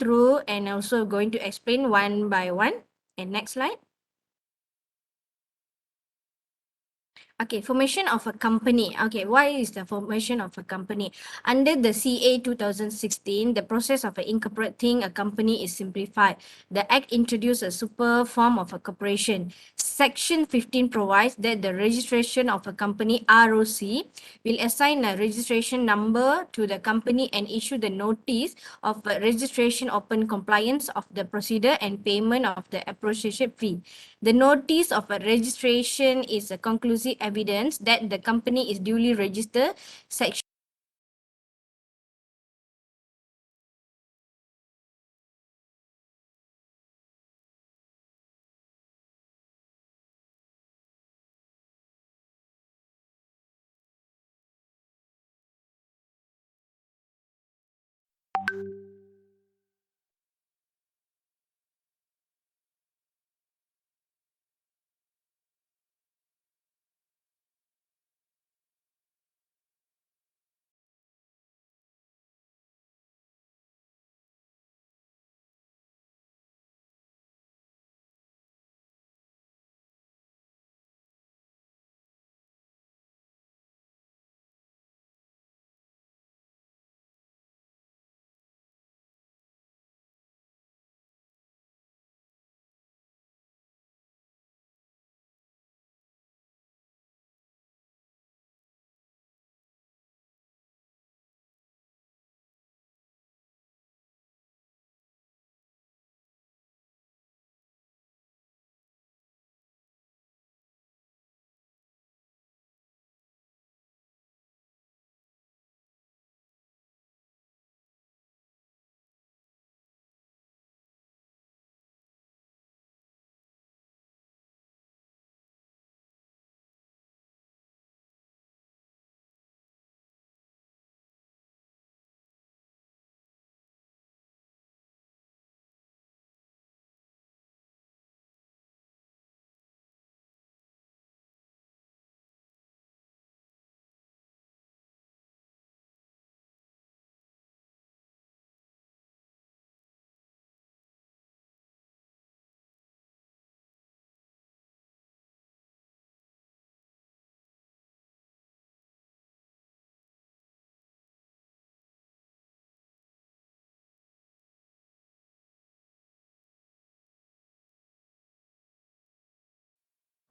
through and also going to explain one by one. And next slide. Okay, formation of a company. Okay, why is the formation of a company? Under the CA 2016, the process of incorporating a company is simplified. The Act introduced a super form of a corporation. Section 15 provides that the registration of a company, ROC, will assign a registration number to the company and issue the notice of registration upon compliance of the procedure and payment of the apprenticeship fee. The notice of a registration is a conclusive evidence that the company is duly registered. Section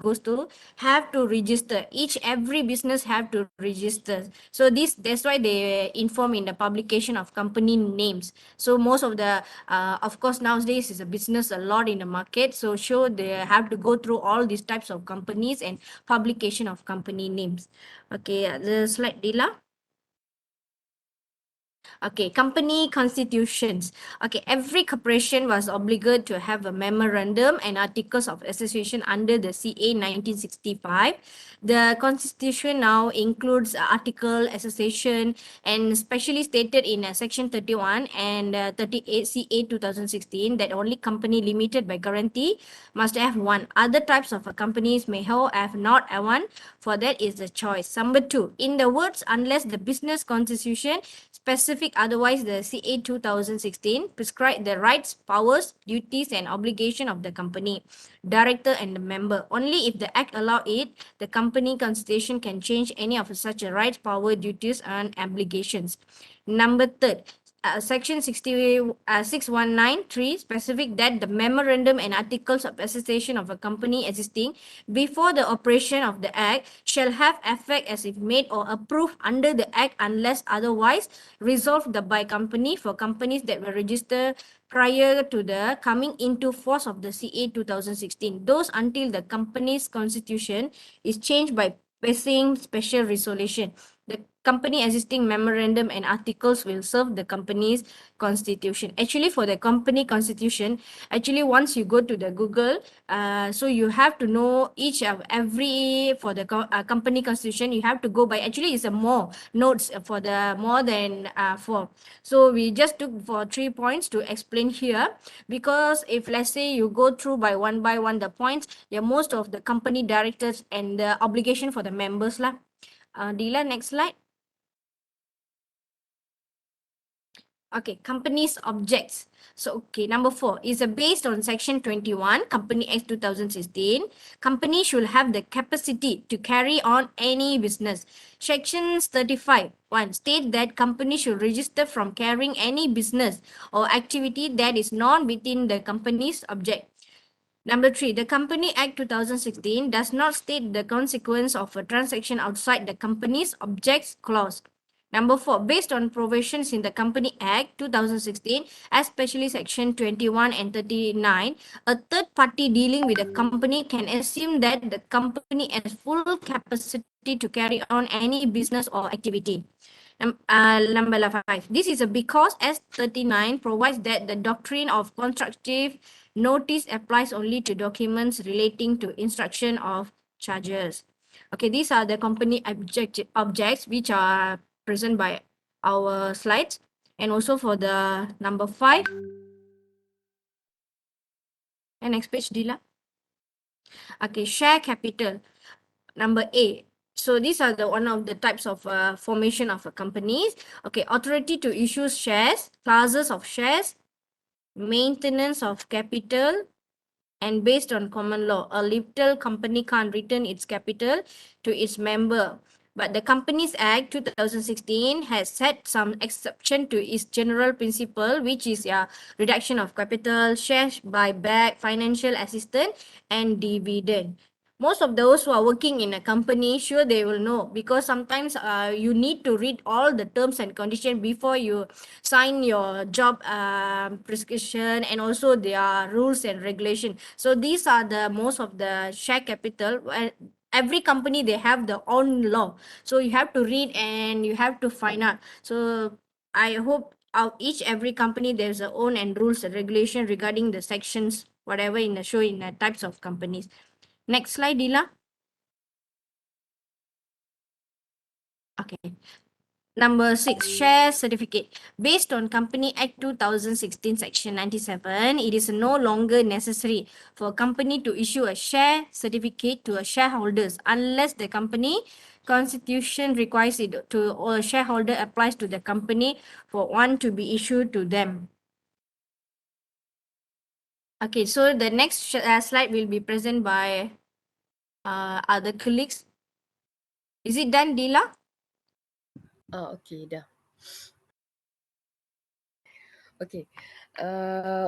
goes to have to register. Every business have to register. So that's why they inform in the publication of company names. So most of the of course nowadays is a business a lot in the market. So sure they have to go through all these types of companies and publication of company names. Okay, the slide Dila. Okay, company constitutions. Okay, every corporation was obligated to have a memorandum and articles of association under the CA 1965. The constitution now includes article association and specially stated in section 31 and 38 CA 2016 that only company limited by guarantee must have one. Other types of companies may have not have one. For that is the choice. Number two, in the words, unless the business constitution specific otherwise the CA 2016 prescribe the rights, powers, duties and obligation of the company, director and the member. Only if the act allow it, the company constitution can change any of such rights, power, duties and obligations. Number third, Section 6193 specific that the memorandum and articles of association of a company existing before the operation of the Act shall have effect as if made or approved under the Act unless otherwise resolved by company for companies that were registered prior to the coming into force of the CA 2016. Those until the company's constitution is changed by passing special resolution. The company existing memorandum and articles will serve the company's constitution. Actually, for the company constitution, actually once you go to the Google, so you have to know each of every for the company constitution. You have to go by. Actually, it's a more notes for the more than four. So we just took for 3 points to explain here because if let's say you go through by one the points, yeah, most of the company directors and the obligation for the members lah. Dila, next slide. Okay, company's objects. So, okay, number 4 is based on Section 21, Company Act 2016. Company should have the capacity to carry on any business. Sections 35, 1 state that company should register from carrying any business or activity that is not within the company's object. Number 3, the Company Act 2016 does not state the consequence of a transaction outside the company's objects clause. Number 4, based on provisions in the Company Act 2016, especially Section 21 and 39, a third party dealing with a company can assume that the company has full capacity to carry on any business or activity. Number 5. This is because S39 provides that the doctrine of constructive notice applies only to documents relating to instruction of charges. Okay, these are the company objects which are present by our slides. And also for the number 5. And next page, Dila. Okay, share capital. Number A. So these are the one of the types of formation of a companies. Okay, authority to issue shares, classes of shares, maintenance of capital, and based on common law, a little company can't return its capital to its member. But the Companies Act 2016 has set some exception to its general principle, which is reduction of capital, shares buyback, financial assistance, and dividend. Most of those who are working in a company, sure they will know, because sometimes you need to read all the terms and conditions before you sign your job prescription, and also their rules and regulation. So these are the most of the share capital. Every company they have their own law, so you have to read and you have to find out. So I hope each every company there's their own and rules and regulation regarding the sections whatever in the show in the types of companies. Next slide, Dila. Okay. Number 6, share certificate. Based on Company Act 2016, Section 97, it is no longer necessary for a company to issue a share certificate to a shareholders unless the company constitution requires it to, or a shareholder applies to the company for one to be issued to them. Okay, so the next slide will be present by other colleagues. Is it done, Dila? Okey dah. Okey.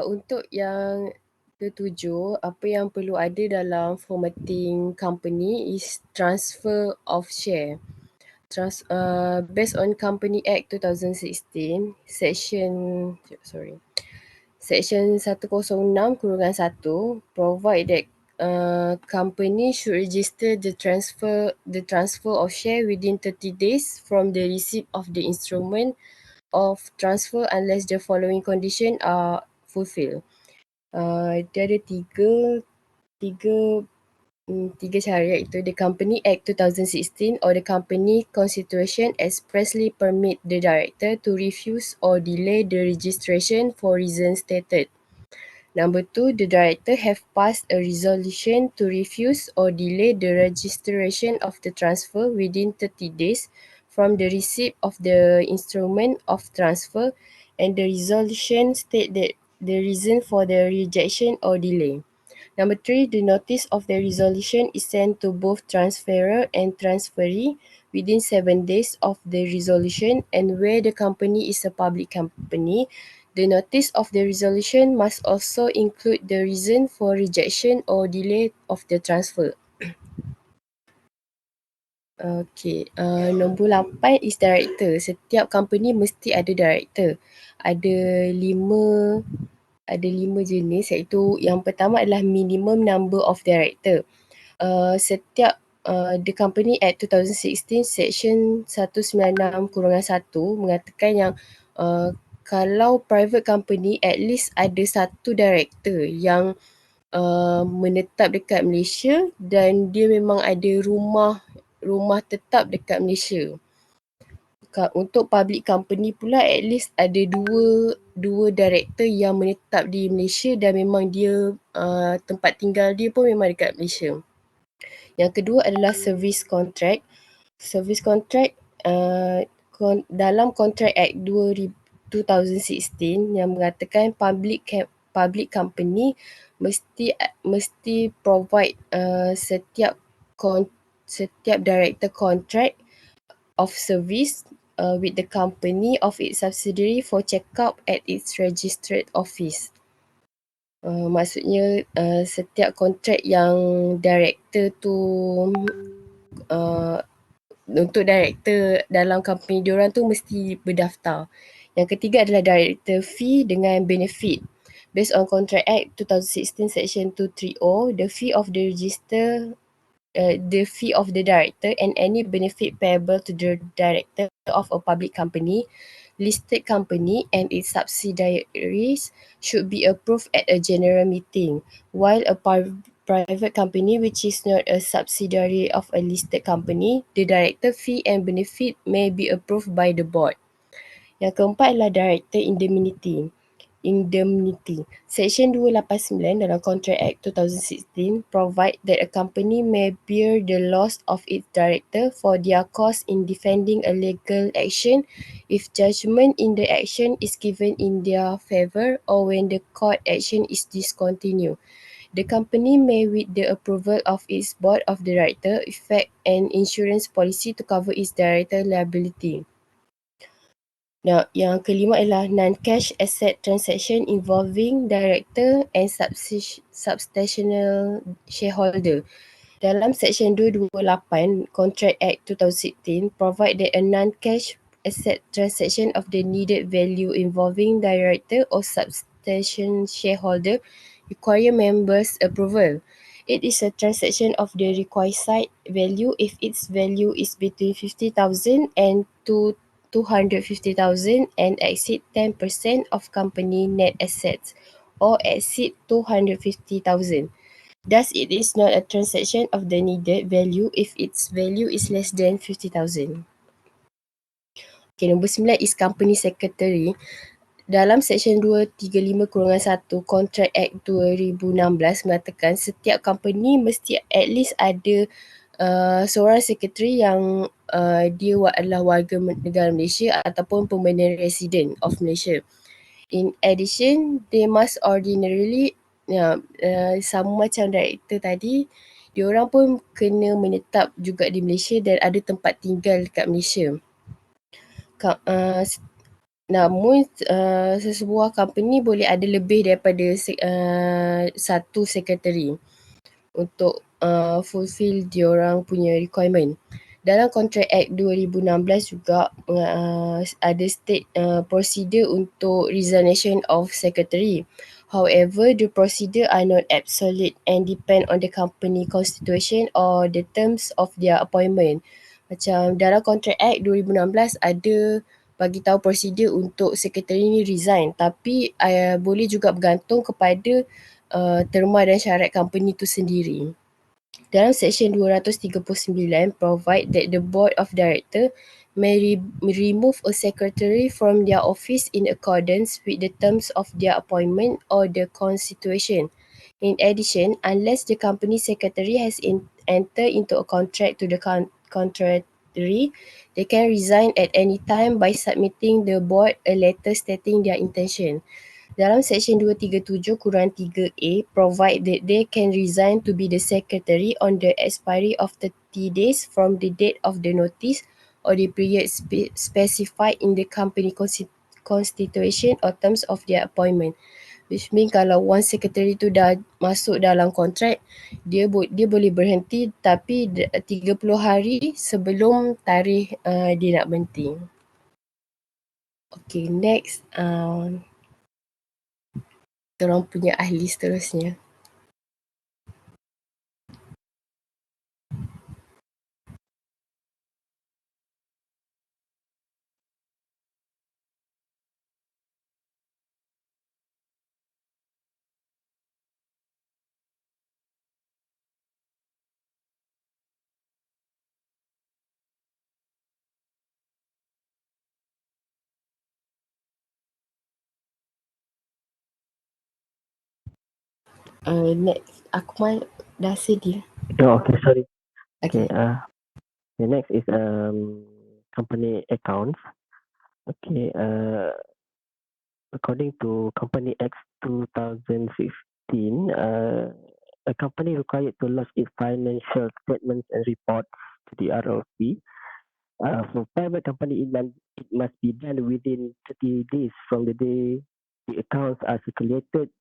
Untuk yang ketujuh, apa yang perlu ada dalam formatting company is transfer of share. Based on Company Act 2016, Section 106/1 provide that company should register the transfer of share within 30 days from the receipt of the instrument of transfer unless the following condition are fulfilled. Dia ada tiga cara, iaitu the Company Act 2016 or the company constitution expressly permit the director to refuse or delay the registration for reasons stated. Number 2, the director have passed a resolution to refuse or delay the registration of the transfer within 30 days from the receipt of the instrument of transfer, and the resolution state that the reason for the rejection or delay. Number 3, the notice of the resolution is sent to both transferor and transferee within 7 days of the resolution, and where the company is a public company, the notice of the resolution must also include the reason for rejection or delay of the transfer. Okay, nombor 8 is director. Setiap company mesti ada director. Ada lima jenis, iaitu yang pertama adalah minimum number of director. The Company Act 2016 Section 196/1 mengatakan yang kalau private company at least ada satu director yang menetap dekat Malaysia dan dia memang ada rumah tetap dekat Malaysia. Untuk public company pula at least ada dua director yang menetap di Malaysia dan memang dia tempat tinggal dia pun memang dekat Malaysia. Yang kedua adalah service contract. Service contract dalam Contract Act 2016 yang mengatakan public company mesti provide setiap director contract of service with the company of its subsidiary for check-up at its registered office. Maksudnya setiap kontrak yang director tu untuk director dalam company diorang tu mesti berdaftar. Yang ketiga adalah director fee dengan benefit. Based on Contract Act 2016 Section 230, the fee of the director and any benefit payable to the director of a public company, listed company and its subsidiaries should be approved at a general meeting, while a private company which is not a subsidiary of a listed company, the director fee and benefit may be approved by the board. Yang keempat adalah director indemnity. Section 289 dalam Contract Act 2016 provide that a company may bear the loss of its director for their cost in defending a legal action if judgment in the action is given in their favour or when the court action is discontinued. The company may, with the approval of its board of directors, effect an insurance policy to cover its director liability. Now, yang kelima adalah non-cash asset transaction involving director and substantial shareholder. Dalam Section 228 Contract Act 2016 provide that a non-cash asset transaction of the needed value involving director or substantial shareholder require members' approval. It is a transaction of the requisite value if its value is between 50,000 and 250,000 and exceed 10% of company net assets or exceed 250,000. Thus, it is not a transaction of the needed value if its value is less than 50,000. Okay, nombor 9 is company secretary. Dalam Section 235-1 Contract Act 2016 mengatakan setiap company mesti at least ada seorang sekretari yang dia adalah warga negara Malaysia ataupun permanent resident of Malaysia. In addition, they must ordinarily sama macam director tadi, diorang pun kena menetap juga di Malaysia dan ada tempat tinggal dekat Malaysia. Namun sesebuah company boleh ada lebih daripada satu sekretari untuk fulfill diorang punya requirement. Dalam Contract Act 2016 juga ada state procedure untuk resignation of secretary. However, the procedure are not absolute and depend on the company constitution or the terms of their appointment. Macam dalam Contract Act 2016 ada bagi tahu prosedur untuk sekretari ni resign, tapi boleh juga bergantung kepada terma dan syarat company tu sendiri. Dalam Section 239 provide that the board of director may remove a secretary from their office in accordance with the terms of their appointment or the constitution. In addition, unless the company secretary has entered into a contract to the contrary, they can resign at any time by submitting the board a letter stating their intention. Dalam Section 237-3A provide that they can resign to be the secretary on the expiry of 30 days from the date of the notice or the period specified in the company constitution or terms of their appointment. Which mean kalau one secretary tu dah masuk dalam kontrak, dia boleh berhenti tapi 30 hari sebelum tarikh dia nak berhenti. Okay, next. Orang punya ahli seterusnya. Next, Akmal dah sedia. Oh, okay, sorry. Okay. The next is company accounts. Okay, according to Company Act 2015, a company required to lodge its financial statements and reports to the ROC. For private company, it must be done within 30 days from the day the accounts are circulated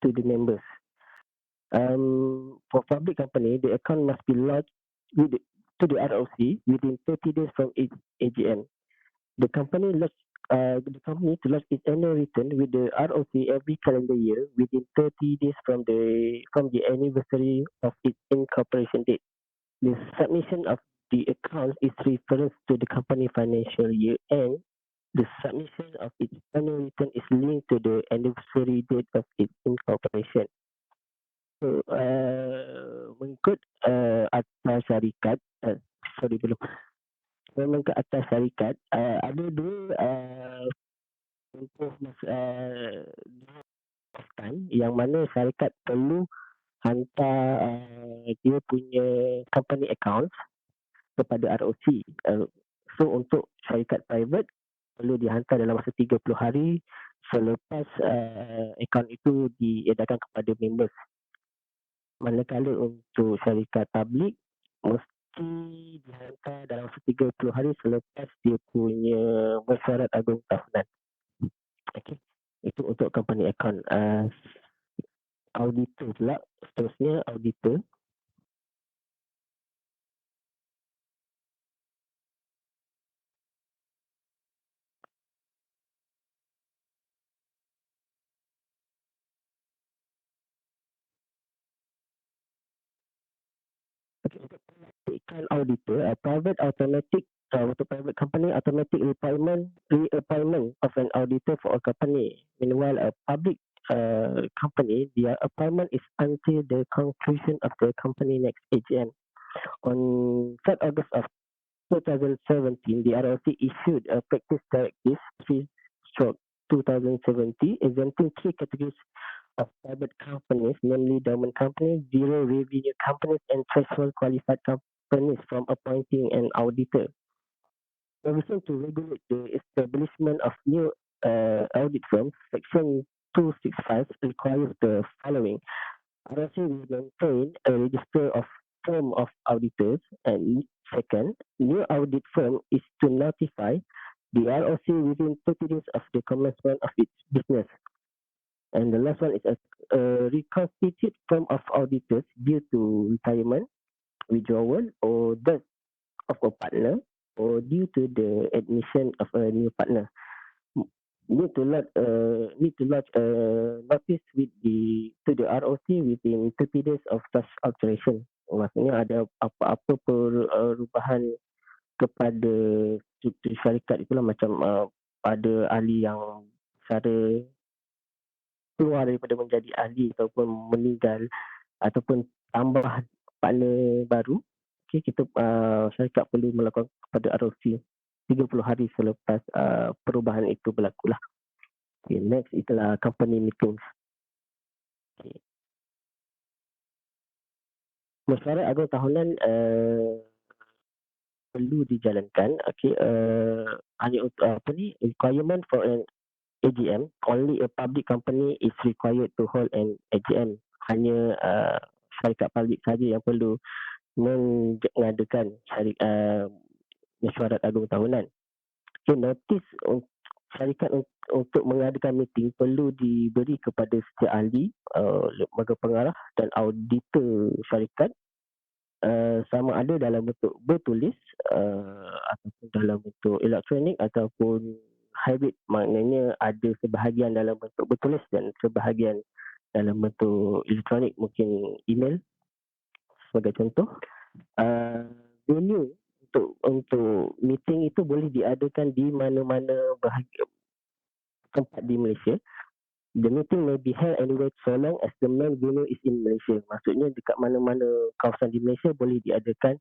to the members. For public company, the account must be lodged with to the ROC within 30 days from its AGM. The company to lodge its annual return with the ROC every calendar year within 30 days from the anniversary of its incorporation date. The submission of the accounts is reference to the company financial year, and the submission of its annual return is linked to the anniversary date of its incorporation. So, mengikut akta syarikat, sorry belum. Mengikut akta syarikat, ada dua contoh time yang mana syarikat perlu hantar dia punya company account kepada ROC. So untuk syarikat private perlu dihantar dalam masa 30 hari selepas account itu diedarkan kepada members. Manakala untuk syarikat public mesti dihantar dalam masa 30 hari selepas dia punya mesyuarat agung tahunan. Okey. Itu untuk company account. Auditor pula, seterusnya auditor. Okay, untuk pelantikan auditor, untuk private company, automatic reappointment of an auditor for a company. Meanwhile, a public company, their appointment is until the conclusion of the company next AGM. On 3rd August of 2017, the RLC issued a practice directive 3/2070 exempting three categories of private companies, namely dormant companies, zero revenue companies, and threshold qualified companies from appointing an auditor. Provision to regulate the establishment of new audit firms, Section 265 requires the following. RLC will maintain a register of firm of auditors, and second, new audit firm is to notify the ROC within 30 days of the commencement of its business. And the last one is a reconstituted firm of auditors due to retirement, withdrawal, or death of a partner, or due to the admission of a new partner. Need to lodge a notice to the ROC within 30 days of such alteration. Maksudnya ada apa-apa perubahan kepada struktur syarikat itulah, macam pada ahli yang secara keluar daripada menjadi ahli ataupun meninggal ataupun tambah partner baru, okay, kita syarikat perlu melakukan kepada ROC 30 hari selepas perubahan itu berlaku lah. Okay, next itulah company meetings. Okay. Mesyuarat agung tahunan perlu dijalankan. Okay, hanya untuk requirement for an AGM, only a public company is required to hold an AGM. Hanya syarikat publik saja yang perlu mengadakan mesyuarat agung tahunan. Okay, notis syarikat untuk mengadakan meeting perlu diberi kepada setiap ahli, lembaga pengarah dan auditor syarikat, sama ada dalam bentuk bertulis ataupun dalam bentuk elektronik ataupun hybrid, maknanya ada sebahagian dalam bentuk bertulis dan sebahagian dalam bentuk elektronik, mungkin email sebagai contoh. Venue untuk meeting itu boleh diadakan di mana-mana bahagian tempat di Malaysia. The meeting may be held anywhere so long as the main venue is in Malaysia. Maksudnya dekat mana-mana kawasan di Malaysia boleh diadakan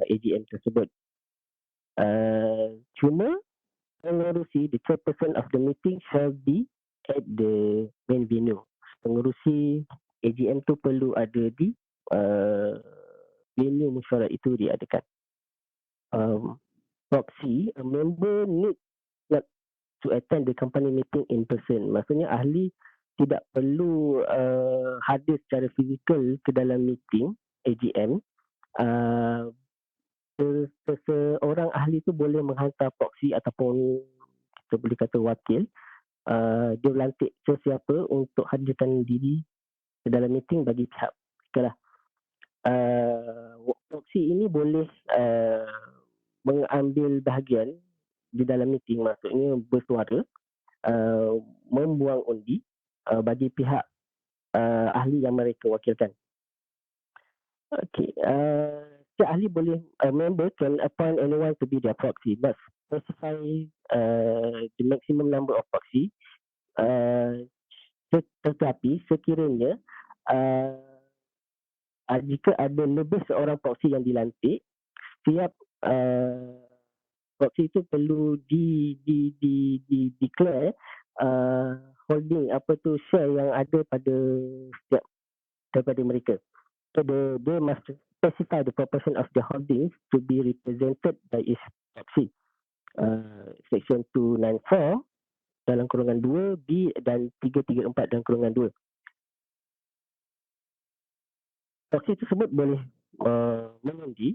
AGM tersebut. Cuma pengerusi, the chairperson of the meeting shall be at the main venue. Pengerusi AGM tu perlu ada di venue mesyuarat itu diadakan. Proxy, a member need not to attend the company meeting in person. Maksudnya ahli tidak perlu hadir secara fizikal ke dalam meeting AGM. Seseorang ahli tu boleh menghantar proksi ataupun kita boleh kata wakil. Dia lantik sesiapa untuk hadirkan diri ke dalam meeting bagi pihak mereka lah. Proksi ini boleh mengambil bahagian di dalam meeting, maksudnya bersuara, membuang undi bagi pihak ahli yang mereka wakilkan. Okay. Setiap ahli boleh, a member can appoint anyone to be their proxy, but specify the maximum number of proxy. Tetapi sekiranya jika ada lebih seorang proxy yang dilantik, setiap proxy itu perlu declare holding share yang ada pada setiap daripada mereka. So they must specify the proportion of the holdings to be represented by each proxy. Section 294 dalam kurungan 2B dan 334 dalam kurungan 2. Proxy tersebut boleh mengundi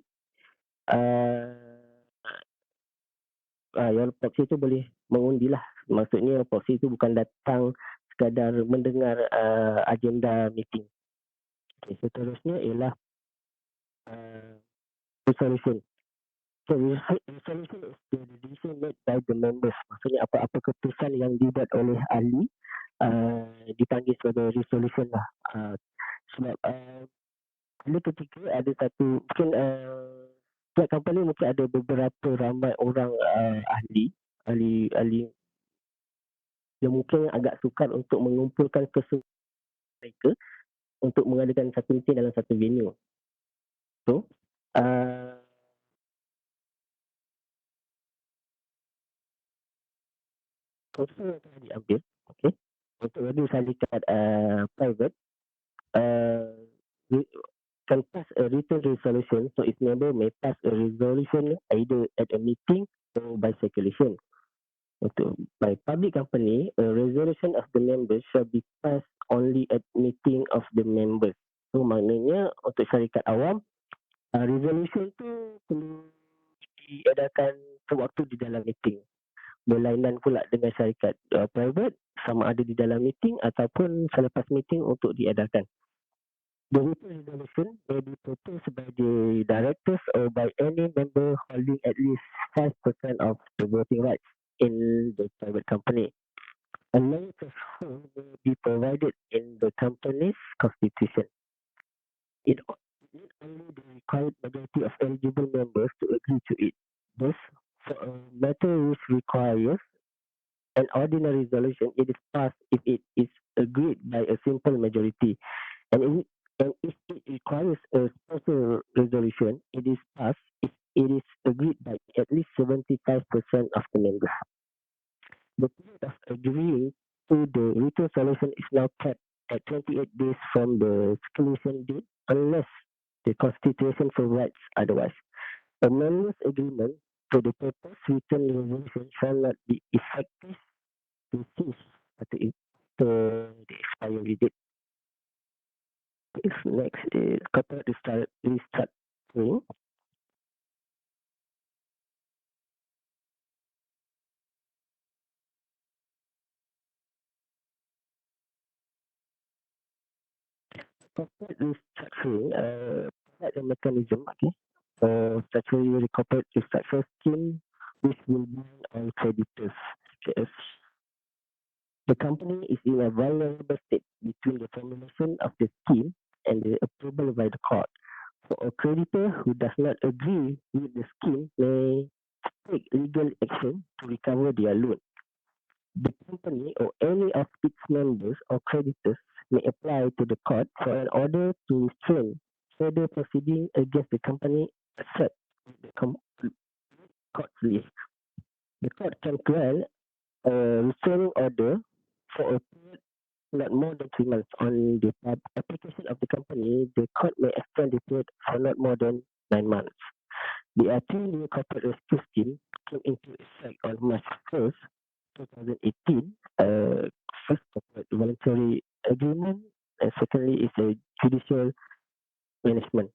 yang proxy itu boleh mengundilah. Maksudnya proxy itu bukan datang sekadar mendengar agenda meeting. Okay, seterusnya ialah resolution. So resolution is the decision made by the members. Maksudnya apa-apa keputusan yang dibuat oleh ahli dipanggil sebagai resolution lah. Sebab ada ketika ada satu mungkin setiap company mungkin ada beberapa ramai orang ahli yang mungkin agak sukar untuk mengumpulkan keseluruhan mereka untuk mengadakan satu meeting dalam satu venue. So keputusan yang telah diambil, okay, untuk radio syarikat private can pass a written resolution, so its member may pass a resolution either at a meeting or by circulation. Untuk by public company, a resolution of the members shall be passed only at meeting of the members. So maknanya untuk syarikat awam, resolution tu perlu diadakan sewaktu di dalam meeting. Berlainan pula dengan syarikat private, sama ada di dalam meeting ataupun selepas meeting untuk diadakan. The written resolution may be proposed by the directors or by any member holding at least 5% of the voting rights in the private company. A lower threshold may be provided in the company's constitution. It needs only the required majority of eligible members to agree to it. Thus, for a matter which requires an ordinary resolution, it is passed if it is agreed by a simple majority. And if it requires a special resolution, it is passed if it is agreed by at least 75% of the members. The period of agreeing to the written solution is now kept at 28 days from the exclusion date unless the Constitution provides otherwise. A member's agreement to the proposed written resolution shall not be effective to cease to the expiry date. Next is corporate restructuring. Corporate restructuring provide a mechanism, okay, for statutory corporate restructure scheme which will bind all creditors. Okay. The company is in a vulnerable state between the formulation of the scheme and the approval by the court. So a creditor who does not agree with the scheme may take legal action to recover their loan. The company or any of its members or creditors may apply to the court for an order to restrain further proceeding against the company except the court's leave. The court can grant a restraining order for a period not more than 3 months. On the application of the company, the court may extend the period for not more than 9 months. The two new corporate rescue scheme came into effect on March 1st, 2018, first corporate voluntary agreement, and secondly is a judicial management.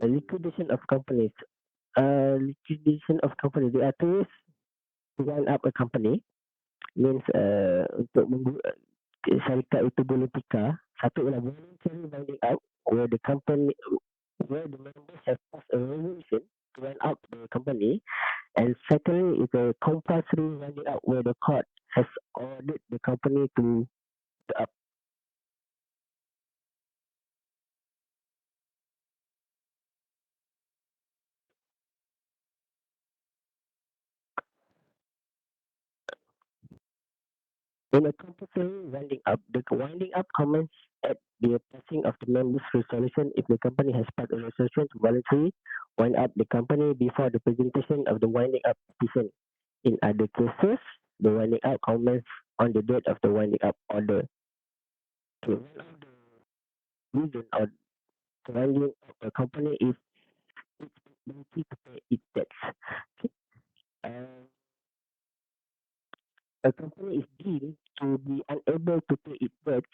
Liquidation of companies. Liquidation of company. There are two ways to wind up a company. Means untuk syarikat itu boleh tukar. Satu ialah voluntary winding up where the company where the members have passed a resolution to wind up the company, and secondly is a compulsory winding up where the court has ordered the company to up. In a compulsory the winding up commences at the passing of the members' resolution if the company has passed a resolution to voluntarily wind up the company before the presentation of the winding up petition. In other cases, the winding up commences on the date of the winding up order. Okay, one of the reason of the winding up a company is its ability to pay its debts. Okay. A company is deemed to be unable to pay its debts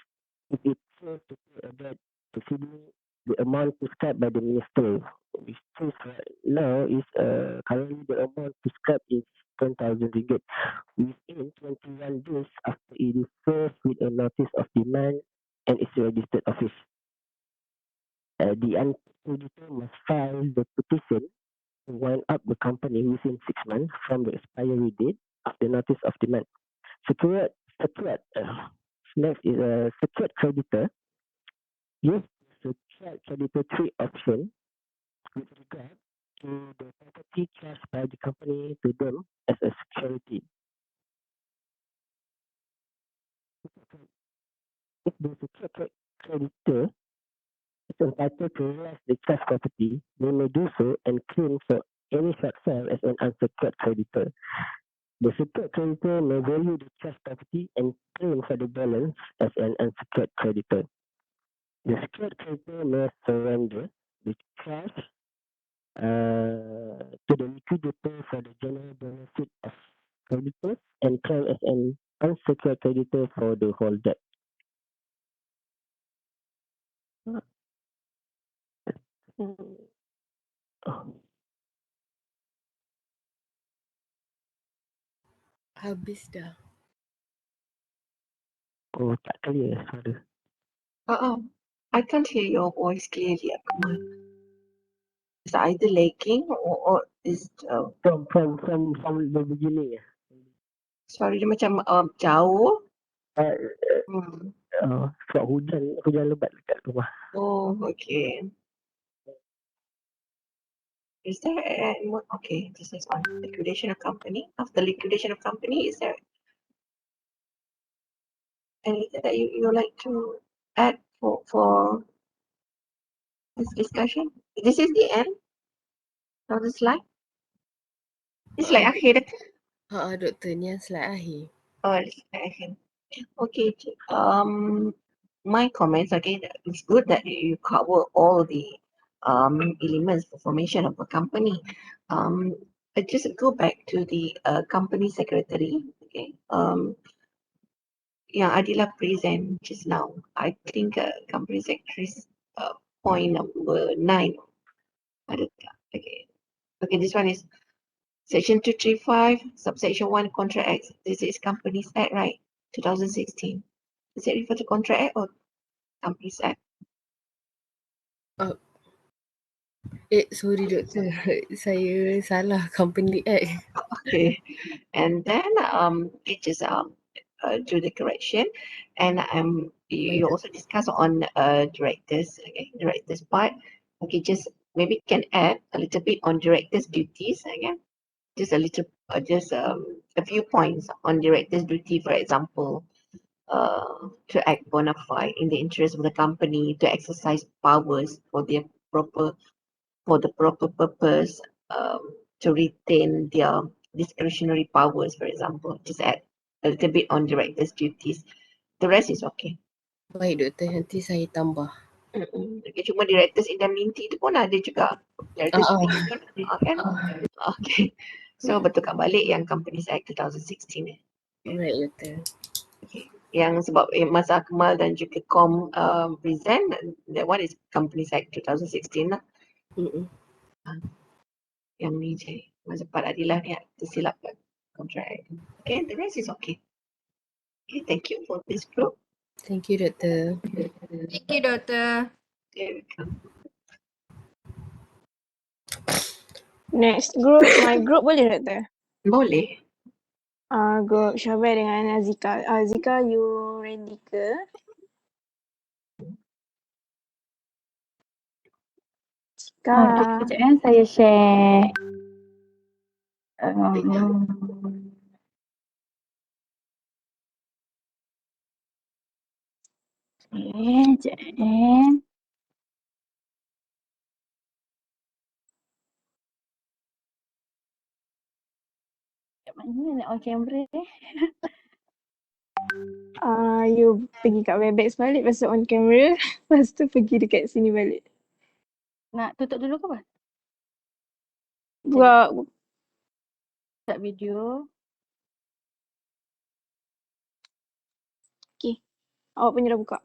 if it fails to pay a debt exceeding the amount prescribed by the minister, which is right now is currently the amount prescribed is 10,000 ringgit. Within 21 days after it is served with a notice of demand and its registered office. The uncreditor must file the petition to wind up the company within 6 months from the expiry date of the notice of demand. Next is a secured creditor. Use the secured creditor tree option with regard to the property charged by the company to them as a security. If the secured creditor is entitled to realize the charged property, they may do so and claim for any shortfall as an unsecured creditor. The secured creditor may value the charged property and claim for the balance as an unsecured creditor. The secured creditor may surrender the cash to the liquidator for the general benefit of creditors and claim as an unsecured creditor for the whole debt. Habis dah. Oh, tak clear suara. I can't hear your voice clearly, Akmal. Is it either lagging or is From the beginning. suara dia macam jauh? Uh, Hmm. sebab hujan lebat dekat rumah. Oh, okay. Is there any more? Okay, this is on liquidation of company. After liquidation of company, is there anything that you like to add for this discussion? This is the end of the slide. It's like akhir. Doktor, ni yang slide akhir. Oh, it's like akhir. Okay. My comments. Okay, it's good that you cover all the elements for formation of a company. I just go back to the company secretary. Okay. Yeah, Adila present just now. I think company secretary's point number 9. Okay. Okay, this one is section 235, subsection 1, Contract Act. This is Companies Act, right? 2016. Is it refer to Contract Act or Companies Act? Sorry doktor. Saya salah company act. Okay. And then it just do the correction, and you also discuss on directors. Okay, directors part. Okay, just maybe can add a little bit on directors' duties. Again, just a little, just a few points on directors' duty. For example, to act bona fide in the interest of the company, to exercise powers for the proper purpose, to retain their discretionary powers, for example. Just add a little bit on director's duties. The rest is okay. Baik doktor, nanti saya tambah. Okay, cuma directors indemnity tu pun ada juga. Directors fee pun kan. Okay. So betulkan balik yang Companies Act 2016 eh. Alright, betul. Okay. Yang sebab masa Akmal dan juga Kom present, that one is Companies Act 2016 lah. Mm-mm. Yang ni je. Masa Pak Adilah ni tersilap kat contract. Okay, the rest is okay. Okay, thank you for this group. Thank you, Doktor. Thank you, Doctor. Okay, welcome. Next group, my group boleh Doktor? Boleh. Group Syabir dengan Azika. Azika, you ready ke? Azika. Sekejap saya share. Sekejap Kat mana nak on camera You pergi kat Webex balik, lepas tu on camera, lepas tu pergi dekat sini balik. Nak tutup dulu ke apa? Buat Start video. awak punya dah buka.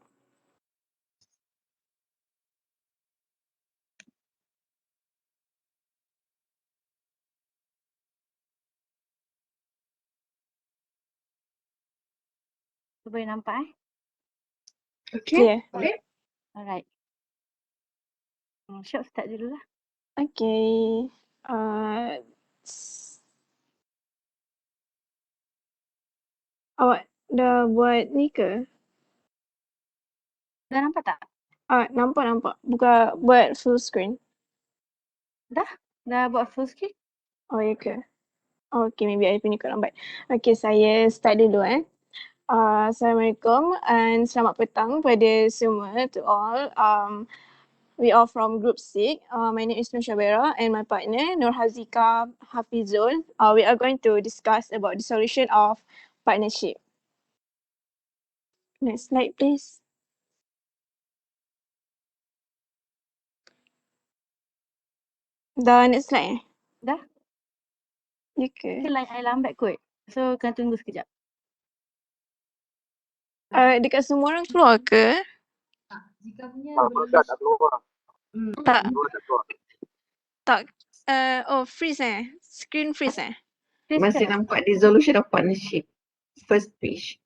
Tu boleh nampak Okay. Clear? Alright. Syok start dulu lah. Okay. Awak dah buat ni ke? Dah nampak tak? Nampak. Buat full screen. Dah buat full screen? Oh, ya ke? Okay, maybe I punya kat lambat. Okay, saya start dulu Assalamualaikum and selamat petang pada semua, to all. We are from Group 6. My name is Nur Shabera and my partner Nur Hazika Hafizul. We are going to discuss about the solution of partnership. Next slide, please. Dah next slide Dah? Ya ke? Ke line I lambat kot. So kena tunggu sekejap. Dekat semua orang keluar ke? Jika punya tak keluar. Tak. Freeze Screen freeze Please Masih ke? nampak dissolution of partnership. First page.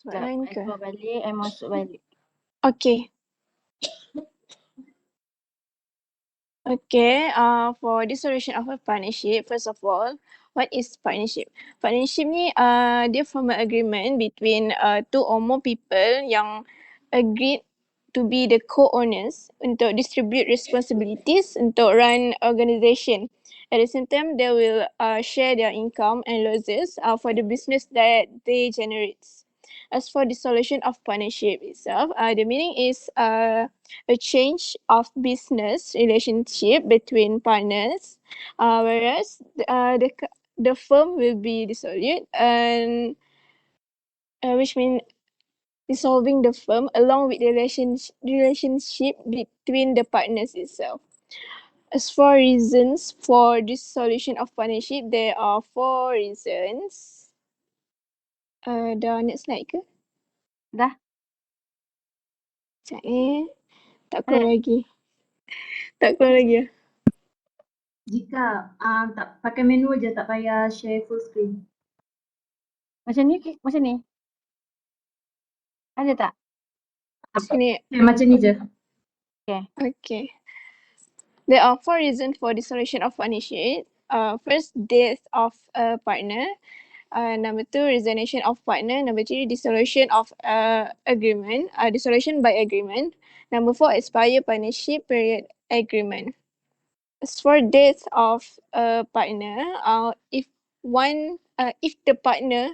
Sebab Sekejap. lain I ke? keluar balik, I masuk balik. Okay. Okay, for dissolution of a partnership, first of all, what is partnership? Partnership ni dia form an agreement between two or more people yang agreed to be the co-owners untuk distribute responsibilities untuk run organisation. At the same time, they will share their income and losses for the business that they generate. As for dissolution of partnership itself, the meaning is a change of business relationship between partners, whereas the firm will be dissolved, and which means dissolving the firm along with the relationship between the partners itself. As for reasons for dissolution of partnership, there are 4 reasons. The next slide ke? Dah? Sekejap tak keluar lagi. Tak keluar lagi. Jika tak pakai menu je, tak payah share full screen. Macam ni ke? Macam ni? Ada tak? Sini. Macam ni je. Okay. There are 4 reasons for dissolution of partnership. First, death of a partner. Number 2, resignation of partner. Number 3, dissolution of agreement. Dissolution by agreement. Number 4, expire partnership period agreement. As for death of a partner, if the partner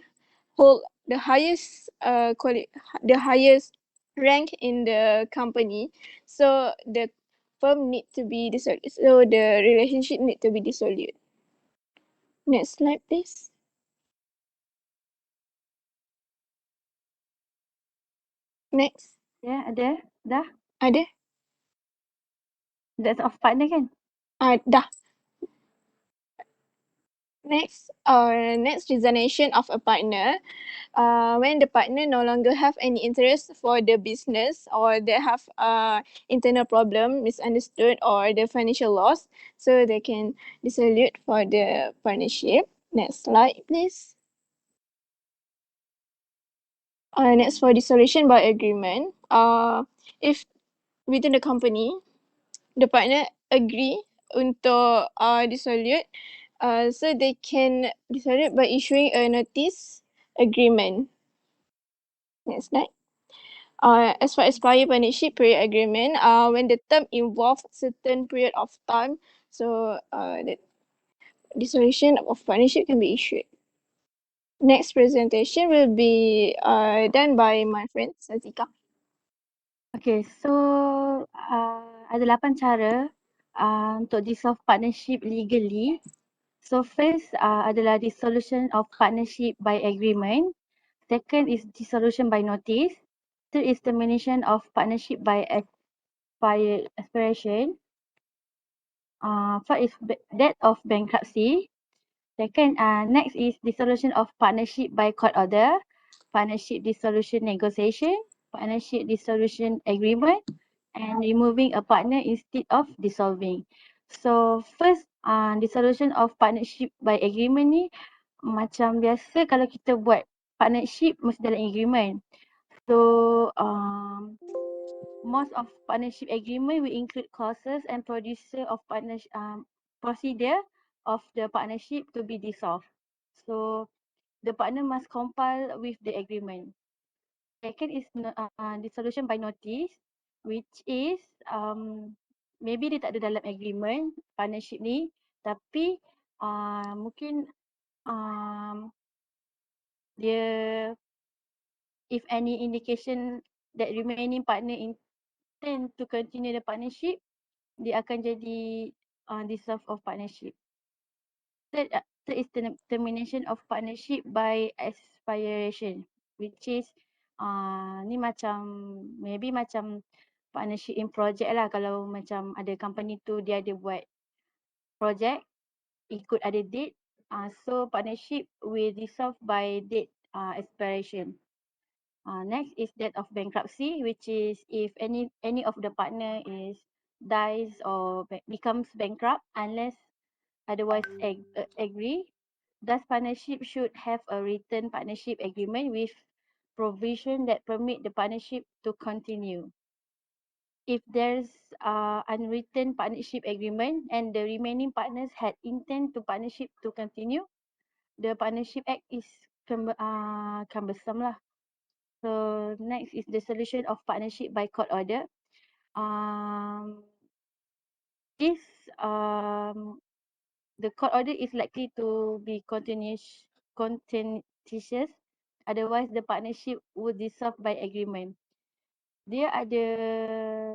hold the highest the highest rank in the company, so the firm need to be dissolved. So the relationship need to be dissolved. Next slide, please. Next. Ya, ada. Dah. Ada? That's of partner kan? Dah. Next, next resignation of a partner. When the partner no longer have any interest for the business or they have internal problem, misunderstood or the financial loss, so they can dissolute for the partnership. Next slide, please. Next for dissolution by agreement. If within the company, the partner agree untuk dissolute, so they can dissolute by issuing a notice agreement. Next slide. As for expire partnership period agreement, when the term involves certain period of time, so the dissolution of partnership can be issued. Next presentation will be done by my friend Sazika. Okay, so ada 8 cara untuk dissolve partnership legally. So first adalah dissolution of partnership by agreement. Second is dissolution by notice. Third is termination of partnership by expiration. Fourth is death of bankruptcy. Second, next is dissolution of partnership by court order, partnership dissolution negotiation, partnership dissolution agreement, and removing a partner instead of dissolving. So first, dissolution of partnership by agreement ni macam biasa kalau kita buat partnership mesti dalam agreement. So most of partnership agreement will include clauses and procedure of the partnership to be dissolved. So the partner must comply with the agreement. Second is dissolution by notice, which is maybe dia tak ada dalam agreement partnership ni, tapi mungkin dia if any indication that remaining partner intend to continue the partnership, dia akan jadi dissolve of partnership. Third is termination of partnership by expiration, which is ni macam maybe macam partnership in project lah. Kalau macam ada company tu dia ada buat project ikut ada date, so partnership will dissolve by date expiration. Next is death of bankruptcy, which is if any of the partner dies or becomes bankrupt unless otherwise agree. Thus, partnership should have a written partnership agreement with provision that permit the partnership to continue. If there's unwritten partnership agreement and the remaining partners had intent to partnership to continue, the partnership act is cumbersome lah. So next is the solution of partnership by court order. If the court order is likely to be contentious, otherwise the partnership would dissolve by agreement. Dia ada,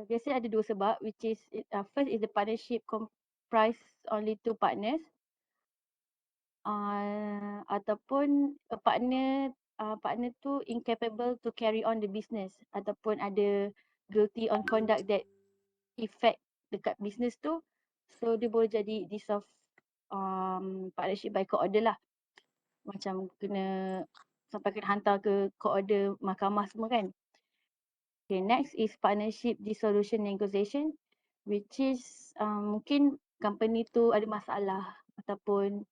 biasanya ada dua sebab, which is first is the partnership comprise only 2 partners, ataupun a partner tu incapable to carry on the business, ataupun ada guilty on conduct that effect dekat business tu, so dia boleh jadi dissolve partnership by court order lah. Macam kena sampai kena hantar ke court order mahkamah semua kan. Okay, next is partnership dissolution negotiation, which is mungkin company tu ada masalah ataupun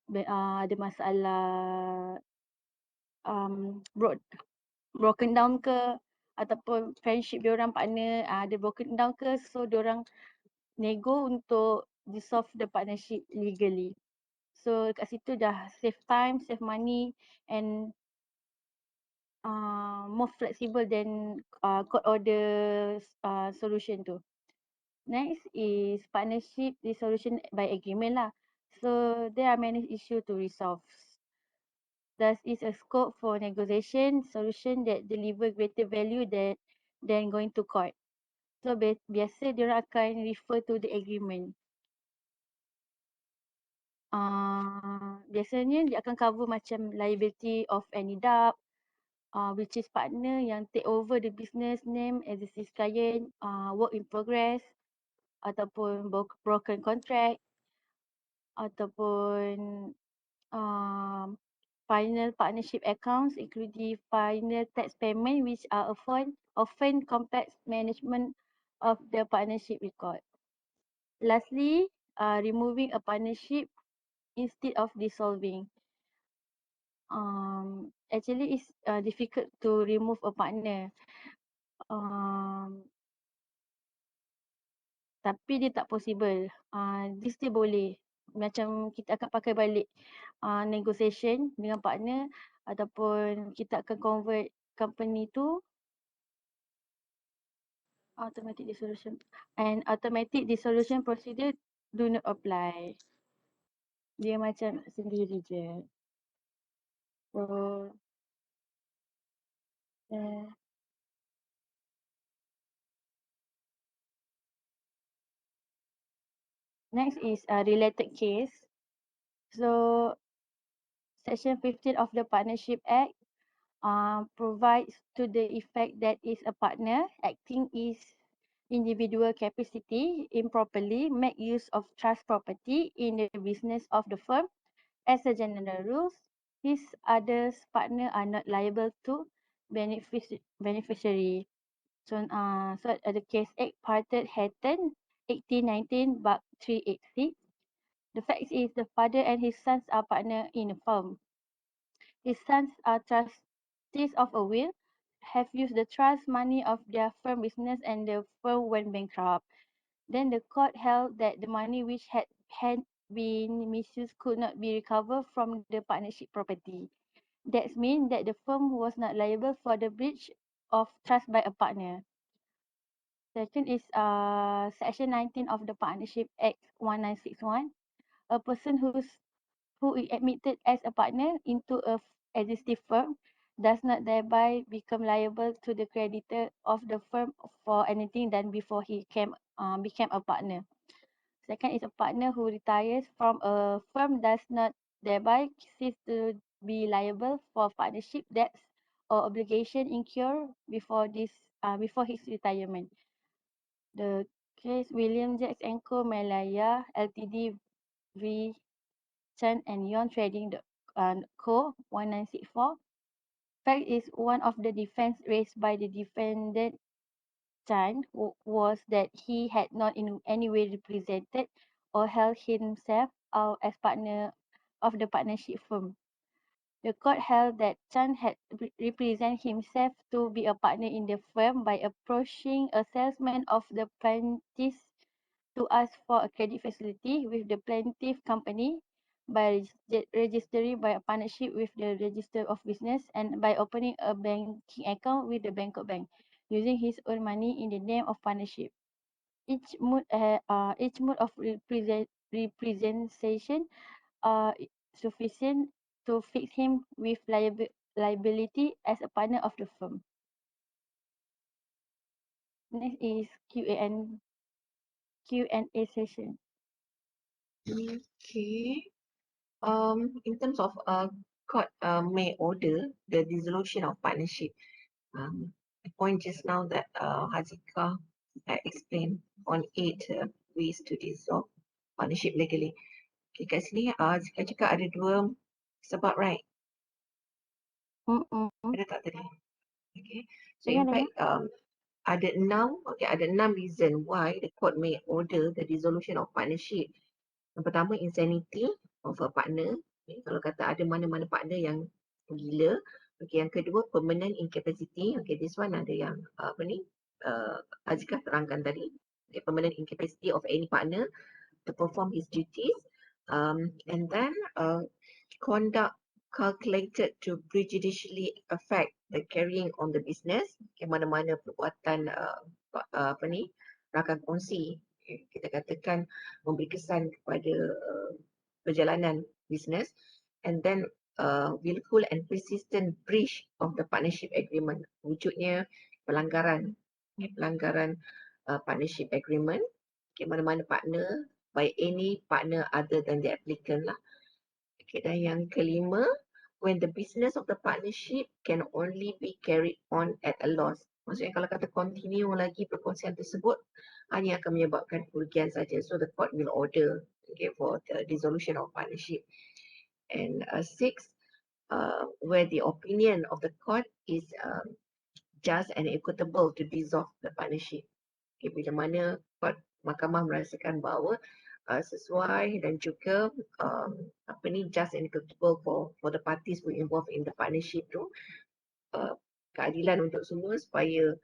ada masalah broken down ke, ataupun friendship diorang partner ada broken down ke, so diorang nego untuk dissolve the partnership legally. So kat situ dah save time, save money and more flexible than court order solution tu. Next is partnership dissolution by agreement lah. So there are many issues to resolve. Thus is a scope for negotiation solution that deliver greater value than going to court. So biasa diorang akan refer to the agreement. Biasanya dia akan cover macam liability of any debt, which is partner yang take over the business name, existing client, work in progress, ataupun broken contract, ataupun final partnership accounts including final tax payment which are often complex management of the partnership record. Lastly, removing a partnership instead of dissolving. Actually it's difficult to remove a partner. Tapi dia tak possible. This dia boleh. Macam kita akan pakai balik negotiation dengan partner ataupun kita akan convert company tu automatic dissolution, and automatic dissolution procedure do not apply. Dia macam sendiri je. So next is a related case. So section 15 of the Partnership Act provides to the effect that is a partner acting is individual capacity improperly make use of trust property in the business of the firm. As a general rule, his others partner are not liable to beneficiary. So, the case 8 parted Hatton 1819 Bug 386. The fact is the father and his sons are partner in a firm. His sons are trustees of a will, have used the trust money of their firm business and the firm went bankrupt. Then the court held that the money which had been misused could not be recovered from the partnership property. That means that the firm was not liable for the breach of trust by a partner. Second is Section 19 of the Partnership Act 1961. A person who is admitted as a partner into a existing firm does not thereby become liable to the creditor of the firm for anything done before he became a partner. Second is a partner who retires from a firm does not thereby cease to be liable for partnership debts or obligation incurred before his retirement. The case William Jacks and Co. Malaya Ltd v. Chen and Yon Trading Co. 1964. Fact is one of the defense raised by the defendant Chan was that he had not in any way represented or held himself out as partner of the partnership firm. The court held that Chan had represented himself to be a partner in the firm by approaching a salesman of the plaintiff to ask for a credit facility with the plaintiff company, by registering by a partnership with the Register of Business, and by opening a banking account with the Bangkok Bank, using his own money in the name of partnership. Each mode of representation sufficient to fix him with liability as a partner of the firm. Next is Q&A session. Okay. In terms of court may order the dissolution of partnership. The point just now that Hazika explained on 8 ways to dissolve partnership legally. Okay, kat sini Hazika cakap ada 2 sebab, right? Ada tak tadi? Okay. So in Dengar, fact ada 6 reason why the court may order the dissolution of partnership. Yang pertama, insanity of a partner. Okay, kalau kata ada mana-mana partner yang gila. Okay, yang kedua, permanent incapacity. Okay, this one ada yang Azikah terangkan tadi. Okay, permanent incapacity of any partner to perform his duties. And then conduct calculated to prejudicially affect the carrying on the business. Okay, mana-mana perbuatan rakan kongsi, kita katakan memberi kesan kepada perjalanan bisnes. And then willful and persistent breach of the partnership agreement, wujudnya pelanggaran partnership agreement. Okay, mana-mana partner by any partner other than the applicant lah. Okay, dan yang kelima, when the business of the partnership can only be carried on at a loss. Maksudnya kalau kata continue lagi perkongsian tersebut, hanya akan menyebabkan kerugian saja. So the court will order, okay, for the dissolution of partnership. And six, where the opinion of the court is just and equitable to dissolve the partnership. Okay, bila mana court mahkamah merasakan bahawa sesuai dan juga apa ni, just and equitable for the parties who involved in the partnership tu, keadilan untuk semua supaya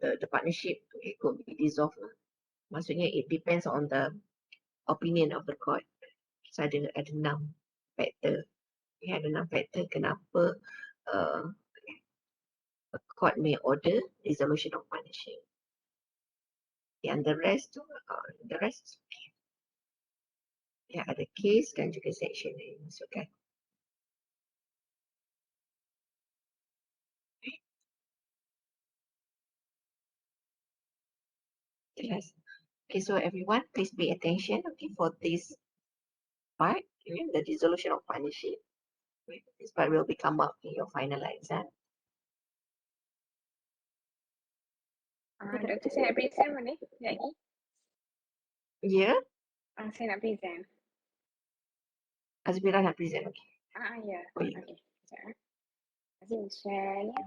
the partnership could be dissolved lah. Maksudnya it depends on the opinion of the court. So ada 6 factor. Ada 6 factor kenapa a court may order dissolution of partnership. And the rest is okay. Ya, ada case dan juga section yang dimasukkan. Jelas. Okay, so everyone, please pay attention, okay, for this part, okay, the dissolution of partnership. Okay, this part will be come up in your final exam. Doktor, saya nak present boleh? Lagi? Ya, Saya nak present. Azmira nak present, okay. Ya. Oh, ya. Okay. Sekejap. Azim share ni.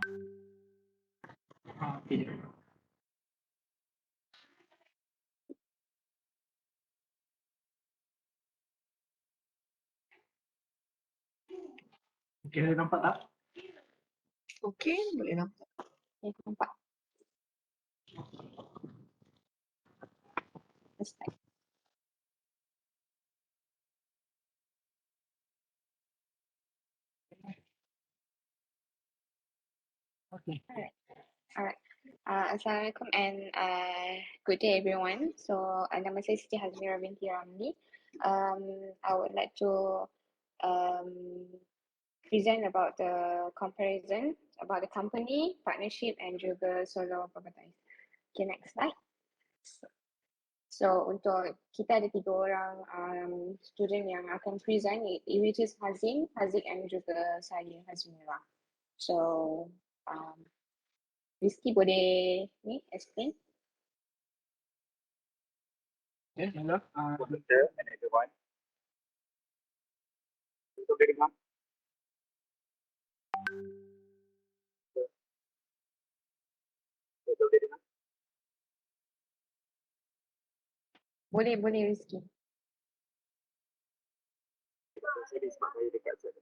Okay, nampak tak? Okay, boleh nampak. Okay, nampak. Start. Okay. Alright. Assalamualaikum and good day everyone. So nama saya Siti Hazmira binti Ramli. I would like to present about the comparison about the company, partnership and juga solo properties. Okay, next slide. So untuk kita ada 3 orang student yang akan present, which is Hazim, Haziq and juga saya Hazmira. So Rizky boleh ni explain? Okay, hello. Good day, and everyone. Itu boleh dengar? Itu boleh dengar? Boleh Rizky. Saya di sebab saya dekat sana.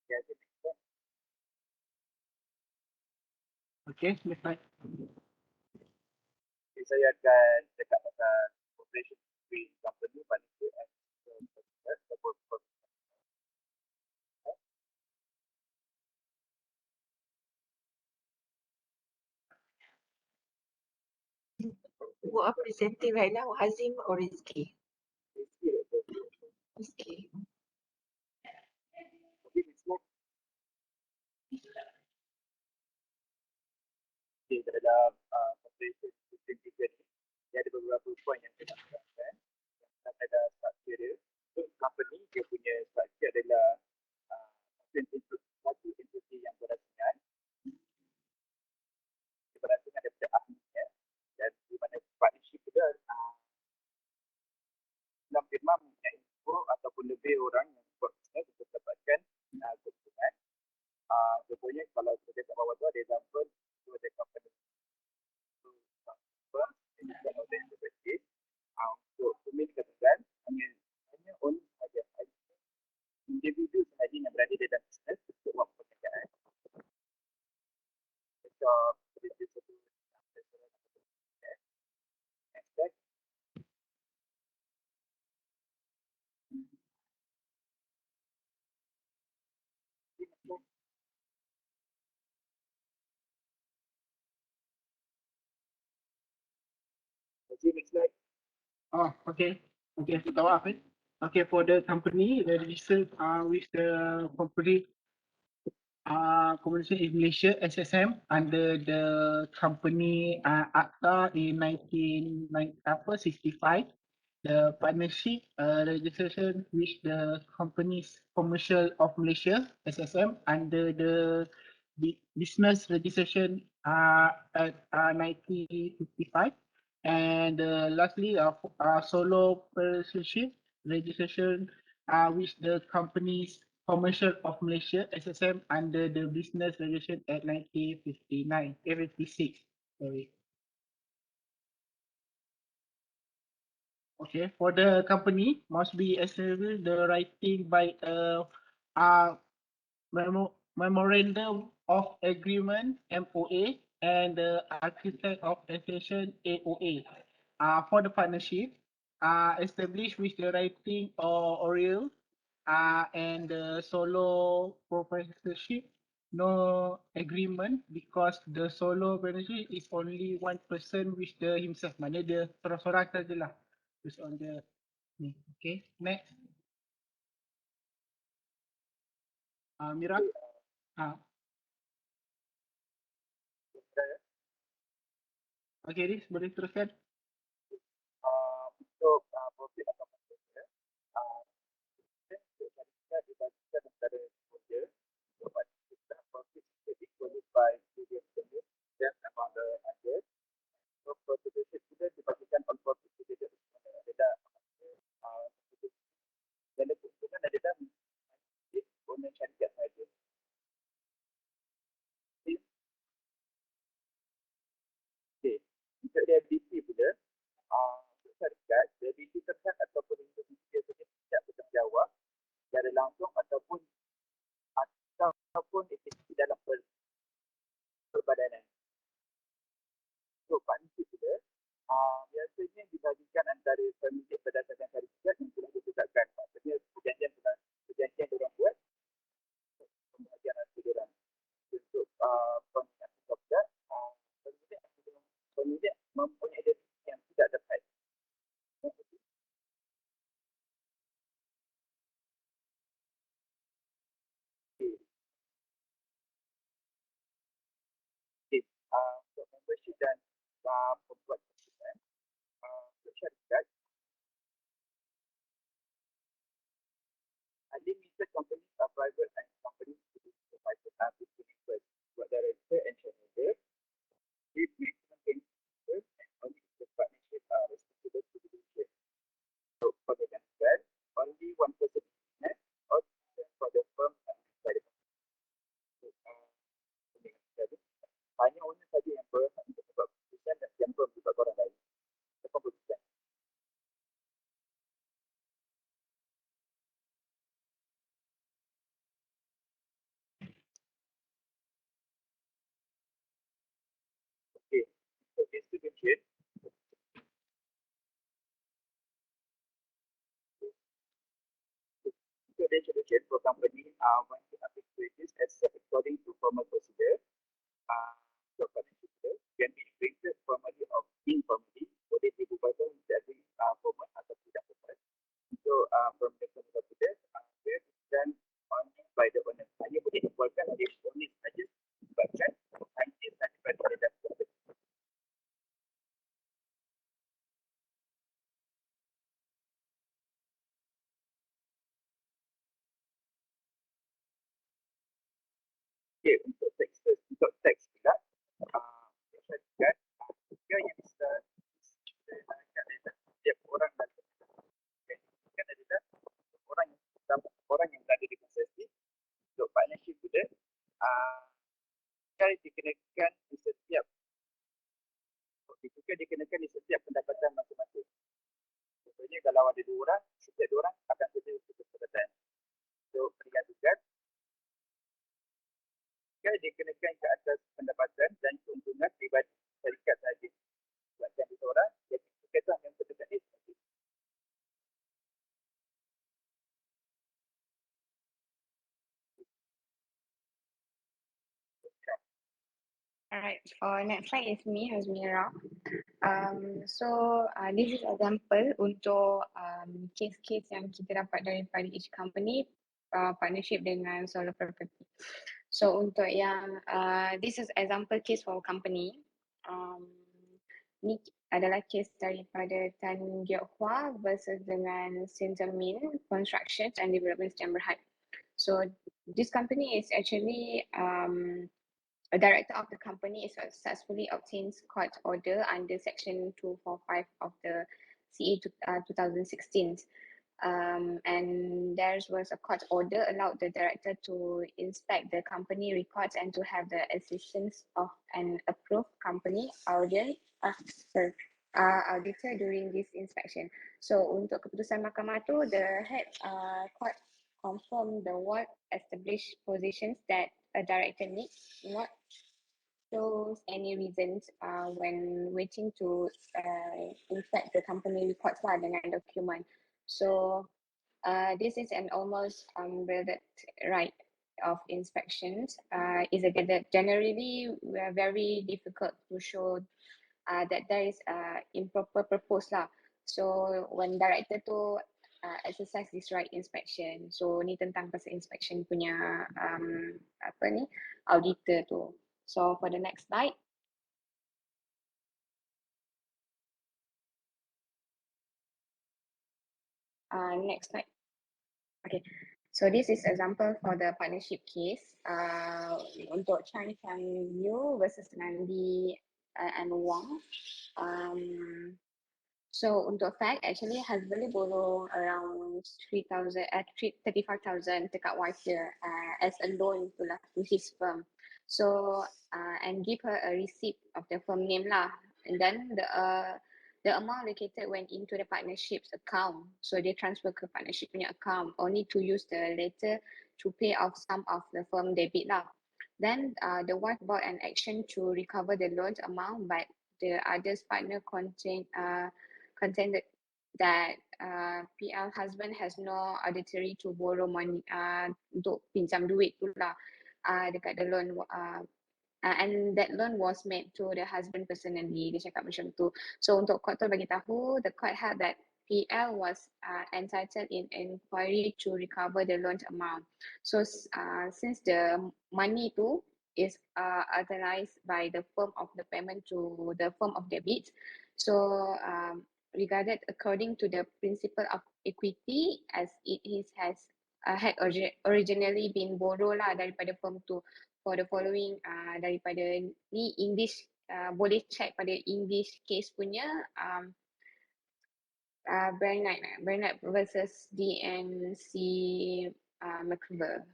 Ya, saya dekat. Okay, next slide. Okay, saya akan cakap pasal cooperation between company, partnership and Who are presenting right now, Hazim or Rizky? Rizky. Okay, dalam cooperation between tiga ni, dia ada beberapa point yang saya nak terangkan. Yang ada structure dia. So, company dia punya structure adalah satu entity yang berasingan. Dia berasingan daripada ahlinya. Dan di mana partnership dia dalam firma mempunyai 10 ataupun lebih orang yang buat bisnes untuk dapatkan keuntungan. Contohnya kalau kita kat bawah tu ada example tu ada company. So, untuk pemilik katakan hanya only sahaja individu sahaja yang berada dalam bisnes untuk buat perniagaan. Macam seperti satu next slide. Okay, next slide. Oh, okay. Okay, aku tahu apa. Okay, for the company registered with the company Commercial in Malaysia SSM under the company Akta in 1965 The partnership registration with the Companies Commercial of Malaysia (SSM) under the business registration at 1955, and lastly solo partnership registration with the Companies Commercial of Malaysia (SSM) under the business registration at 1959, 56. Sorry. Okay, for the company must be established the writing by a memorandum of agreement (MOA) and the architect of association (AOA). For the partnership, established with the writing or oral, and the solo proprietorship no agreement because the solo partnership is only one person with the himself. Mana dia seorang-seorang saja lah. Based on the ni. Okay, next. Mira. Okay, Riz, boleh teruskan. Untuk profit atau maksudnya, kita dibagikan antara kerja sebab kita profit jadi equally by medium term dan among the others. So profit kita dibagikan on profit kita ada dan keuntungan adalah owner syarikat saja. Okay, untuk liability pula, untuk syarikat, liability terhad ataupun individu biasanya tidak bertanggungjawab secara langsung ataupun efektif dalam perbadanan. So, partnership pula, biasanya dibagikan antara pemilik berdasarkan syarikat yang telah ditetapkan. Maksudnya perjanjian diorang buat, pembahagian hasil diorang. Untuk pemilik subjek, pemilik mempunyai identiti yang tidak dapat. Untuk membership dan pembuat keputusan, untuk syarikat, unlimited companies are private and companies to be provided between buat director and shareholder. If maximum 20% and only if the partnership are responsible to the share. So for the example, only one person is business or for the firm and by the company. Hanya owner saja yang berhak untuk membuat keputusan dan yang firm juga orang lain. Keputusan. Okay, so distribution. So distribution for company when to appreciate this as according to formal procedure. So partnership can be created formally or informally. Boleh dibubarkan menjadi formal atau tidak formal. So from the formal procedure, this is done only by the owner. Hanya boleh dibubarkan oleh owner saja. Bahkan hanya sahaja pada dalam company. Okay, untuk teks pula, syarikat jika yang bisa setiap orang dan kan adalah orang yang berada di konsesi untuk partnership pula dikenakan di setiap pendapatan masing-masing. Contohnya kalau ada 2 orang, setiap 2 orang akan kerja untuk pendapatan. So perhatikan dikenakan ke atas pendapatan dan keuntungan pribadi syarikat sahaja. Sebabkan ada orang jadi berkaitan dengan pendapatan ini. Alright, for next slide is me, Hazmira. This is example untuk case-case yang kita dapat daripada each company, partnership dengan solo property. So untuk yang this is example case for company. Ni adalah kes daripada Tan Giok Hua versus dengan Sintermin Construction and Development Sdn Bhd. So this company is actually a director of the company is successfully obtains court order under section 245 of the CA 2016. And there was a court order allowed the director to inspect the company records and to have the assistance of an approved company auditor during this inspection. So untuk keputusan mahkamah tu, the head court confirm the what established positions that a director needs not shows any reasons when waiting to inspect the company records lah dengan document. So this is an almost unveiled right of inspections. Is a generally very difficult to show that there is improper purpose lah. So when director tu exercise this right inspection. So ni tentang pasal inspection punya apa ni auditor tu. So for the next slide. Next slide. Okay. So this is example for the partnership case. Untuk Chan Chang Yu versus Nandi and Wong. So untuk fact, actually husband dia borrow around 35,000 dekat wife dia as a loan to his firm. So and give her a receipt of the firm name lah. And then the amount allocated went into the partnership's account. So they transfer ke partnership punya account only to use the later to pay off some of the firm debit lah. Then the wife bought an action to recover the loan amount, but the other's partner contended that PL husband has no auditory to borrow money untuk pinjam duit tu lah dekat the loan and that loan was made to the husband personally. Dia cakap macam tu. So untuk court tu bagi tahu, the court held that PL was entitled in inquiry to recover the loan amount. So since the money tu is authorized by the firm of the payment to the firm of debit, so regarded according to the principle of equity as it has had originally been borrow lah daripada firm tu for the following daripada ni English boleh check pada English case punya Bernard versus DNC McVer.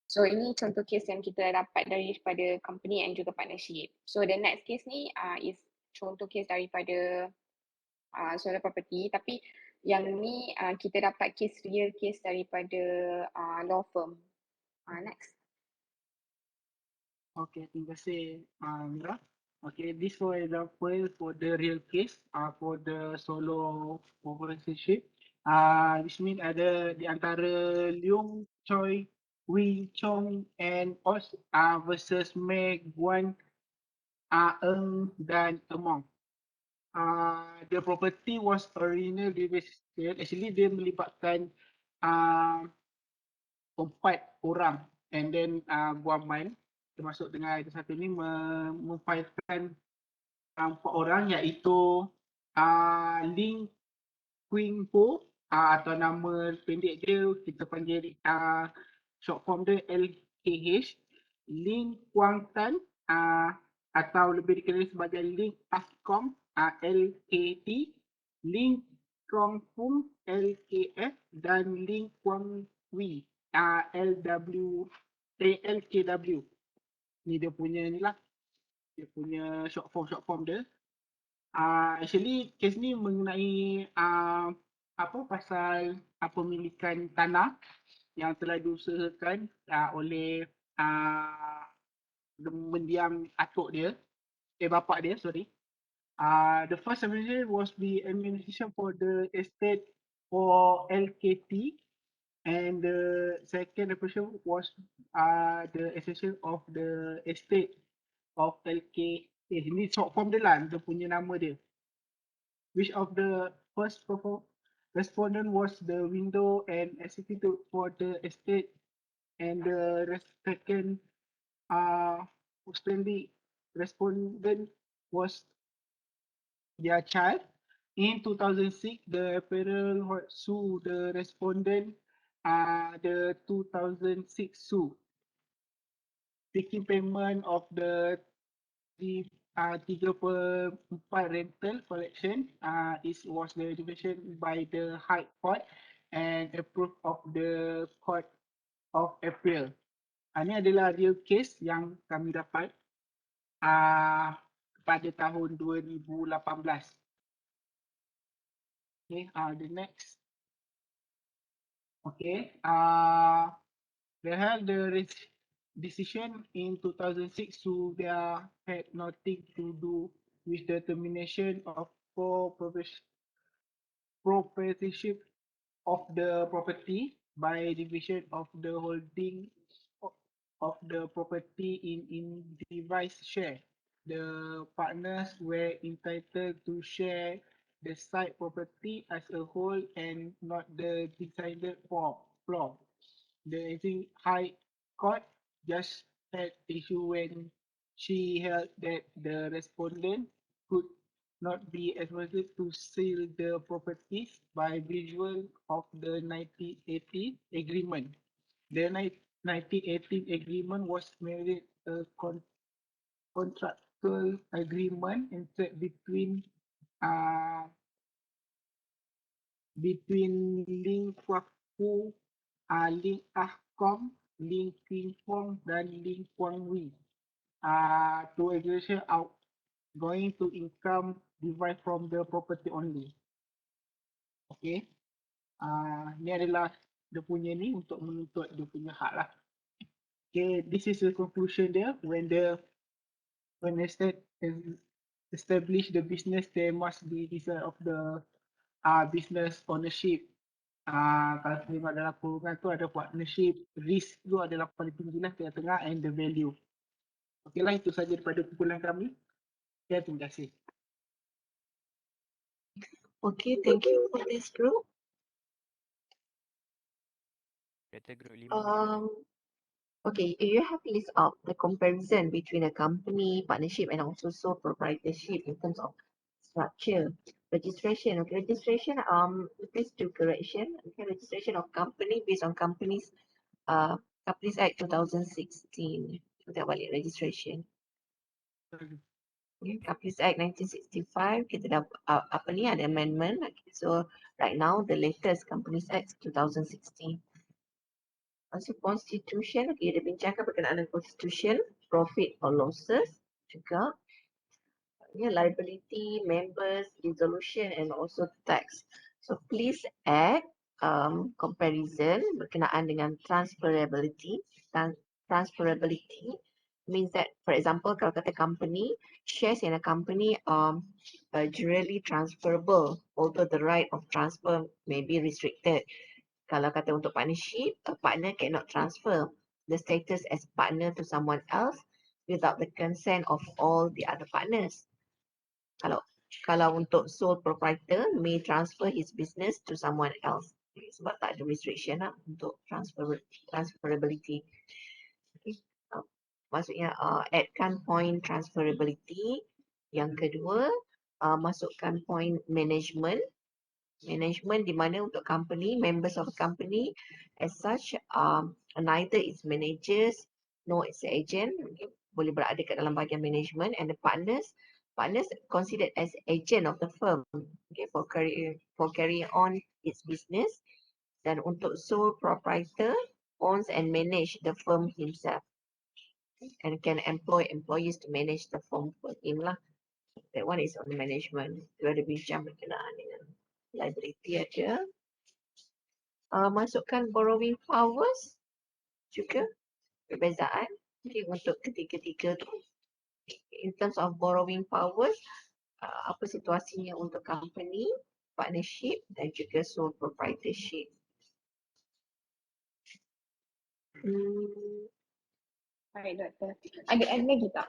So ini contoh case yang kita dapat daripada company and juga partnership. So the next case ni is contoh case daripada solar property, tapi yang ni kita dapat real case daripada law firm. Next. Okay, terima kasih Mira. Okay, this for example for the real case for the solo relationship. This mean ada di antara Leung Choi, Wee Chong and Os versus Meg Guan, Eng dan Among. The property was originally registered. Actually dia melibatkan 4 orang and then Guaman termasuk dengan satu ni memfailkan 4 orang iaitu Ling Queen Ho atau nama pendek dia kita panggil short form dia LKH, Ling Kuang Tan atau lebih dikenali sebagai Ling Ascom LKT, Ling Kong Pung LKF dan Ling Kuang Wee LKW. Ni dia punya ni lah. Dia punya short form dia. Actually case ni mengenai pasal pemilikan tanah yang telah diusahakan oleh mendiang atuk dia, bapak dia, sorry. The first administration was the administration for the estate for LKT, and the second administration was the administration of the estate of LK. Ini short form dia lah, dia punya nama dia. Which of the first respondent was the window and executed for the estate, and the second respondent was their child. In 2006, the apparel sued the respondent, the 2006 suit, seeking payment of the 3/4 rental collection. It was the division by the High Court and approved of the Court of Appeal. Ini adalah real case yang kami dapat pada tahun 2018. Okay, the next. Okay, they held the decision in 2006, so they had nothing to do with the termination of proprietorship of the property by division of the holding of the property in device share. The partners were entitled to share the site property as a whole and not the decided floor. The High Court just had issue when she held that the respondent could not be expected to sell the properties by virtue of the 1980 agreement. The 1918 agreement was merely a contractual agreement entered uh, between Ling Kwak Fu, Ling Ah Kong, Ling King Fong dan Ling Kuang Wei to exertion outgoing to income derived from the property only. Okay. Ni adalah dia punya ni untuk menuntut dia punya hak lah. Okay, this is the conclusion dia. When the state establish the business, there must be this of the business ownership. Kalau tengok dalam kurungan tu ada partnership, risk tu adalah paling tinggi lah tengah-tengah, and the value. Okay lah, itu saja daripada kumpulan kami. Okay, terima kasih. Okay, thank you for this group. Kata group 5. Okay, you have list out the comparison between a company, partnership, and also sole proprietorship in terms of structure. Registration. Okay, registration. Please do correction. Okay, registration of company based on Companies Act 2016. Kita balik registration. Okay, Companies Act 1965. Kita dah apa ni ada amendment. Okay, so right now the latest Companies Act 2016. Also constitution, okay, dia bincangkan berkenaan dengan constitution, profit or losses juga. Liability, members, resolution and also tax. So please add comparison berkenaan dengan transferability. Transferability means that, for example, kalau kata company, shares in a company are generally transferable, although the right of transfer may be restricted. Kalau kata untuk partnership, a partner cannot transfer the status as partner to someone else without the consent of all the other partners. Kalau untuk sole proprietor may transfer his business to someone else. Sebab tak ada restriction lah untuk transferability. Okay. Maksudnya addkan point transferability. Yang kedua, masukkan point management. Management di mana untuk company, members of a company as such, neither its managers nor its agent, okay, boleh berada kat dalam bahagian management, and the partners considered as agent of the firm, okay, for carrying on its business. Dan untuk sole proprietor owns and manage the firm himself and can employ employees to manage the firm for him lah. That one is on management. Tu ada bincang berkenaan dengan liability ada. Masukkan borrowing powers juga perbezaan. Okay, untuk ketiga-tiga tu. In terms of borrowing powers, apa situasinya untuk company, partnership dan juga sole proprietorship. Baik, Doktor. Ada lagi tak?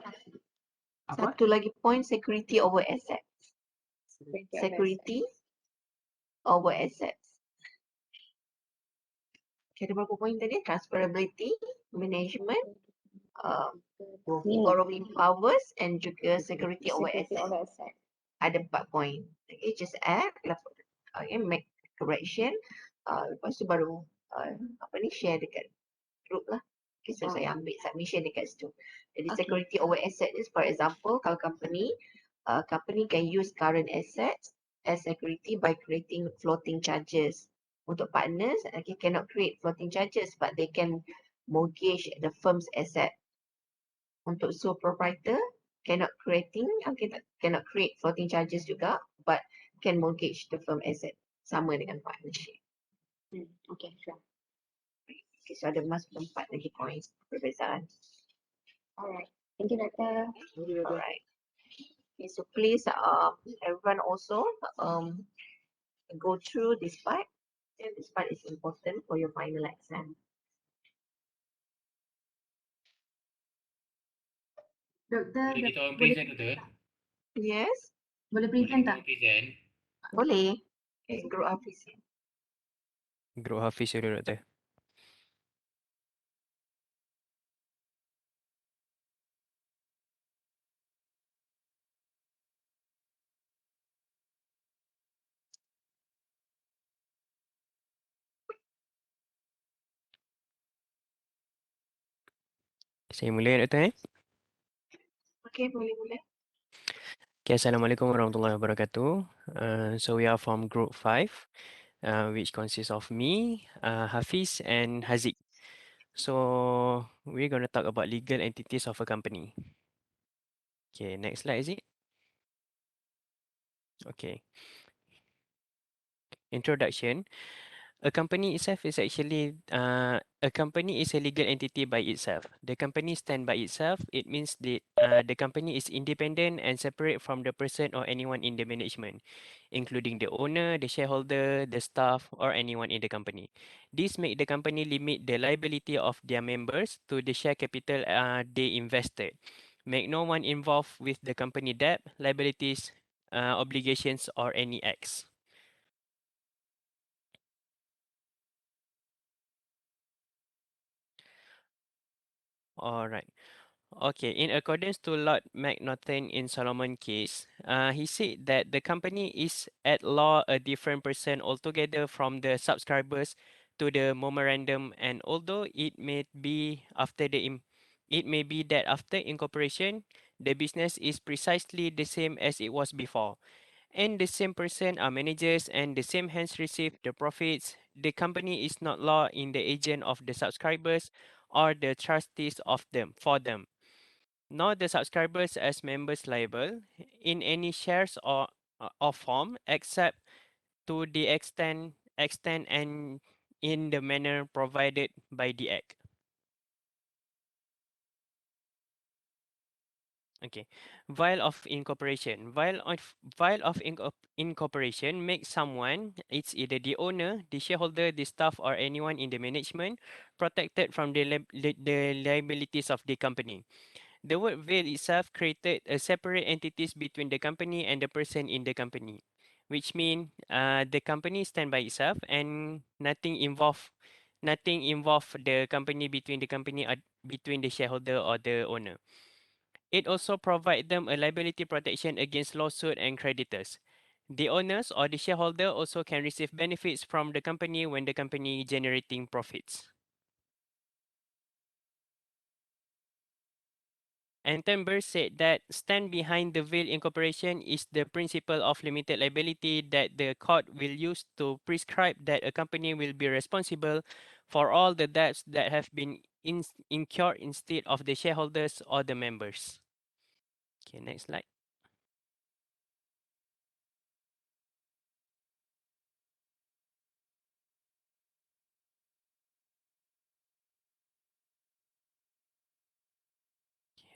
Satu lagi point, security over assets. Security over assets. Okay, ada berapa point tadi? Transferability, management, borrowing powers and juga security over assets. ada 4 point. Okay, just add, okay, make correction. Lepas tu baru apa ni share dekat group lah. Okay, so saya ambil submission dekat situ. Jadi Okay. security over asset is, for example, kalau company can use current assets as security by creating floating charges. Untuk partners, okay, cannot create floating charges, but they can mortgage the firm's asset. Untuk sole proprietor, cannot cannot create floating charges juga, but can mortgage the firm asset. Sama dengan partnership. Okay, sure. Okay, so ada masuk 4 lagi points perbezaan. Alright. Thank you, Doctor. Alright. Okay, so please, everyone also go through this part. And this part is important for your final exam. Doktor, Boleh kita orang boleh present tu? Yes, boleh Boleh present kita tak? orang present? boleh. Okay, group office. Group Hafiz dulu Doktor. Saya mula Doktor Okay, boleh. Okay, Assalamualaikum warahmatullahi wabarakatuh. So we are from Group 5, which consists of me, Hafiz and Haziq. So we're going to talk about legal entities of a company. Okay, next slide is it? Okay. Introduction. A company itself is actually a company is a legal entity by itself. The company stand by itself. It means the company is independent and separate from the person or anyone in the management, including the owner, the shareholder, the staff, or anyone in the company. This make the company limit the liability of their members to the share capital they invested. Make no one involved with the company debt, liabilities, obligations, or any acts. All right. Okay, in accordance to Lord McNaughton in Solomon case, he said that the company is at law a different person altogether from the subscribers to the memorandum, and although it may be it may be that after incorporation, the business is precisely the same as it was before, and the same person are managers and the same hands receive the profits. The company is not law in the agent of the subscribers or the trustees of them for them, nor the subscribers as members liable in any shares or form except to the extent and in the manner provided by the act. Okay. While of incorporation. Incorporation makes someone, it's either the owner, the shareholder, the staff, or anyone in the management, protected from the liabilities of the company. The word will itself created a separate entities between the company and the person in the company, which mean the company stand by itself and nothing involve the company between between the shareholder or the owner. It also provide them a liability protection against lawsuit and creditors. The owners or the shareholder also can receive benefits from the company when the company generating profits. Entenberg said that stand behind the will incorporation is the principle of limited liability that the court will use to prescribe that a company will be responsible for all the debts that have been incurred instead of the shareholders or the members. Okay, next slide.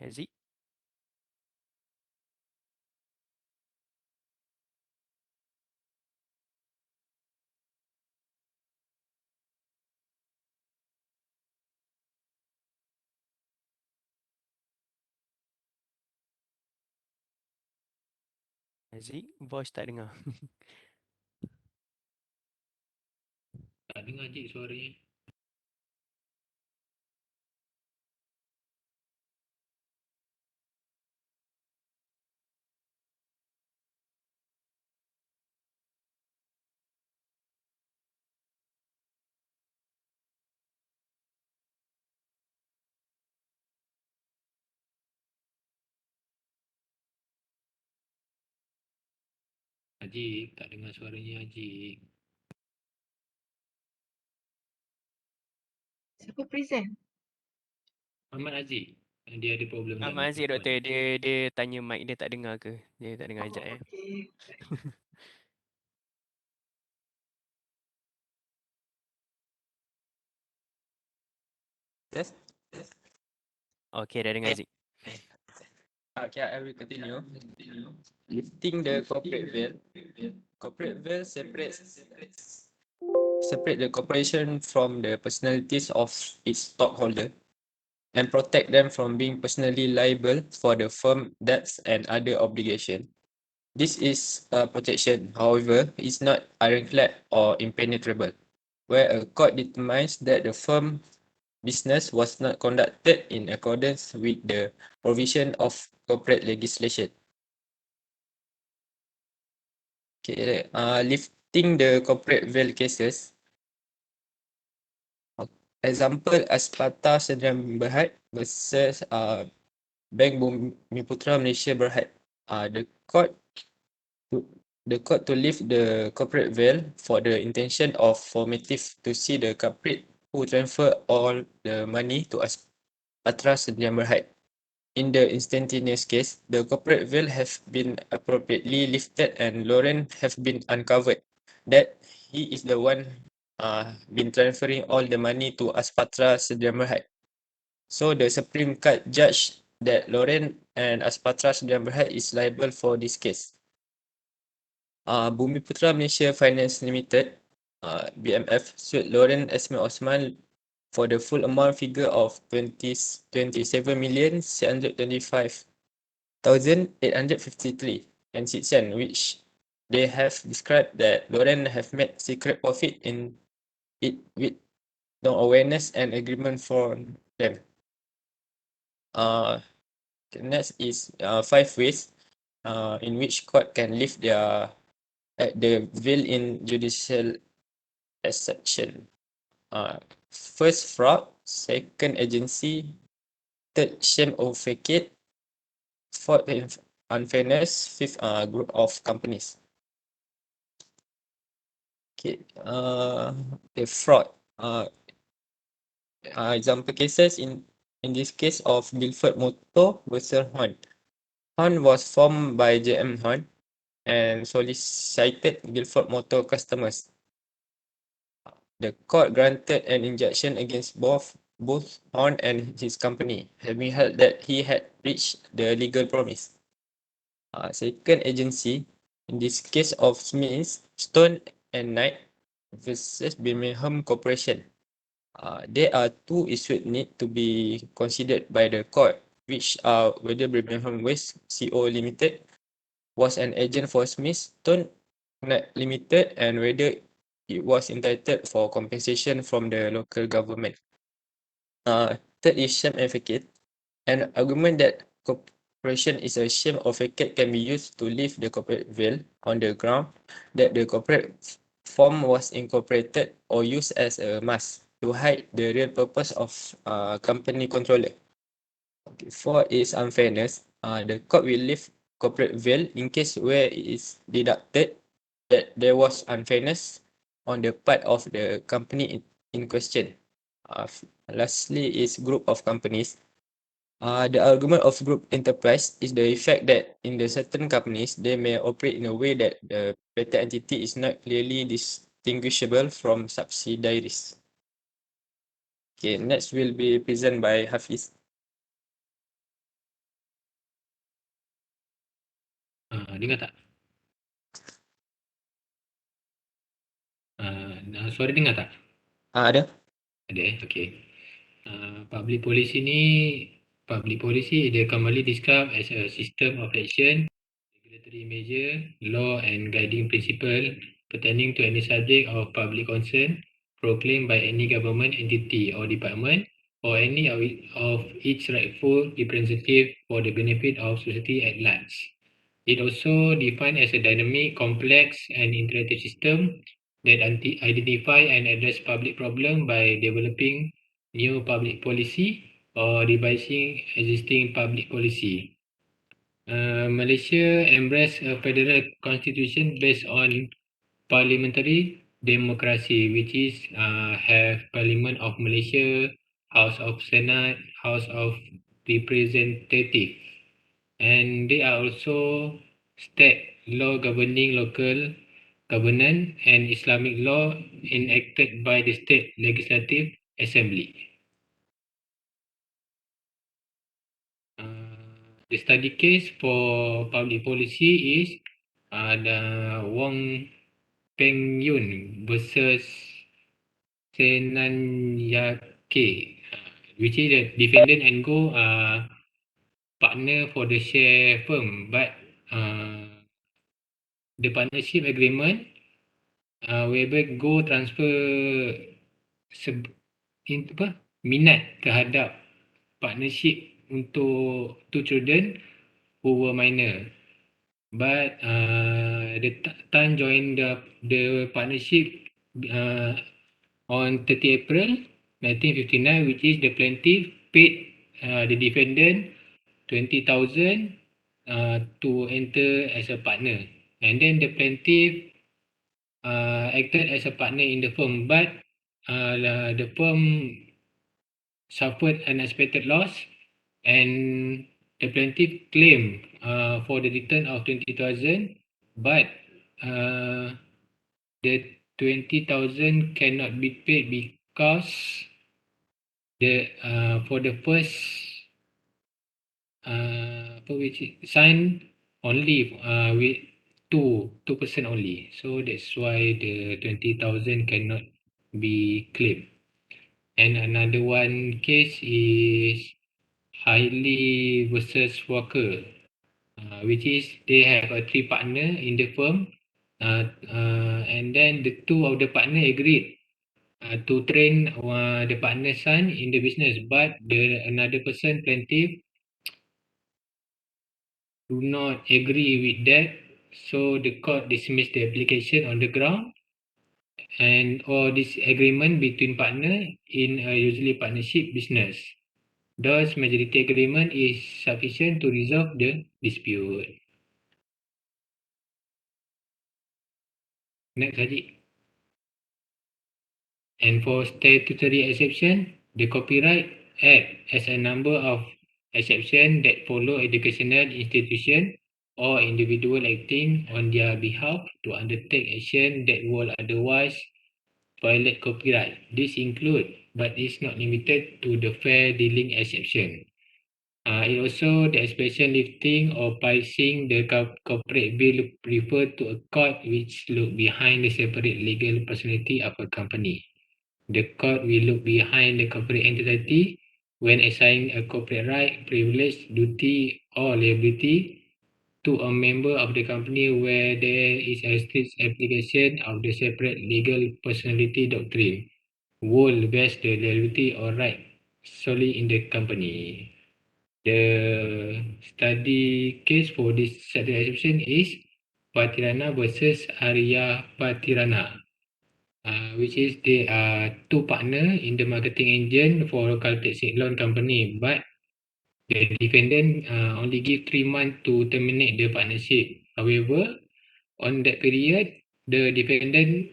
Has it? Haziq, voice tak dengar. Tak dengar Cik suaranya. Haji, tak dengar suaranya Haji. Siapa present? Ahmad Haji. Dia ada problem tak Ahmad Aziz mikrofon? doktor, dia tanya mic dia tak dengar ke? Dia tak dengar sekejap Oh, okay. Yes. Okey, dah dengar Aziz. Okay, I will continue. Lifting the corporate veil. Corporate veil separate the corporation from the personalities of its stockholder and protect them from being personally liable for the firm debts and other obligation. This is a protection, however, is not ironclad or impenetrable, where a court determines that the firm business was not conducted in accordance with the provision of corporate legislation. Okay, lifting the corporate veil cases. Example, Aspata Sdn Berhad versus Bank Bumiputra Malaysia Berhad. The court to lift the corporate veil for the intention of formative to see the culprit who transfer all the money to Aspatra Sdn Berhad. In the instantaneous case, the corporate veil have been appropriately lifted and Lauren have been uncovered that he is the one been transferring all the money to Aspatra Sdn Berhad. So the Supreme Court judged that Lauren and Aspatra Sdn Berhad is liable for this case. Bumiputra Malaysia Finance Limited, BMF, sued Lauren Esme Osman for the full amount figure of 27,625,853 and 6 cents, which they have described that Lauren have made secret profit in it with no awareness and agreement for them. Next is 5 ways in which court can lift the veil in judicial exception. First, fraud. Second, agency. Third, shame or facade. Fourth, unfairness. Fifth, group of companies. Okay, the fraud. Example cases in this case of Guilford Motor versus Horn. Horn was formed by JM Horn and solicited Guilford Motor customers. The court granted an injunction against both Horn and his company, having held that he had breached the legal promise. Second, agency. In this case of Smith, Stone and Knight versus Birmingham Corporation. There are two issues need to be considered by the court, which are whether Birmingham West CO Limited was an agent for Smith Stone Limited and whether it was entitled for compensation from the local government. Third is sham and facade. An argument that corporation is a sham or facade can be used to lift the corporate veil on the ground that the corporate form was incorporated or used as a mask to hide the real purpose of company controller. Okay, four is unfairness. The court will lift corporate veil in case where it is deducted that there was unfairness on the part of the company in question. Lastly is group of companies. The argument of group enterprise is the effect that in the certain companies, they may operate in a way that the better entity is not clearly distinguishable from subsidiaries. Okay, next will be presented by Hafiz. Dengar tak? Suara dengar tak? Ada. Ada okay. Public policy dia commonly described as a system of action, regulatory measure, law and guiding principle pertaining to any subject of public concern proclaimed by any government entity or department or any of its rightful representative for the benefit of society at large. It also defined as a dynamic, complex and interactive system that identify and address public problem by developing new public policy or revising existing public policy. Malaysia embraced a federal constitution based on parliamentary democracy, which is have Parliament of Malaysia, House of Senate, House of Representative, and they are also state law governing local governance and Islamic law enacted by the state legislative assembly. The study case for public policy is the Wong Peng Yun versus Senanyake, which is the defendant and go partner for the share firm, but the partnership agreement whereby go transfer minat terhadap partnership untuk two children who were minor. But the Tan joined the partnership on 30 April 1959, which is the plaintiff paid the defendant 20,000 to enter as a partner, and then the plaintiff acted as a partner in the firm, but the firm suffered unexpected loss, and the plaintiff claimed for the return of 20,000, but the 20,000 cannot be paid because the for the first which signed only with two person only, so that's why the 20,000 cannot be claimed. And another one case is Hailey versus Walker, which is they have a three partner in the firm, and then the two of the partner agreed to train the partner's son in the business, but the another person plaintiff do not agree with that, so the court dismissed the application on the ground and or disagreement between partner in a usually partnership business. Thus, majority agreement is sufficient to resolve the dispute. Next, Haji. And for statutory exception, the Copyright Act has a number of exceptions that follow educational institution or individual acting on their behalf to undertake action that will otherwise violate copyright. This include, but is not limited to, the fair dealing exception. It also the expression lifting or pricing the corporate bill refer to a court which look behind the separate legal personality of a company. The court will look behind the corporate entity when assigning a corporate right, privilege, duty, or liability to a member of the company where there is a strict application of the separate legal personality doctrine, will vest the liability or right solely in the company. The study case for this study exception is Patirana versus Arya Patirana, which is they are two partner in the marketing engine for local taxi loan company, but the defendant only give 3 months to terminate the partnership. However, on that period, the defendant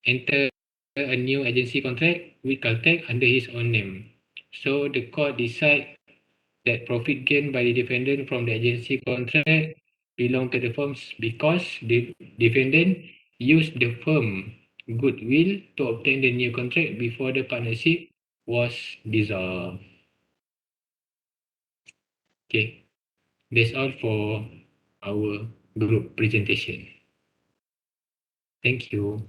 enter a new agency contract with Caltech under his own name. So the court decide that profit gained by the defendant from the agency contract belong to the firms because the defendant used the firm goodwill to obtain the new contract before the partnership was dissolved. Okay, that's all for our group presentation. Thank you.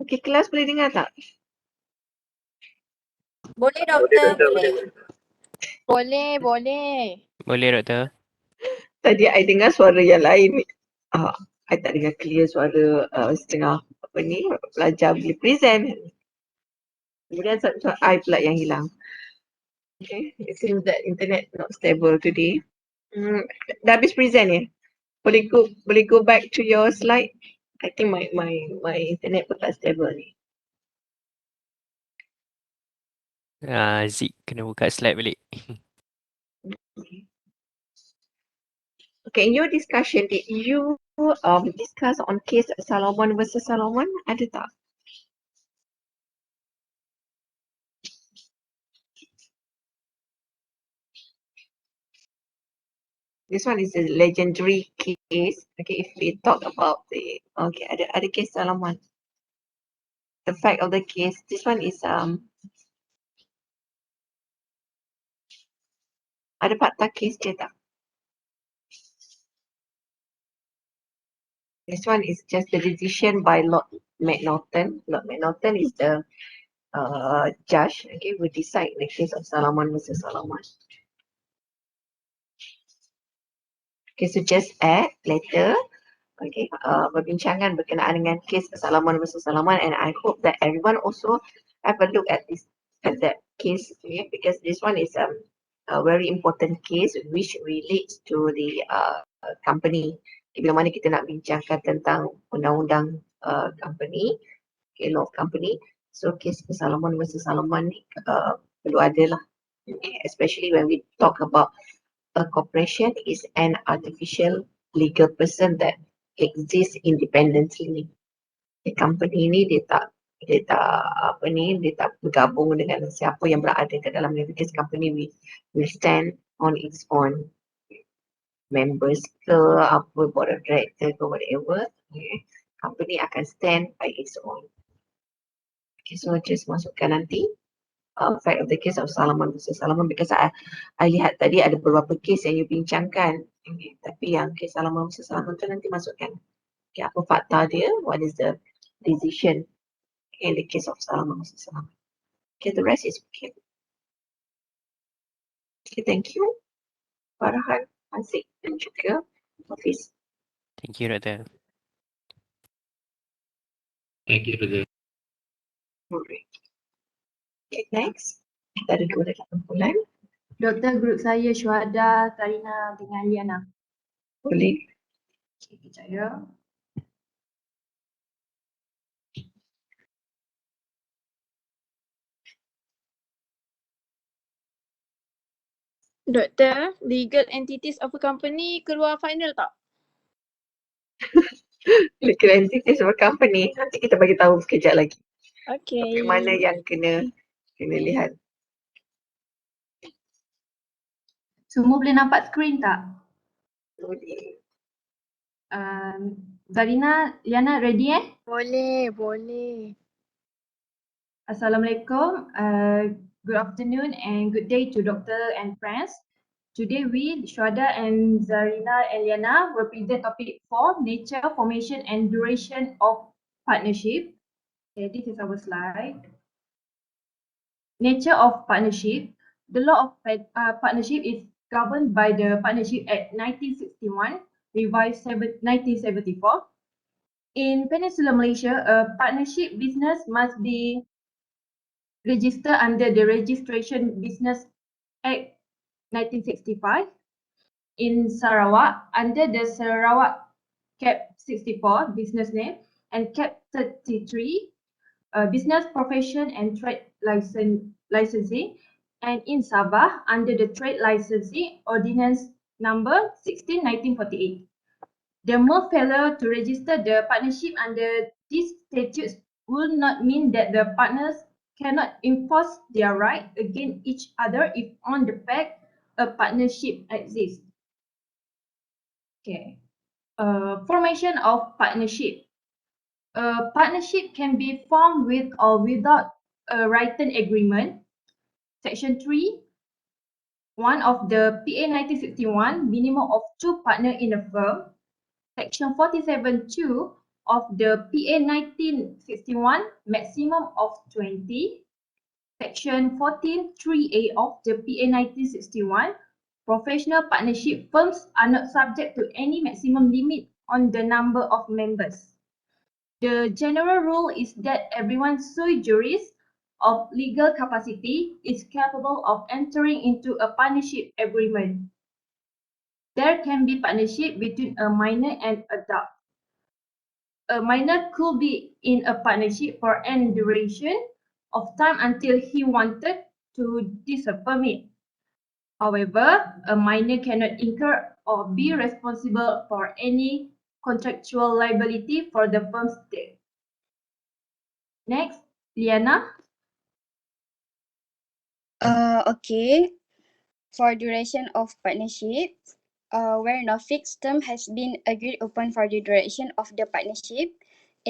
Okay, kelas boleh dengar tak? Boleh doktor, boleh. Boleh, boleh. Boleh doktor. Tadi I dengar suara yang lain. I tak dengar clear suara setengah apa ni, pelajar boleh present. Kemudian suara I pula yang hilang. Okay, it seems that internet not stable today. Dah habis present ya? Boleh go back to your slide? I think my internet pun tak stable ni. Zik kena buka slide balik. Okay, in your discussion, did you discuss on case Salomon versus Salomon? Ada tak? This one is a legendary case. Okay, if we talk about the ada case Salomon. The fact of the case, this one is ada fakta case dia tak? This one is just the decision by Lord Macnaghten. Lord Macnaghten is the judge, okay, who decide the case of Salomon versus Salomon. Okay, so just add later, okay, perbincangan berkenaan dengan case Salomon versus Salomon, and I hope that everyone also have a look at that case, okay, because this one is a very important case which relates to the company. Okay, bila mana kita nak bincangkan tentang undang-undang company, okay, law of company. So case Salomon versus Salomon ni perlu ada lah, okay, especially when we talk about a corporation is an artificial legal person that exists independently. The company ni dia tak bergabung dengan siapa yang berada ke dalamnya, because company will stand on its own. Members ke apa, board of director ke whatever, okay, company akan stand by its own. Okay, so just masukkan nanti fact of the case of Salomon versus Salomon, because I lihat tadi ada beberapa case yang you bincangkan, okay, tapi yang case Salomon versus Salomon tu nanti masukkan, okay, apa fakta dia, what is the decision in the case of Salomon versus Salomon. Okay, the rest is okay. Okay, thank you Farhan, Haziq dan juga Hafiz. Thank you doktor. Thank you, Brother. Alright. Okay, next kita ada 2 lagi kumpulan. Doktor, grup saya Syuhada, Tarina dengan Liana. Boleh. Okay, kejap ya. Doktor, legal entities of a company keluar final tak? Legal entities of a company, nanti kita bagi tahu sekejap lagi. Okay. Mana yang kena lihat. Semua boleh nampak skrin tak? Boleh. Zarina, Liana ready eh? Boleh, boleh. Assalamualaikum. Good afternoon and good day to doctor and friends. Today we, Syuhada and Zarina and Liana, will present topic 4, nature, formation and duration of partnership. Okay, this is our slide. Nature of partnership. The law of partnership is governed by the Partnership Act 1961, revised 1974. In Peninsular Malaysia, a partnership business must be registered under the Registration Business Act 1965. In Sarawak, under the Sarawak Cap 64 business name and Cap 33 business profession and trade licensing, and in Sabah under the Trade Licensing Ordinance number 16/1948. The mere failure to register the partnership under these statutes will not mean that the partners cannot enforce their right against each other if on the fact a partnership exists. Okay. Formation of partnership. A partnership can be formed with or without a written agreement. Section 3, 1 of the PA 1961, minimum of 2 partners in a firm. Section 47.2, of the PA 1961, maximum of 20. Section 14(3)(a) of the PA 1961, professional partnership firms are not subject to any maximum limit on the number of members. The general rule is that everyone sui juris of legal capacity is capable of entering into a partnership agreement. There can be partnership between a minor and adult. A minor could be in a partnership for any duration of time until he wanted to dispermit. However, a minor cannot incur or be responsible for any contractual liability for the firm's debt. Next, Liana. Okay. For duration of partnership, where no fixed term has been agreed upon for the duration of the partnership,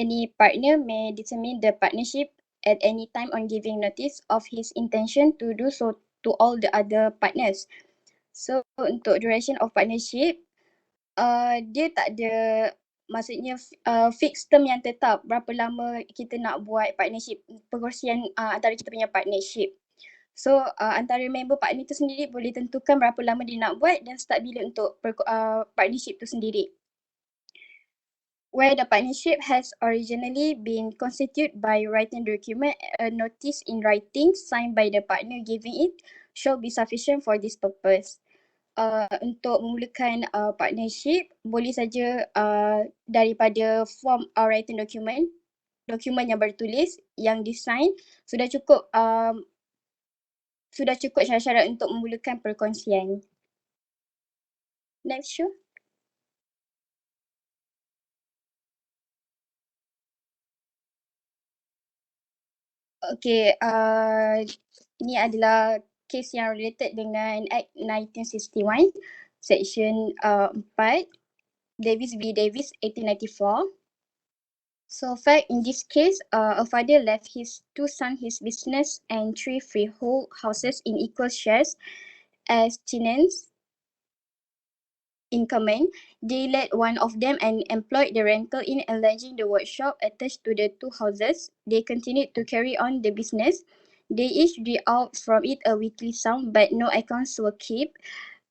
any partner may determine the partnership at any time on giving notice of his intention to do so to all the other partners. So untuk duration of partnership, dia tak ada, maksudnya fixed term yang tetap berapa lama kita nak buat partnership, perkongsian antara kita punya partnership. So antara member partner tu sendiri boleh tentukan berapa lama dia nak buat dan start bila untuk partnership tu sendiri. Where the partnership has originally been constituted by writing document, a notice in writing signed by the partner giving it shall be sufficient for this purpose. Untuk memulakan partnership, boleh saja daripada form writing document, dokumen yang bertulis, yang design, sudah cukup syarat-syarat untuk memulakan perkongsian. Next, Shu. Okay, ini adalah kes yang related dengan Act 1961, Section 4, Davis v. Davis, 1894. So fact in this case, a father left his two sons his business and 3 freehold houses in equal shares as tenants in common. They let one of them and employed the rental in enlarging the workshop attached to the 2 houses. They continued to carry on the business. They each drew out from it a weekly sum, but no accounts were kept.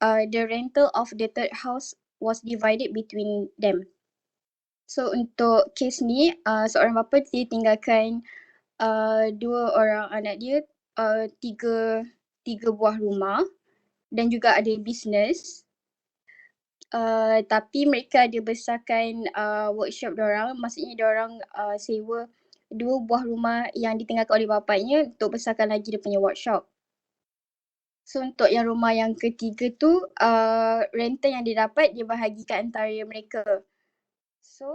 The rental of the third house was divided between them. So untuk kes ni, seorang bapa dia tinggalkan 2 orang anak dia, 3 buah rumah dan juga ada bisnes. Tapi mereka ada besarkan workshop diorang, maksudnya diorang sewa 2 buah rumah yang ditinggalkan oleh bapanya untuk besarkan lagi dia punya workshop. So untuk yang rumah yang ketiga tu, rental yang dia dapat dia bahagikan antara mereka. So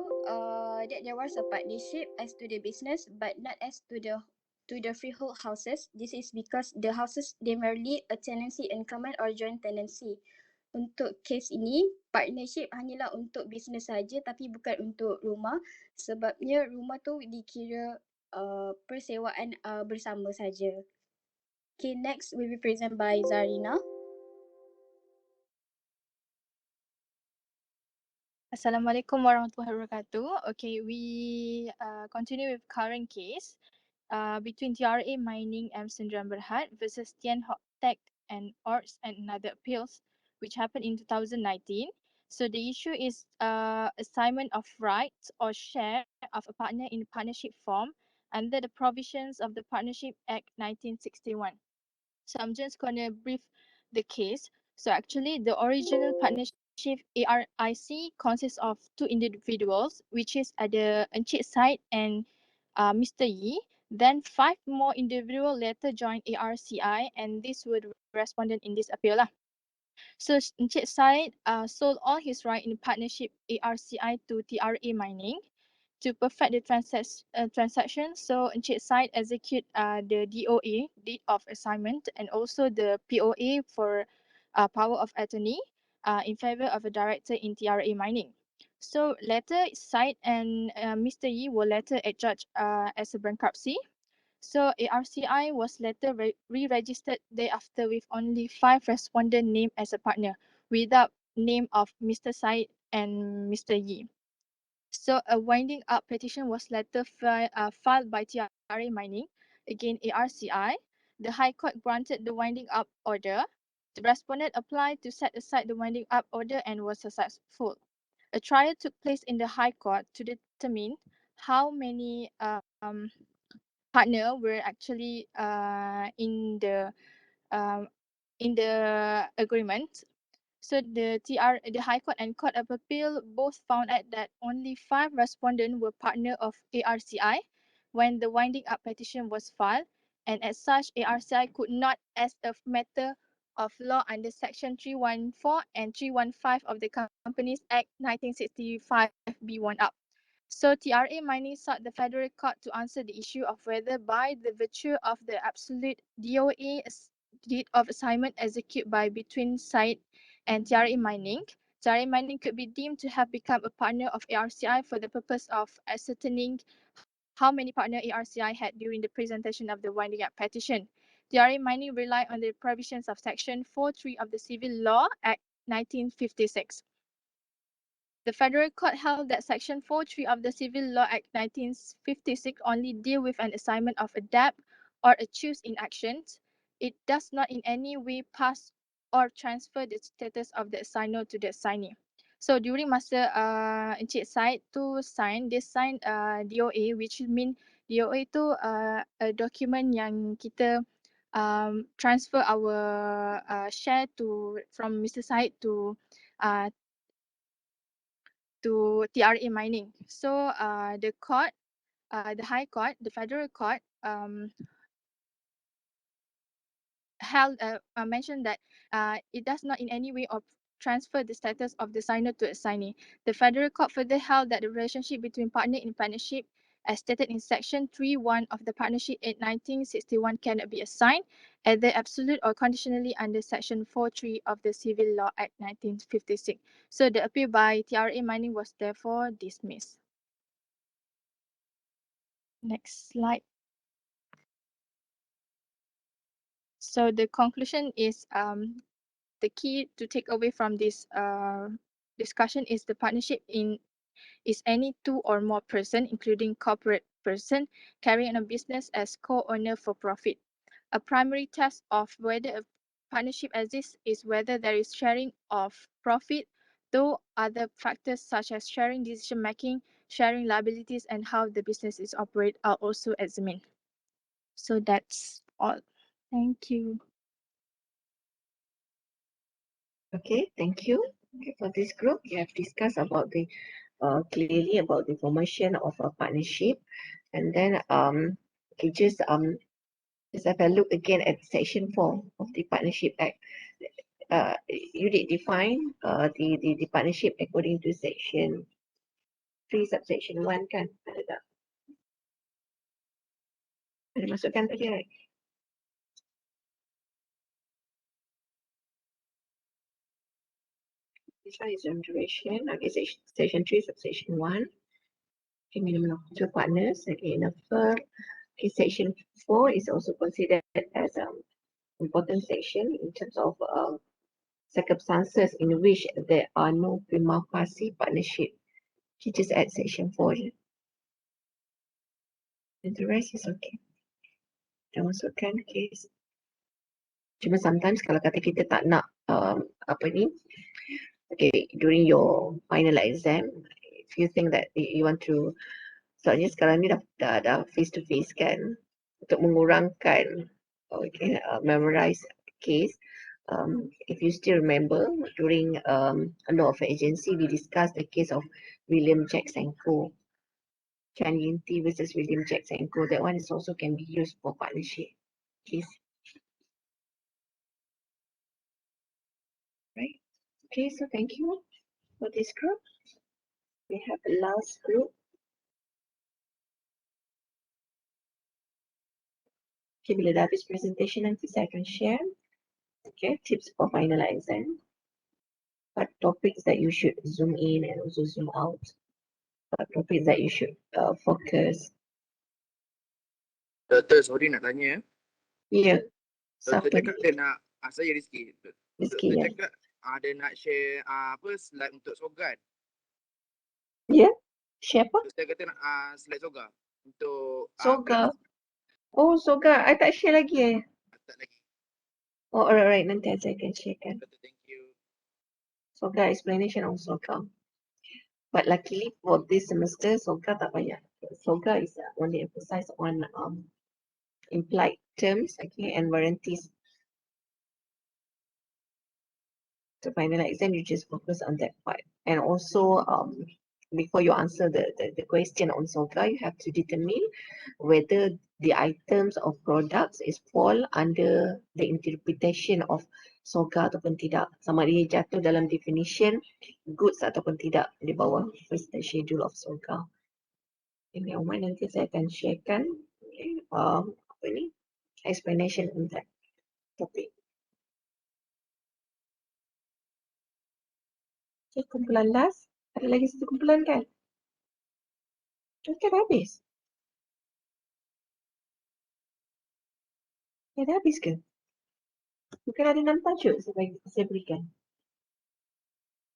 that there was a partnership as to the business but not as to the freehold houses. This is because the houses they merely a tenancy in common or joint tenancy. Untuk kes ini, partnership hanyalah untuk business saja tapi bukan untuk rumah, sebabnya rumah tu dikira persewaan bersama saja. Okay, next will be present by Zarina. Assalamualaikum warahmatullahi wabarakatuh. Okay, we continue with current case between TRA Mining M. Sendirian Berhad versus Tian Hock Tech and Orts and another appeals, which happened in 2019. So the issue is assignment of rights or share of a partner in partnership form under the provisions of the Partnership Act 1961. So I'm just going to brief the case. So actually the original partnership ARIC consists of 2 individuals, which is ada Encik Said and Mr. Yi. Then 5 more individuals later joined ARCI, and this were the respondent in this appeal lah. So Encik Said sold all his right in partnership ARCI to TRA Mining to perfect the transaction. So Encik Said execute the DOA, deed of assignment, and also the POA for power of attorney in favor of a director in TRA Mining. So later Said and Mr. Yi were later adjudged as a bankruptcy. So ARCI was later re-registered thereafter with only 5 respondents named as a partner without name of Mr. Said and Mr. Yi. So a winding up petition was later filed by TRA Mining, again ARCI. The High Court granted the winding up order. The respondent applied to set aside the winding up order and was successful. A trial took place in the High Court to determine how many partner were actually in the agreement. So the High Court and Court of Appeal both found out that only 5 respondents were partner of ARCI when the winding up petition was filed, and as such, ARCI could not, as a matter of law under Section 314 and 315 of the Companies Act 1965, be wound up. So TRA Mining sought the Federal Court to answer the issue of whether by the virtue of the absolute DOA deed of assignment executed by between side and TRA Mining could be deemed to have become a partner of ARCI for the purpose of ascertaining how many partner ARCI had during the presentation of the winding up petition. TRA Mining relied on the provisions of Section 4.3 of the Civil Law Act 1956. The Federal Court held that Section 4.3 of the Civil Law Act 1956 only deal with an assignment of a debt or a choose in actions. It does not in any way pass or transfer the status of the assignor to the assignee. So during masa Encik Syed tu sign, dia sign DOA, which mean DOA tu a document yang kita transfer our share from Mr. Syed to TRA Mining. So the court, the High Court, the Federal Court mentioned that it does not in any way transfer the status of the signer to assignee. The Federal Court further held that the relationship between partner in partnership, as stated in Section 3.1 of the Partnership Act 1961, cannot be assigned, either absolute or conditionally under Section 4.3 of the Civil Law Act 1956. So the appeal by TRA Mining was therefore dismissed. Next slide. So the conclusion is the key to take away from this discussion is the partnership is any 2 or more person, including corporate person, carrying a business as co-owner for profit. A primary test of whether a partnership exists is whether there is sharing of profit, though other factors such as sharing decision making, sharing liabilities, and how the business is operated are also examined. So that's all. Thank you. Okay, thank you. Okay, for this group, you have discussed about the clearly about the formation of a partnership, and then okay, just have a look again at Section 4 of the Partnership Act. You did define the partnership according to Section 3 subsection 1 kan? Ada tak? Ada masukkan tadi, right? This one is on duration. Okay, Section 3 subsection 1. Okay, minimum of 2 partners. Okay, in a firm. Okay, Section 4 is also considered as important section in terms of circumstances in which there are no prima facie partnership. You just add Section 4 je. And the rest is okay. Dah masukkan case. Cuma sometimes kalau kata kita tak nak apa ni, okay, during your final exam, if you think that you want to, soalnya sekarang ni dah face to face kan, untuk mengurangkan memorize case. If you still remember, during a law of agency, we discussed the case of William Jacks and Co. Chan Yin Ti versus William Jacks and Co. That one is also can be used for partnership case. Right. Okay, so thank you for this group. We have the last group. Okay, bila dah habis presentation nanti saya akan share. Okay, tips for final exam. What topics that you should zoom in and also zoom out. What topics that you should focus. Doktor, sorry nak tanya. Ya. Doktor Siapa cakap ni? dia nak, saya Rizky. Rizky, Doktor ya. cakap dia nak share apa slide untuk Sogan. Ya. Siapa? So saya kata nak slide Soga untuk Soga. Oh, Soga. I tak share lagi eh. tak lagi. Oh, alright. Nanti saya akan sharekan. Thank you. Soga, explanation of Soga. But luckily for this semester, Soga tak payah. Soga is only emphasize on implied terms, okay, and warranties. So final exam, you just focus on that part. And also, before you answer the question on Soga, you have to determine whether the items of products is fall under the interpretation of Soga ataupun tidak. Sama dia jatuh dalam definition goods ataupun tidak di bawah first schedule of Soga. Ini Omar nanti saya akan sharekan apa ni explanation on that topic. Okay, kumpulan last. Ada lagi satu kumpulan kan? Kan dah habis. Dah habis ke? Bukan ada 6 tajuk saya berikan.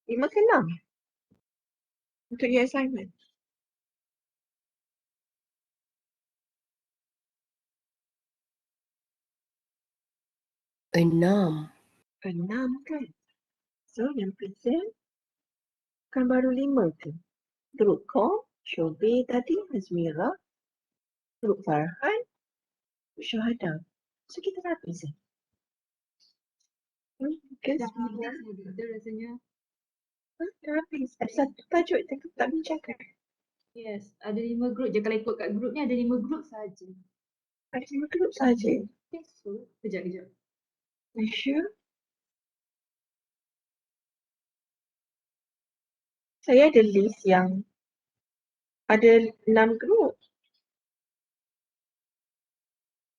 5 ke 6? Untuk your assignment. Enam. 6 kan? So yang present kan baru 5 ke? Group Core, Shobe tadi, Azmira, Group Farhan, Syuhada. So kita dah habis eh? Kan? Dia rasanya. Dah habis. Ada satu tajuk tak bincangkan. Yes, ada 5 group je. Kalau ikut kat group ni ada 5 group saja. Ada 5 group saja. Okay, so kejap. Are you sure? Saya ada list yang ada 6 group.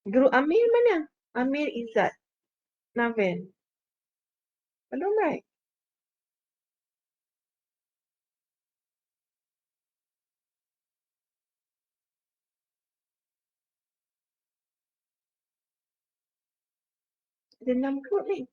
Group Amir mana? Amir Izzat. Naven. Belum right? Ada 6 group ni.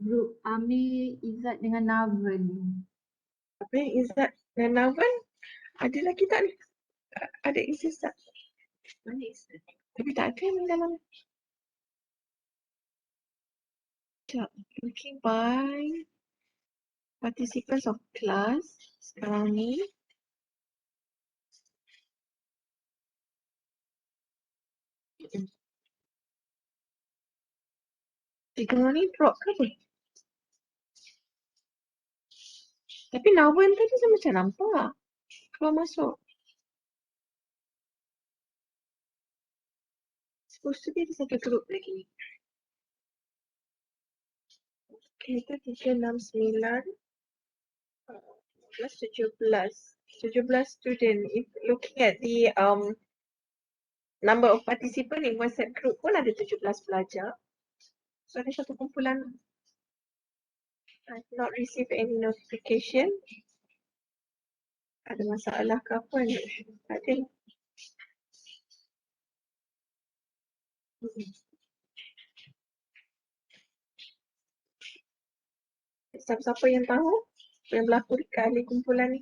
Group Amir, Izzat dengan Naven. Apa yang Izzat dan Naven? Ada lagi tak ni? Ada Izzat tak? Mana Izzat? Tapi tak ada yang dalam. Sekejap. Looking by participants of class sekarang ni. Tiga orang ni drop ke apa? Tapi Naven tadi saya macam nampak. Keluar masuk. Supposed to be ada satu group lagi. Okay, itu 3, 6, 9. 17 student. If looking at the number of participant in WhatsApp group pun ada 17 pelajar. So ada satu kumpulan I've not received any notification. Ada masalah ke apa ni? Tak ada. Siapa-siapa yang tahu yang berlaku dekat ahli kumpulan ni?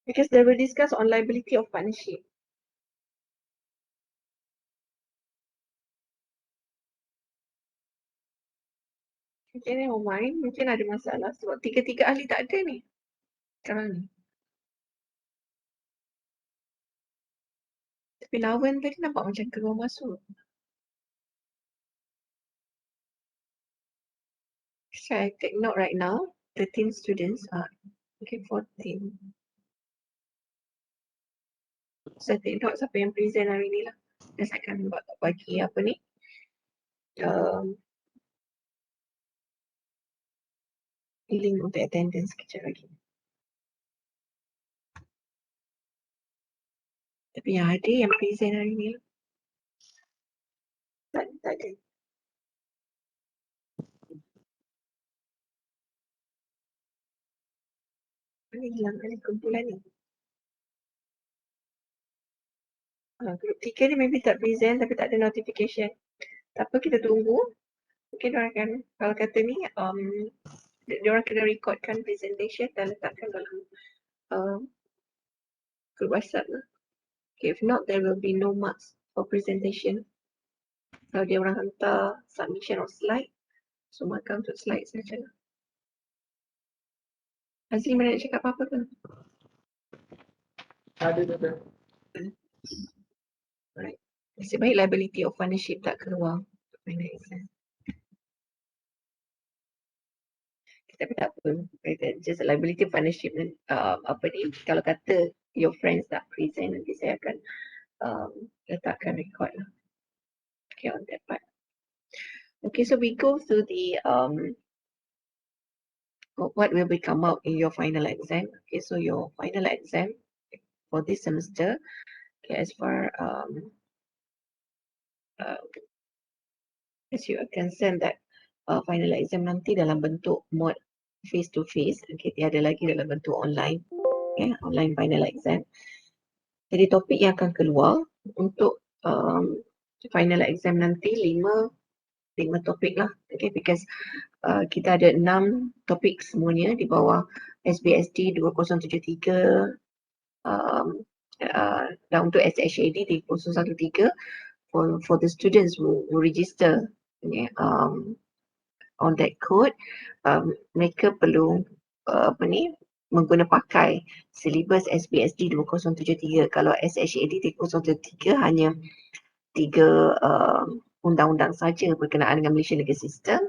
Because they will discuss on liability of partnership. Mungkin yang main, mungkin ada masalah sebab tiga-tiga ahli tak ada ni. Sekarang ni. Tapi lawan tadi nampak macam keluar masuk. So I take note right now, 13 students are, okay, 14. So I take note siapa yang present hari ni lah. Dan saya akan bagi apa ni, link untuk attendance kejap lagi. Tapi yang ada yang present hari ni lah. Tak ada. Mana hilang ada kumpulan ni? Grup 3 ni maybe tak present tapi tak ada notification. Tak apa, kita tunggu. Mungkin diorang akan, kalau kata ni, diorang kena recordkan presentation dan letakkan dalam group WhatsApp lah. Okay, if not, there will be no marks for presentation. Kalau dia orang hantar submission of slide, so markah untuk slide saja. Azli, mana nak cakap apa-apa ke? Ada. Alright. Nasib baik liability of partnership tak keluar untuk final exam. Tapi tak apa. Just liability of partnership apa ni, kalau kata your friends tak present, nanti saya akan letakkan record lah. Okay, on that part. Okay, so we go through the what will be come out in your final exam. Okay, so your final exam for this semester, okay, as far as you are concerned that final exam nanti dalam bentuk mode face to face, okay, tiada lagi dalam bentuk online, okay, online final exam. Jadi topik yang akan keluar untuk final exam nanti 5 topik lah, okay, because kita ada 6 topik semuanya di bawah SBSD 2073 dan untuk SHAD 3013 for the students who register, okay, on that code, mereka perlu mengguna pakai silibus SBSD 2073. Kalau SHAD 3013 hanya 3 undang-undang saja berkenaan dengan Malaysian Legal System,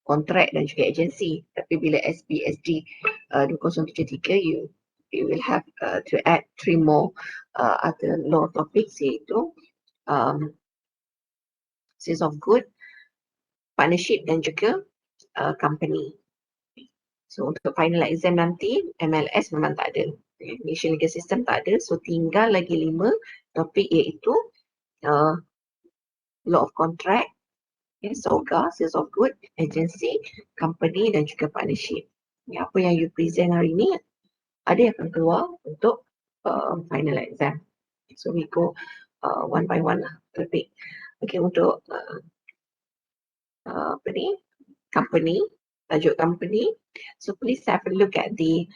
kontrak dan juga agensi. Tapi bila SBSD 2073, you will have to add 3 more other law topics, iaitu sales of good, partnership dan juga company. So untuk final exam nanti, MLS memang tak ada. Malaysian Legal System tak ada. So tinggal lagi 5 topik, iaitu law of contract, SOGA, sales of good, agency, company dan juga partnership. Apa yang you present hari ni, ada yang akan keluar untuk final exam. So we go one by one lah topik. Okay, untuk company, tajuk company. So please have a look at the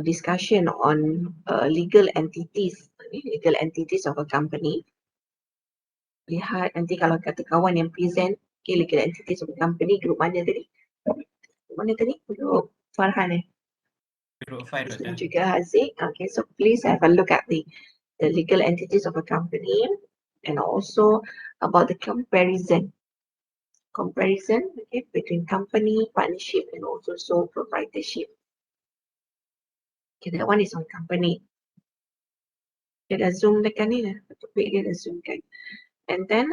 discussion on legal entities of a company. Lihat nanti kalau kata kawan yang present, okay, legal entities of a company, grup mana tadi? Grup Farhan Group 5 dan juga Haziq. Okay, so please have a look at the legal entities of a company and also about the comparison, okay, between company, partnership and also sole proprietorship. Okay, that one is on company. Dia dah zoom dekat ni dah, topik dia dah zoom kan. And then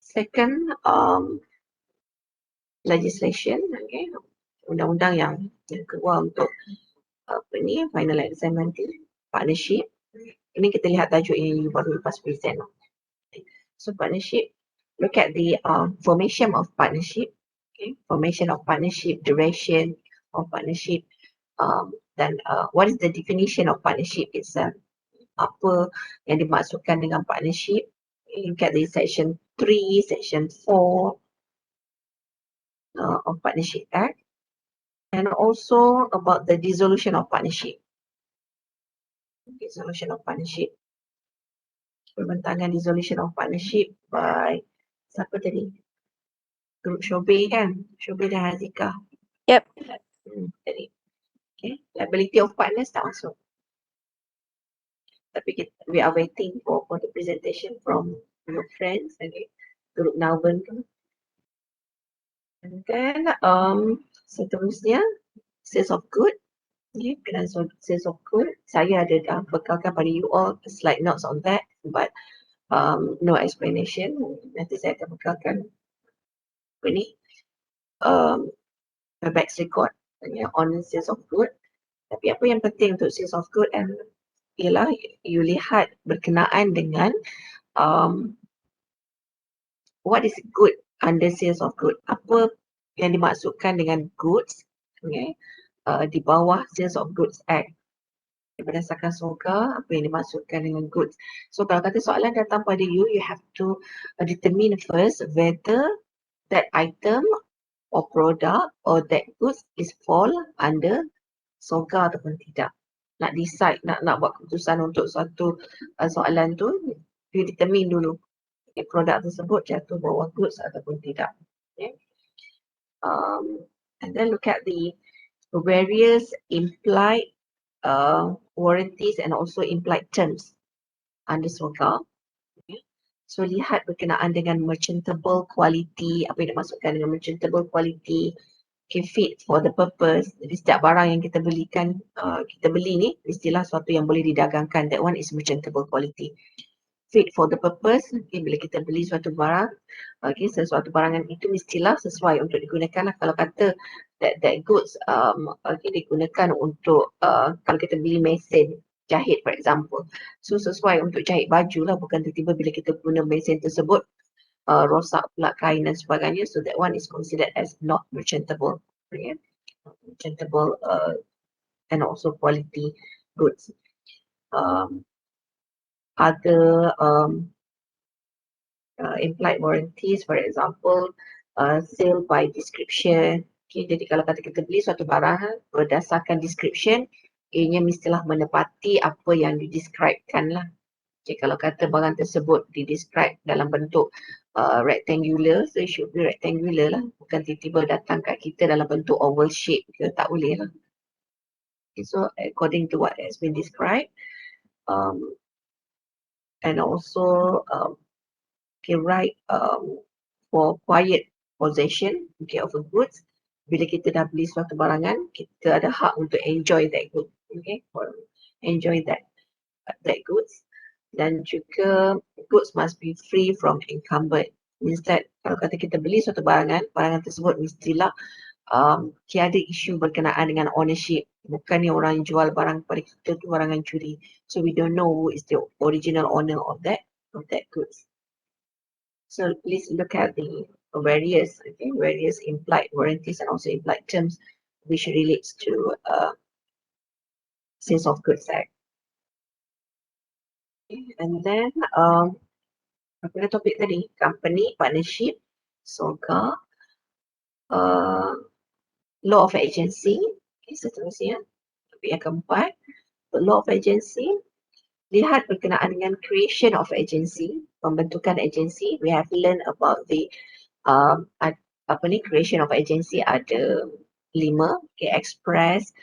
second legislation, okay, undang-undang yang keluar untuk final exam nanti, partnership. Ini kita lihat tajuk yang you baru lepas present. So partnership, look at the formation of partnership, okay, formation of partnership, duration of partnership, dan what is the definition of partnership itself, apa yang dimaksudkan dengan partnership. Look at the section 3, section 4 of Partnership Act, and also about the dissolution of partnership. Dissolution of partnership. Perbentangan dissolution of partnership by siapa tadi? Grup Shobei kan? Shobei dan Hazika. Yep. Tadi. Okay. Liability of partners tak masuk. Tapi we are waiting for the presentation from your friends, okay? Grup Nalben tu. And then seterusnya sales of good. Okay, kenal sales of good. Saya ada bekalkan pada you all slide notes on that, but no explanation. Nanti saya akan bekalkan Webex record on sales of good. Tapi apa yang penting untuk sales of good and ialah you lihat berkenaan dengan what is good under sales of good. Apa yang dimaksudkan dengan goods, okay, di bawah Sales of Goods Act. Berdasarkan SOGA, apa yang dimaksudkan dengan goods. So kalau kata soalan datang pada you, you have to determine first whether that item or product or that goods is fall under SOGA ataupun tidak. Nak decide, nak buat keputusan untuk suatu soalan tu, you determine dulu produk tersebut jatuh bawah goods ataupun tidak. Okay. And then look at the various implied warranties and also implied terms under SOGA. Okay. So lihat berkenaan dengan merchantable quality, apa yang dimaksudkan dengan merchantable quality, okay, fit for the purpose. Jadi setiap barang yang kita belikan, kita beli ni istilah suatu yang boleh didagangkan, that one is merchantable quality. Fit for the purpose, okay, bila kita beli suatu barang, okay, sesuatu barangan itu mestilah sesuai untuk digunakan lah. Kalau kata that goods okay, digunakan untuk kalau kita beli mesin jahit for example, so sesuai untuk jahit baju lah, bukan tiba-tiba bila kita guna mesin tersebut rosak pula kain dan sebagainya, so that one is considered as not merchantable, okay? Merchantable and also quality goods. Other implied warranties, for example, sale by description. Okay, jadi kalau kata kita beli suatu barang berdasarkan description, ianya mestilah menepati apa yang didescribekan lah. Okay, kalau kata barang tersebut didescribe dalam bentuk rectangular, so it should be rectangular lah. Bukan tiba-tiba datang kat kita dalam bentuk oval shape ke, tak boleh lah. Okay, so according to what has been described, and also okay, right for quiet possession, okay, of a goods. Bila kita dah beli suatu barangan, kita ada hak untuk enjoy that good, okay, or enjoy that goods. Dan juga goods must be free from encumbered. Instead, kalau kata kita beli suatu barangan tersebut mestilah tiada isu berkenaan dengan ownership. Bukannya orang yang jual barang kepada kita tu barangan curi. So we don't know who is the original owner of that goods. So please look at the various implied warranties and also implied terms which relates to Sales of Goods Act. Okay. And then apa topik tadi? Company, partnership, SOGA, law of agency, okay, seterusnya. Topik yang keempat, the law of agency. Lihat berkenaan dengan creation of agency, pembentukan agensi. We have learned about the creation of agency ada 5, okay, express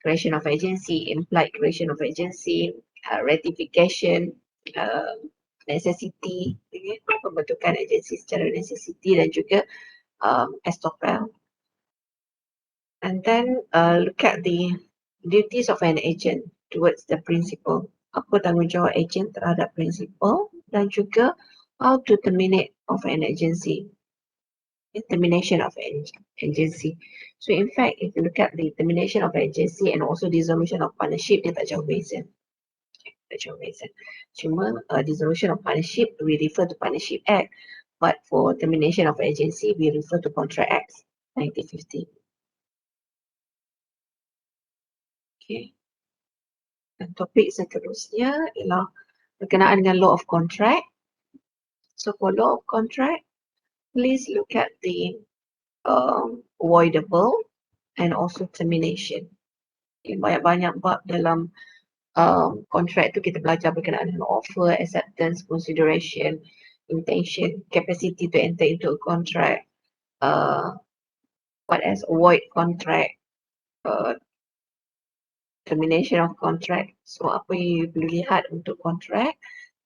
creation of agency, implied creation of agency, ratification, necessity, okay, pembentukan agensi secara necessity, dan juga estoppel. And then look at the duties of an agent towards the principal. Apa tanggungjawab agent terhadap principal, dan juga how to terminate of an agency. Termination of an agency. So in fact, if you look at the termination of agency and also dissolution of partnership, dia tak jauh beza. Cuma dissolution of partnership, we refer to Partnership Act, but for termination of agency, we refer to Contract Act 1950. Okay. Dan topik seterusnya ialah berkenaan dengan law of contract. So for law of contract, please look at the voidable and also termination. Okay, banyak-banyak bab dalam contract tu kita belajar berkenaan dengan offer, acceptance, consideration, intention, capacity to enter into a contract, what else, void contract, termination of contract. So apa yang you perlu lihat untuk contract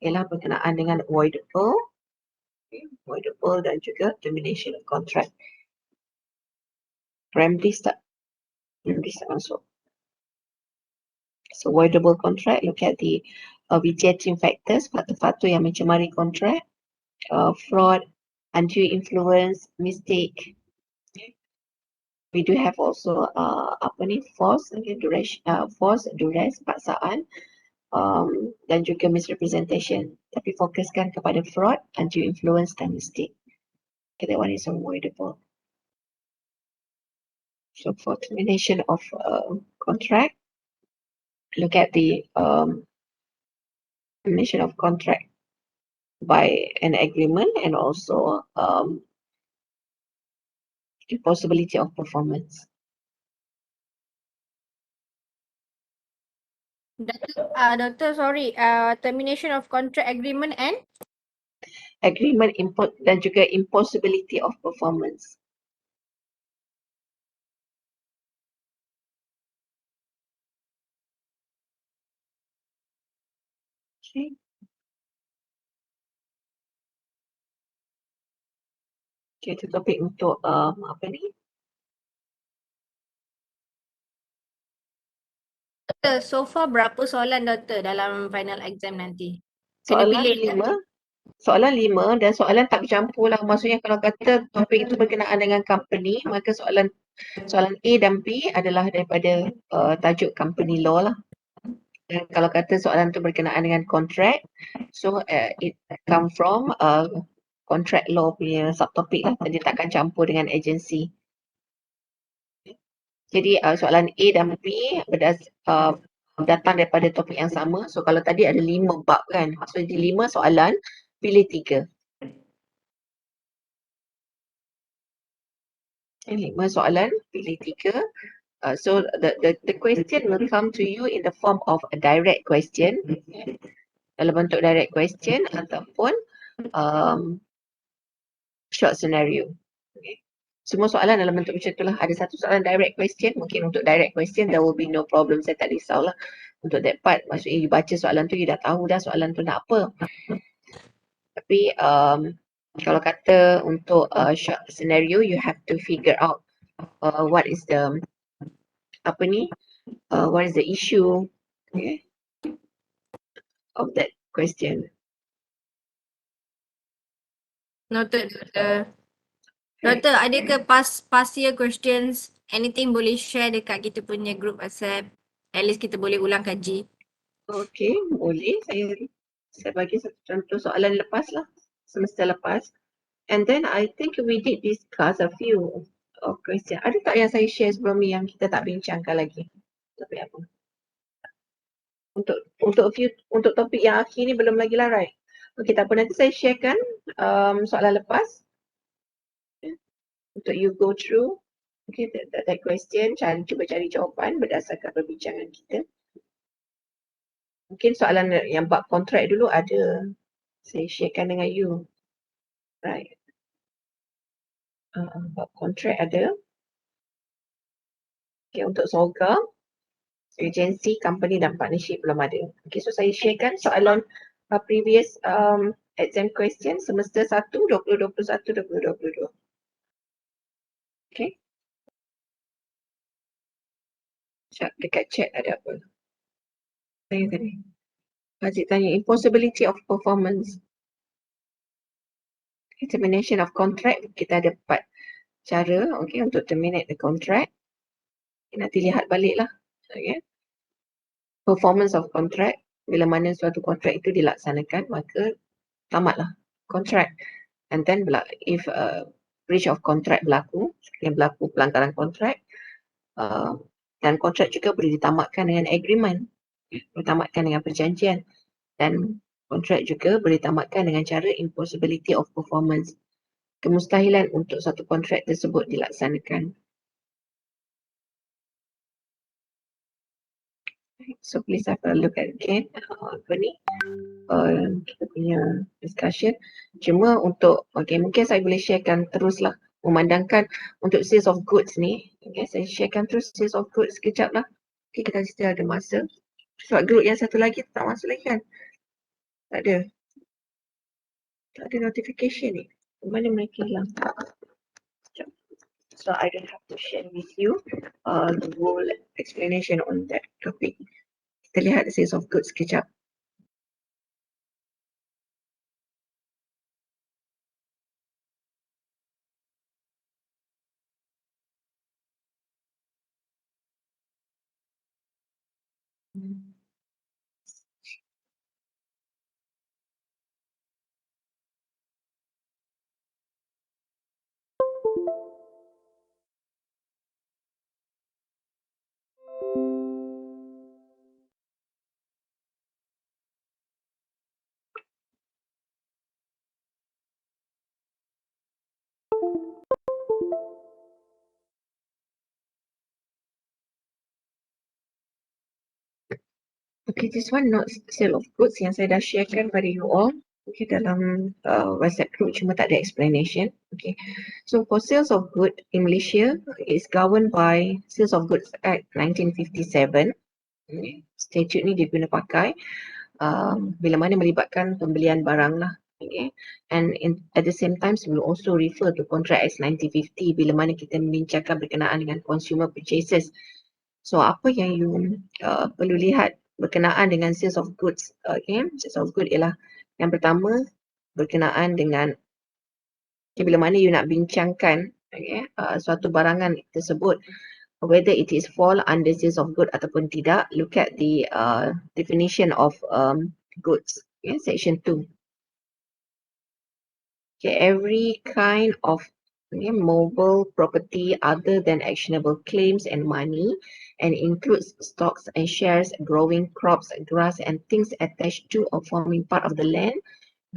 ialah berkenaan dengan voidable, voidable dan juga termination of contract. Remedies tak masuk. So voidable contract, look at the vitiating factors, faktor-faktor yang mencemari contract, fraud, undue influence, mistake. We do have also force, duress, paksaan, dan juga misrepresentation. Tapi fokuskan kepada fraud, undue influence dan mistake. Okay, that one is avoidable. So for termination of contract, look at the termination of contract by an agreement and also impossibility of performance. Doctor, sorry, termination of contract agreement and Agreement dan juga impossibility of performance. Okay. Okay, itu topik untuk apa ni? Doktor, so far berapa soalan doktor dalam final exam nanti? Kena Soalan pilih 5. Soalan 5 dan soalan tak bercampur lah. Maksudnya kalau kata topik itu berkenaan dengan company, maka soalan A dan B adalah daripada tajuk company law lah. Dan kalau kata soalan itu berkenaan dengan contract, so it come from contract law punya subtopik lah. Dia takkan campur dengan agency. Jadi soalan A dan B datang daripada topik yang sama. So kalau tadi ada 5 bab kan, maksudnya 5 soalan, pilih 3. 5 soalan, pilih 3. So the question will come to you in the form of a direct question, dalam bentuk direct question ataupun short scenario. Okay. Semua soalan dalam bentuk macam itulah. Ada satu soalan direct question, mungkin untuk direct question there will be no problem, saya tak risaulah untuk that part. Maksudnya you baca soalan tu, you dah tahu dah soalan tu nak apa. Tapi kalau kata untuk short scenario, you have to figure out what is the what is the issue, okay, of that question. Noted, doktor. Doktor, ada ke past year questions? Anything boleh share dekat kita punya group WhatsApp? At least kita boleh ulang kaji. Okay, boleh. Saya bagi satu contoh soalan lepas lah, semester lepas. And then I think we did discuss a few question. Ada tak yang saya share sebelum ni yang kita tak bincangkan lagi? Topik apa? Untuk topik yang akhir ni belum lagi lah, right? Okay, tak apa. Nanti saya sharekan soalan lepas. Untuk you go through. Okay, that question. Cuba cari jawapan berdasarkan perbincangan kita. Mungkin soalan yang bab kontrak dulu ada. Saya sharekan dengan you. Right. Bab kontrak ada. Okay, untuk SOGA, agency, company dan partnership belum ada. Okay, so saya sharekan soalan previous exam question semester 1, 2021-2022. Okay. Dekat chat ada apa? Tanya tadi. Haziq tanya, impossibility of performance. Termination of contract, kita ada 4 cara untuk terminate the contract. Nanti lihat balik lah. Okay. Performance of contract, bila mana suatu kontrak itu dilaksanakan, maka tamatlah kontrak. And then if breach of contract berlaku, sekiranya berlaku pelanggaran kontrak, dan kontrak juga boleh ditamatkan dengan agreement, ditamatkan dengan perjanjian, dan kontrak juga boleh ditamatkan dengan cara impossibility of performance, kemustahilan untuk satu kontrak tersebut dilaksanakan. So please have a look at again kita punya discussion. Cuma untuk mungkin saya boleh sharekan teruslah, memandangkan untuk sales of goods ni. Okay, saya sharekan terus sales of goods sekejap lah. Okay, kita still ada masa. Sebab group yang satu lagi tak masuk lagi kan? Tak ada. Tak ada notification ni. Mana mereka hilang? So I don't have to share with you the whole explanation on that topic. Kita lihat sales of goods sekejap. Okay, this one not sale of goods yang saya dah sharekan pada you all. Okay, dalam WhatsApp group cuma tak ada explanation. Okay, so for sales of good in Malaysia is governed by Sales of Goods Act 1957. Okay. Statute ni dia guna pakai bila mana melibatkan pembelian barang lah. Okay. And at the same time, we will also refer to Contract Act 1950 bila mana kita membincangkan berkenaan dengan consumer purchases. So apa yang you perlu lihat berkenaan dengan sales of goods. Okay, sales of goods ialah yang pertama berkenaan dengan bila mana you nak bincangkan suatu barangan tersebut, whether it is fall under sales of good ataupun tidak, look at the definition of goods, section 2. Okay, every kind of mobile property other than actionable claims and money, and includes stocks and shares, growing crops, grass, and things attached to or forming part of the land,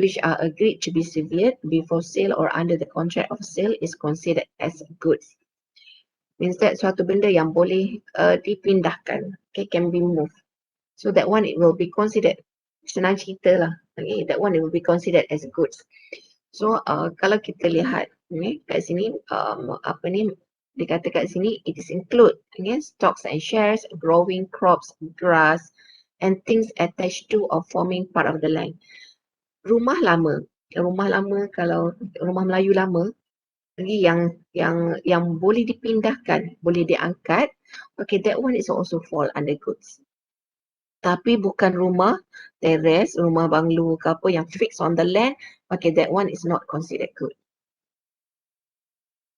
which are agreed to be severed before sale or under the contract of sale, is considered as goods. Means that suatu benda yang boleh dipindahkan, okay, can be moved. So that one it will be considered, senang cerita lah, okay, that one it will be considered as goods. So kalau kita lihat kat sini apa ni dikata kat sini, it is include stocks and shares, growing crops, grass, and things attached to or forming part of the land. Rumah lama kalau rumah Melayu lama yang boleh dipindahkan, boleh diangkat, okay, that one is also fall under goods. Tapi bukan rumah teres, rumah banglo ke apa yang fixed on the land, okay, that one is not considered good.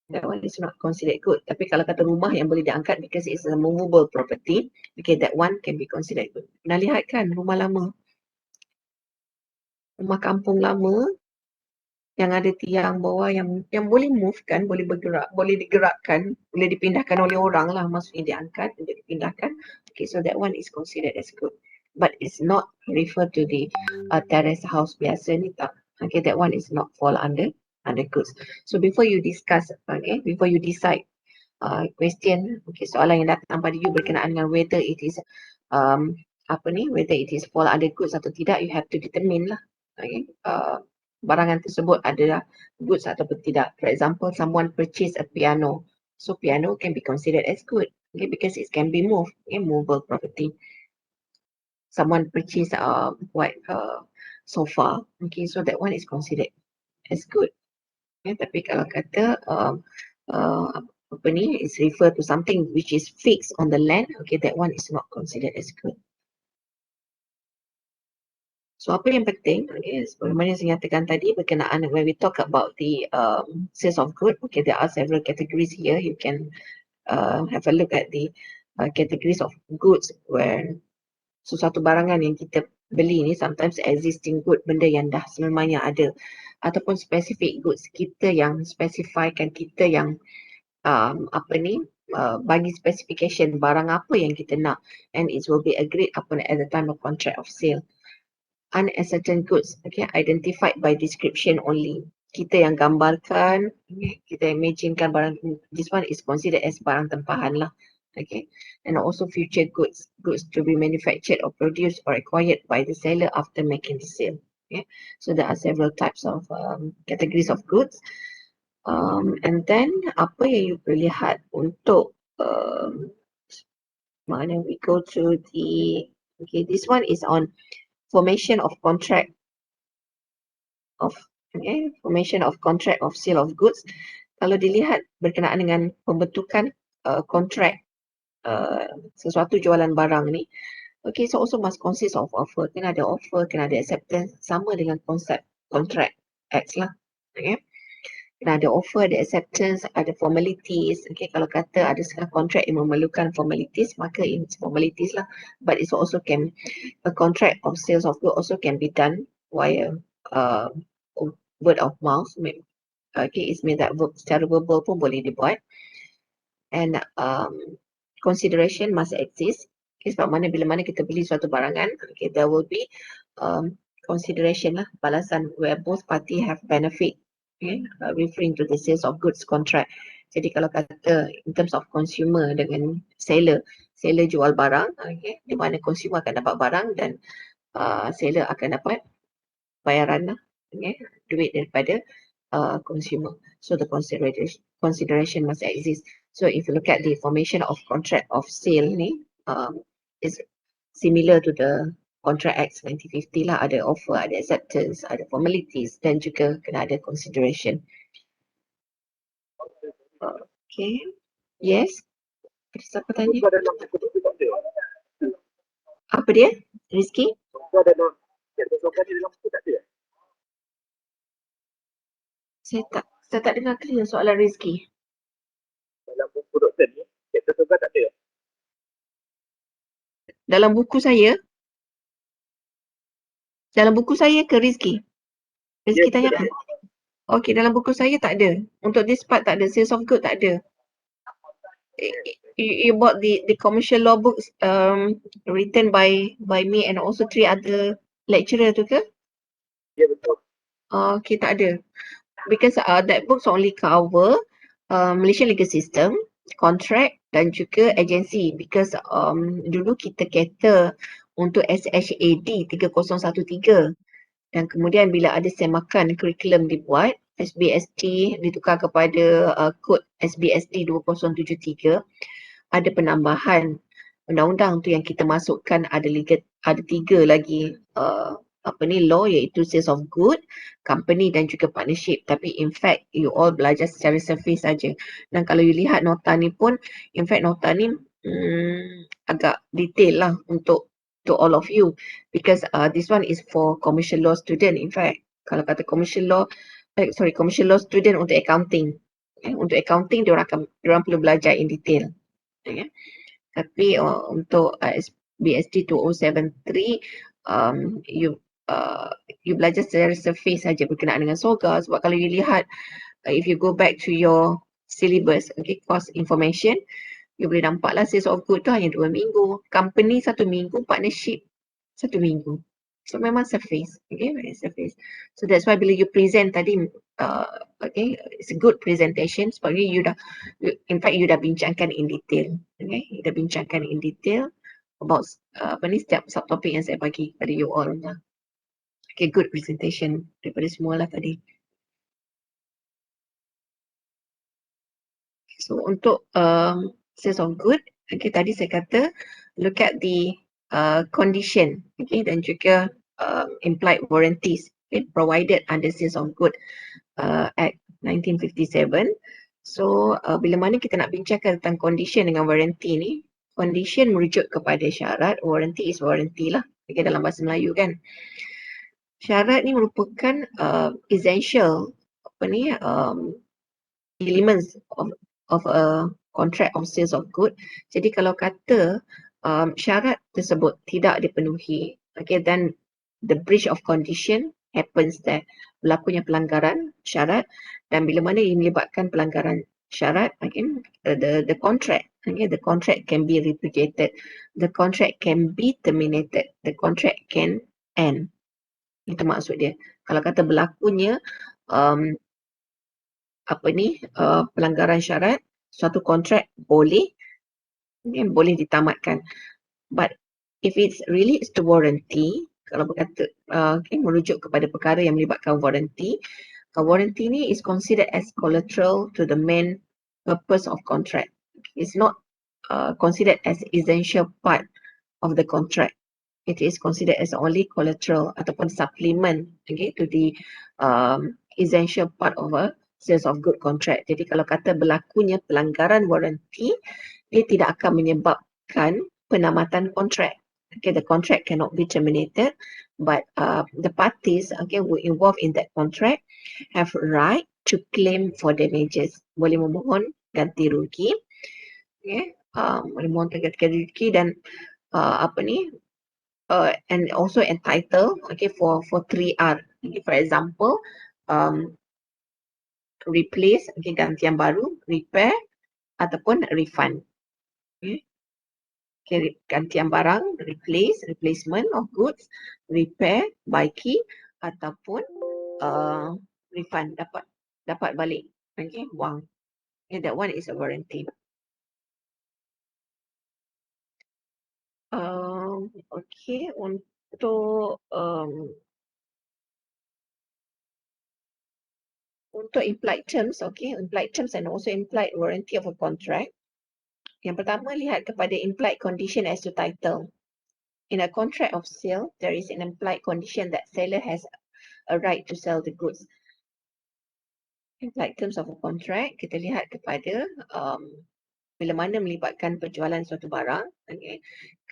That one is not considered good. Tapi kalau kata rumah yang boleh diangkat because it's a movable property, okay, that one can be considered good. Pernah lihat kan rumah lama? Rumah kampung lama yang ada tiang bawah yang boleh move kan, boleh bergerak, boleh digerakkan, boleh dipindahkan oleh orang lah, maksudnya diangkat, boleh dipindahkan. Okay, so that one is considered as good. But it's not refer to the terrace house biasa ni tak. Okay, that one is not fall under goods. So before you discuss, okay, before you decide question, okay, soalan yang datang pada you berkenaan dengan whether it is whether it is fall under goods atau tidak, you have to determine lah, okay, barangan tersebut adalah goods ataupun tidak. For example, someone purchase a piano, so piano can be considered as good, okay, because it can be moved, okay, movable property. Someone purchase sofa, okay, so that one is considered as good. Okay, tapi kalau kata apa ni is refer to something which is fixed on the land, okay, that one is not considered as good. So apa yang penting, okay, sebagaimana saya nyatakan tadi berkenaan when we talk about the sales of good, okay, there are several categories here. You can have a look at the categories of goods where sesuatu barangan yang kita beli ni sometimes existing good, benda yang dah sememangnya ada, ataupun specific goods, kita yang specifykan, kita yang bagi specification barang apa yang kita nak, and it will be agreed upon at the time of contract of sale. Unascertain goods, okay, identified by description only. Kita yang gambarkan, kita imaginekan barang, this one is considered as barang tempahan lah. Okay, and also future goods to be manufactured or produced or acquired by the seller after making the sale. Okay, so there are several types of categories of goods. And then apa yang you perlu lihat untuk mana we go to the, okay, this one is on formation of contract of contract of sale of goods. Kalau dilihat berkenaan dengan pembentukan kontrak sesuatu jualan barang ni, okay, so also must consist of offer. Kena ada offer, kena ada acceptance, sama dengan konsep contract acts lah. Okay, kena ada offer, ada acceptance, ada formalities. Okay, kalau kata ada setengah kontrak yang memerlukan formalities, maka ini formalities lah. But it's also can, a contract of sales of goods also can be done via word of mouth, Okay, it means that secara verbal pun boleh dibuat. And consideration must exist. Okay, sebab mana bila mana kita beli suatu barangan, okay, there will be consideration lah, balasan where both party have benefit. Okay, referring to the sales of goods contract. Jadi kalau kata in terms of consumer dengan seller jual barang, okay, di mana consumer akan dapat barang dan seller akan dapat bayaran lah, okay, duit daripada consumer. So the consideration must exist. So if you look at the formation of contract of sale ni, is similar to the Contract Act 1950 lah, ada offer, ada acceptance, ada formalities dan juga kena ada consideration. Okay, yes. Ada siapa tanya? Apa dia? Rizky? Saya tak dengar clear soalan Rizky. Dalam buku doktor ni, chapter tunggal tak ada. Dalam buku saya? Dalam buku saya ke Rizky? Rizky tanya apa? Okay, dalam buku saya tak ada. Untuk this part tak ada. Sales of good tak ada. You bought the commercial law books written by me and also 3 other lecturer tu ke? Ya, betul. Okay, tak ada. Because that books only cover Malaysian legal system, contract dan juga agency. Because dulu kita cater untuk SHAD 3013. Dan kemudian bila ada semakan kurikulum dibuat, SBSD ditukar kepada kod SBSD 2073, ada penambahan undang-undang tu yang kita masukkan, ada 3 lagi law, iaitu sales of good, company dan juga partnership. Tapi in fact you all belajar secara surface saja. Dan kalau you lihat nota ni pun, in fact nota ni agak detail lah untuk to all of you, because this one is for commercial law student. In fact, kalau kata commercial law student untuk accounting. Untuk accounting diorang perlu belajar in detail. Okay. Tapi untuk BSD 2073 you belajar secara surface saja berkenaan dengan SOGA. Sebab kalau you lihat, if you go back to your syllabus, okay, course information, you boleh nampaklah sales of good tu hanya 2 minggu, company 1 minggu, partnership 1 minggu. So memang surface, okay, very surface. So that's why bila you present tadi, okay, it's a good presentation sebab you dah bincangkan in detail, okay, you dah bincangkan in detail about setiap subtopik yang saya bagi pada you all. Okay, good presentation daripada semua lah tadi. So untuk sales of good, okay, tadi saya kata look at the condition, okay, dan juga implied warranties, okay, provided under sales of good Act 1957. So bila mana kita nak bincangkan tentang condition dengan warranty ni, condition merujuk kepada syarat, warranty is warranty lah, okay, dalam bahasa Melayu kan. Syarat ni merupakan essential elements of a contract of sales of good. Jadi kalau kata syarat tersebut tidak dipenuhi, okay, then the breach of condition happens there. Berlakunya pelanggaran syarat, dan bila mana ia melibatkan pelanggaran syarat, okay, the contract, okay, the contract can be repudiated, the contract can be terminated, the contract can end. Itu maksud dia. Kalau kata berlakunya pelanggaran syarat, suatu kontrak boleh ditamatkan. But if it's relates to warranty, kalau berkata merujuk kepada perkara yang melibatkan warranty, warranty ni is considered as collateral to the main purpose of contract. It's not considered as essential part of the contract. It is considered as only collateral ataupun supplement, okay, to the essential part of a sales of good contract. Jadi kalau kata berlakunya pelanggaran warranty, dia tidak akan menyebabkan penamatan kontrak. Okay, the contract cannot be terminated, but the parties, okay, who involved in that contract have right to claim for damages. Boleh memohon ganti rugi, okay, boleh memohon ganti rugi dan and also entitled, okay, for 3R. Okay, for example, replace, okay, gantian baru, repair ataupun refund. Okay. Okay, gantian barang, replace, replacement of goods, repair, baiki ataupun refund, dapat balik, okay, wang. Okay, that one is a warranty. Okay, untuk implied terms, okay, implied terms and also implied warranty of a contract. Yang pertama, lihat kepada implied condition as to title. In a contract of sale, there is an implied condition that seller has a right to sell the goods. Implied terms of a contract, kita lihat kepada bila mana melibatkan penjualan suatu barang, okay,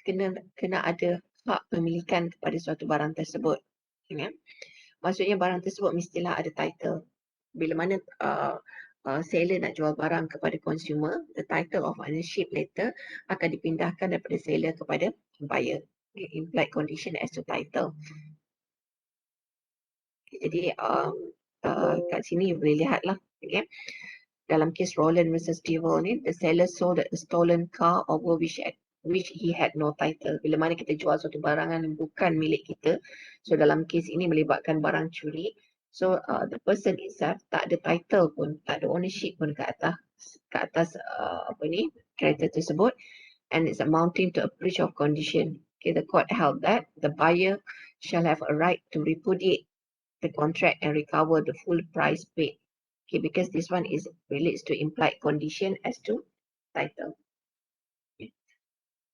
kena ada hak pemilikan kepada suatu barang tersebut. Okay. Maksudnya barang tersebut mestilah ada title. Bila mana seller nak jual barang kepada consumer, the title of ownership letter akan dipindahkan daripada seller kepada buyer. Okay, implied condition as to title. Okay, jadi kat sini boleh lihatlah. Okay. Dalam kes Roland versus Devil ni, the seller sold a stolen car over which he had no title. Bila mana kita jual suatu barangan yang bukan milik kita, so dalam kes ini melibatkan barang curi, so the person itself tak ada title pun, tak ada ownership pun ke atas kereta tersebut, and it's amounting to a breach of condition. Okay, the court held that the buyer shall have a right to repudiate the contract and recover the full price paid. Okay, because this one relates to implied condition as to title. Okay.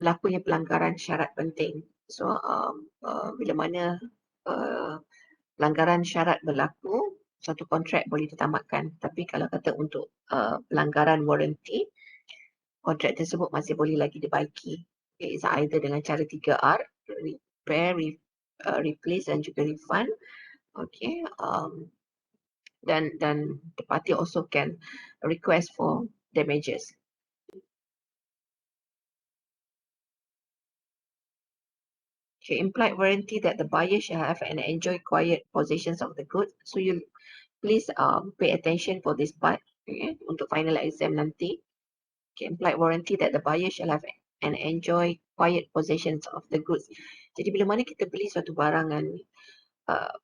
Berlakunya pelanggaran syarat penting. So bila mana pelanggaran syarat berlaku, suatu kontrak boleh ditamatkan. Tapi kalau kata untuk pelanggaran warranty, kontrak tersebut masih boleh lagi dibaiki. Okay, it's either dengan cara 3R, repair, replace dan juga refund. Okay, dan the party also can request for damages. Okay, implied warranty that the buyer shall have and enjoy quiet possessions of the goods. So you please pay attention for this part, okay, untuk final exam nanti. Okay, implied warranty that the buyer shall have and enjoy quiet possessions of the goods. Jadi bila mana kita beli suatu barangan,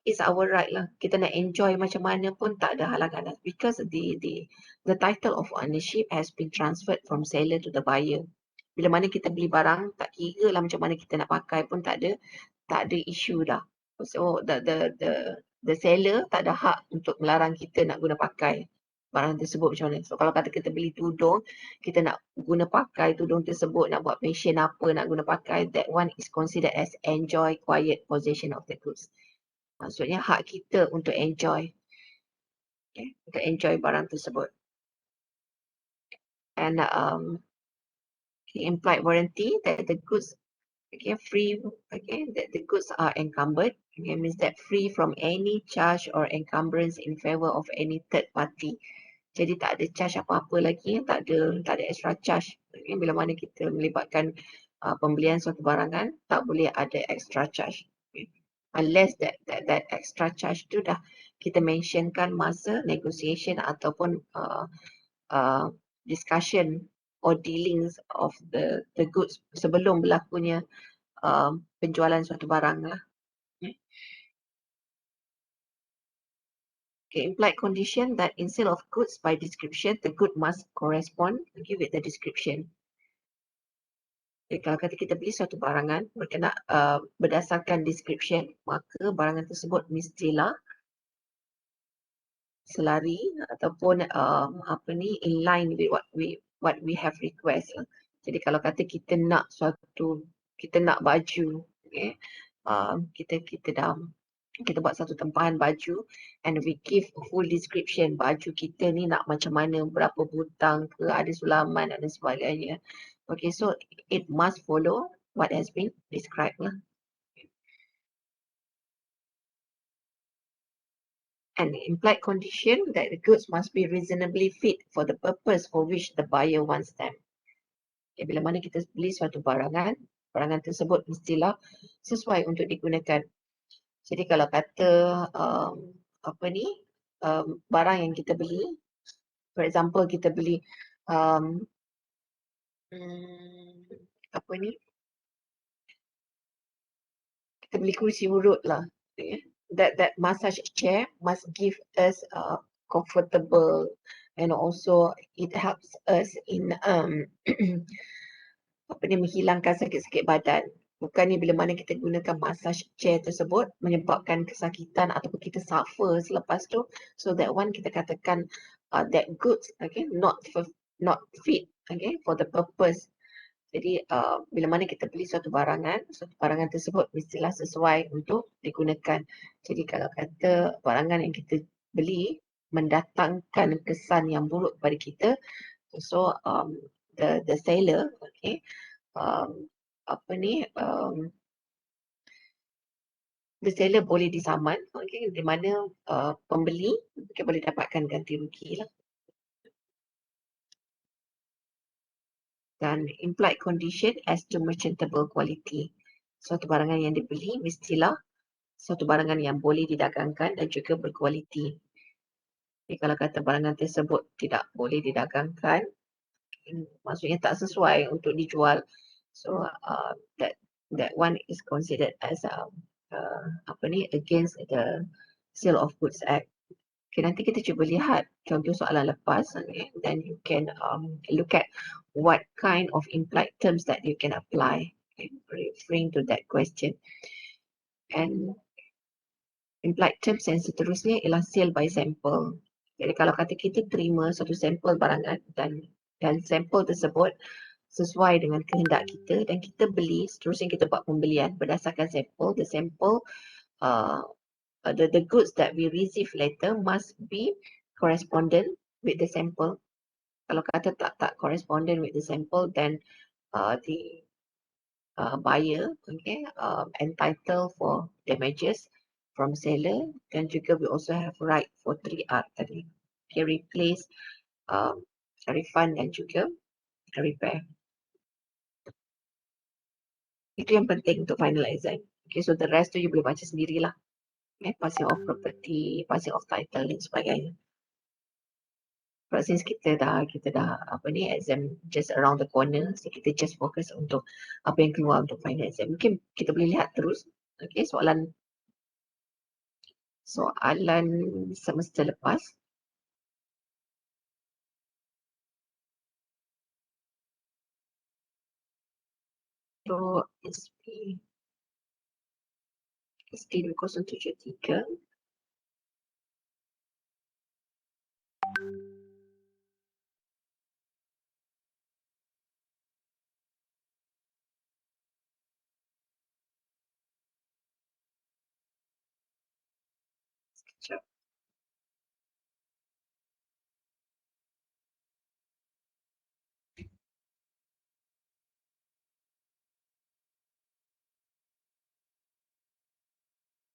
it's our right lah. Kita nak enjoy macam mana pun tak ada halangan lah. Because the title of ownership has been transferred from seller to the buyer. Bila mana kita beli barang, tak kira lah macam mana kita nak pakai pun tak ada isu dah. So the seller tak ada hak untuk melarang kita nak guna pakai barang tersebut macam mana. So kalau kata kita beli tudung, kita nak guna pakai tudung tersebut, nak buat fashion apa, nak guna pakai, that one is considered as enjoy quiet possession of the goods. Maksudnya hak kita untuk enjoy. Okay, untuk enjoy barang tersebut. And implied warranty that the goods, okay, free, okay, that the goods are encumbered, okay, means that free from any charge or encumbrance in favor of any third party. Jadi tak ada charge apa-apa lagi, tak ada extra charge. Okay, bila mana kita melibatkan pembelian suatu barangan, tak boleh ada extra charge. Okay. Unless that extra charge tu dah kita mentionkan masa negotiation ataupun discussion or dealings of the goods sebelum berlakunya penjualan suatu barang lah. Okay, implied condition that in sale of goods by description, the good must correspond with the description. Okay, kalau kata kita beli suatu barangan berkenaan berdasarkan description, maka barangan tersebut mestilah selari ataupun in line with what we have request. Jadi kalau kata kita nak baju, okay, kita buat satu tempahan baju and we give a full description, baju kita ni nak macam mana, berapa butang ke, ada sulaman dan sebagainya. Okay, so it must follow what has been described lah. And implied condition that the goods must be reasonably fit for the purpose for which the buyer wants them. Okay, bila mana kita beli suatu barangan tersebut mestilah sesuai untuk digunakan. Jadi kalau kata barang yang kita beli. For example, kita beli um, apa ni? Kita beli kursi urut lah. Okay. That massage chair must give us comfortable, and also it helps us in apa ni, menghilangkan sakit-sakit badan. Bukannya bila mana kita gunakan massage chair tersebut menyebabkan kesakitan ataupun kita suffer selepas tu. So that one kita katakan that goods, okay, not fit, okay, for the purpose. Jadi bila mana kita beli suatu barangan tersebut mestilah sesuai untuk digunakan. Jadi kalau kata barangan yang kita beli mendatangkan kesan yang buruk kepada kita, so the seller, okay, apa ni, the seller boleh disaman, okay, di mana pembeli okay, boleh dapatkan ganti rugi lah. Dan implied condition as to merchantable quality. Suatu barangan yang dibeli mestilah suatu barangan yang boleh didagangkan dan juga berkualiti. Jadi kalau kata barangan tersebut tidak boleh didagangkan, maksudnya tak sesuai untuk dijual. So that one is considered as apa ni, against the Sale of Goods Act. Okay, nanti kita cuba lihat contoh soalan lepas, okay? Then you can look at what kind of implied terms that you can apply, okay, referring to that question. And implied terms yang seterusnya ialah sale by sample. Jadi kalau kata kita terima satu sampel barangan dan sampel tersebut sesuai dengan kehendak kita dan kita beli, seterusnya kita buat pembelian berdasarkan sampel, the goods that we receive later must be correspondent with the sample. Kalau kata tak correspondent with the sample, then the buyer, okay, entitled for damages from seller, dan juga we also have right for 3R tadi, okay, replace, refund dan juga repair. Itu yang penting untuk final exam. Okay, so the rest tu you boleh baca sendirilah. Okay, passing of property, passing of title dan sebagainya. But since kita dah apa ni, exam just around the corner, so kita just fokus untuk apa yang keluar untuk final exam. Mungkin kita boleh lihat terus, okay, soalan semester lepas. So SP 2073. Sekejap.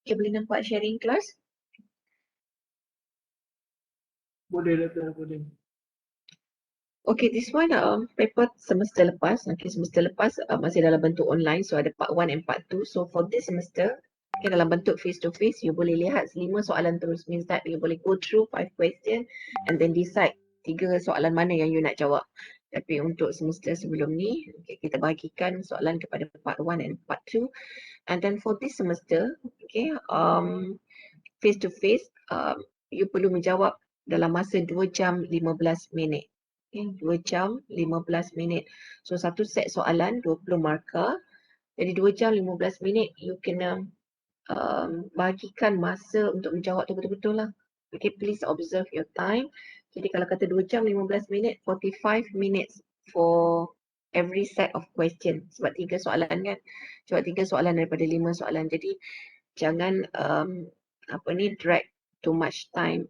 Okay, boleh nampak sharing class? Boleh Doktor, boleh. Okay, this one paper semester lepas. Okay, semester lepas masih dalam bentuk online. So ada part 1 and part 2. So for this semester, okay, dalam bentuk face to face, you boleh lihat 5 soalan terus. Means that you boleh go through 5 questions and then decide 3 soalan mana yang you nak jawab. Tapi untuk semester sebelum ni, okay, kita bahagikan soalan kepada part 1 and part 2. And then for this semester, okay, face to face, you perlu menjawab dalam masa 2 jam 15 minit. Okay, 2 jam 15 minit. So satu set soalan 20 markah. Jadi 2 jam 15 minit you kena bahagikan masa untuk menjawab tu betul-betul lah. Okay, please observe your time. Jadi kalau kata 2 jam 15 minit, 45 minutes for every set of question. Sebab 3 soalan kan. Sebab 3 soalan daripada 5 soalan. Jadi jangan apa ni, drag too much time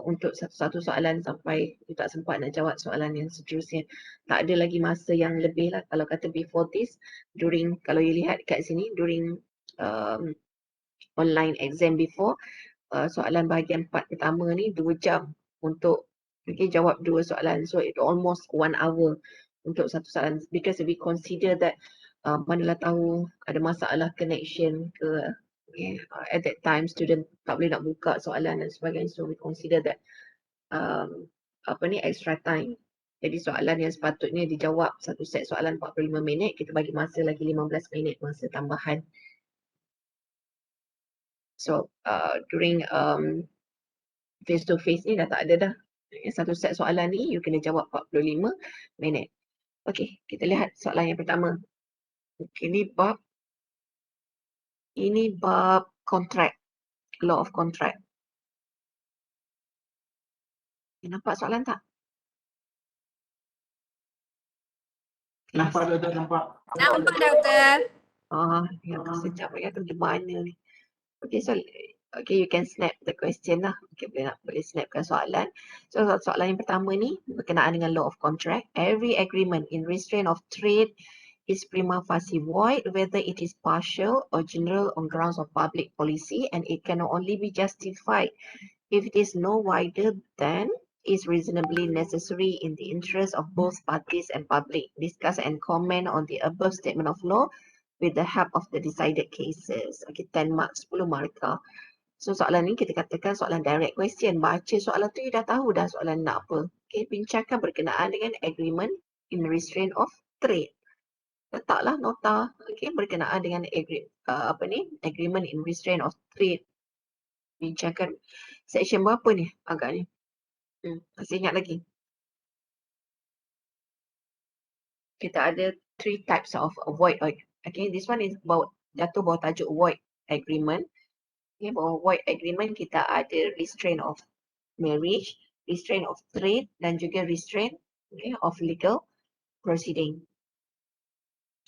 untuk satu soalan sampai you tak sempat nak jawab soalan yang seterusnya. Tak ada lagi masa yang lebih lah. Kalau kata before this, during, kalau you lihat kat sini, during online exam before, soalan bahagian part pertama ni 2 jam untuk jawab 2 soalan. So it almost 1 hour untuk satu soalan, because we consider that manalah tahu ada masalah connection ke, at that time student tak boleh nak buka soalan dan sebagainya, so we consider that extra time. Jadi soalan yang sepatutnya dijawab satu set soalan 45 minit, kita bagi masa lagi 15 minit masa tambahan. So during face to face ni dah tak ada dah. Satu set soalan ni you kena jawab 45 minit. Okey, kita lihat soalan yang pertama. Okey, ini bab contract, law of contract. Nampak soalan tak? Nampak doktor, nampak. Nampak doktor. Yang sekejap ya terjemahnya ni. Okay, so you can snap the question lah. Okay, boleh snapkan soalan. So soalan yang pertama ni berkenaan dengan law of contract. Every agreement in restraint of trade is prima facie void whether it is partial or general on grounds of public policy, and it can only be justified if it is no wider than is reasonably necessary in the interest of both parties and public. Discuss and comment on the above statement of law with the help of the decided cases. Okay, 10 marks, 10 markah. So soalan ni kita katakan soalan direct question. Baca soalan tu you dah tahu dah soalan nak apa. Okay, bincangkan berkenaan dengan agreement in restraint of trade. Letaklah nota, okay, berkenaan dengan agreement in restraint of trade. Bincangkan section berapa ni agak ni? Masih ingat lagi? Kita ada 3 types of void. Okay, this one is jatuh bawah tajuk void agreement. Okay, bawah void agreement kita ada restraint of marriage, restraint of trade dan juga restraint of legal proceeding.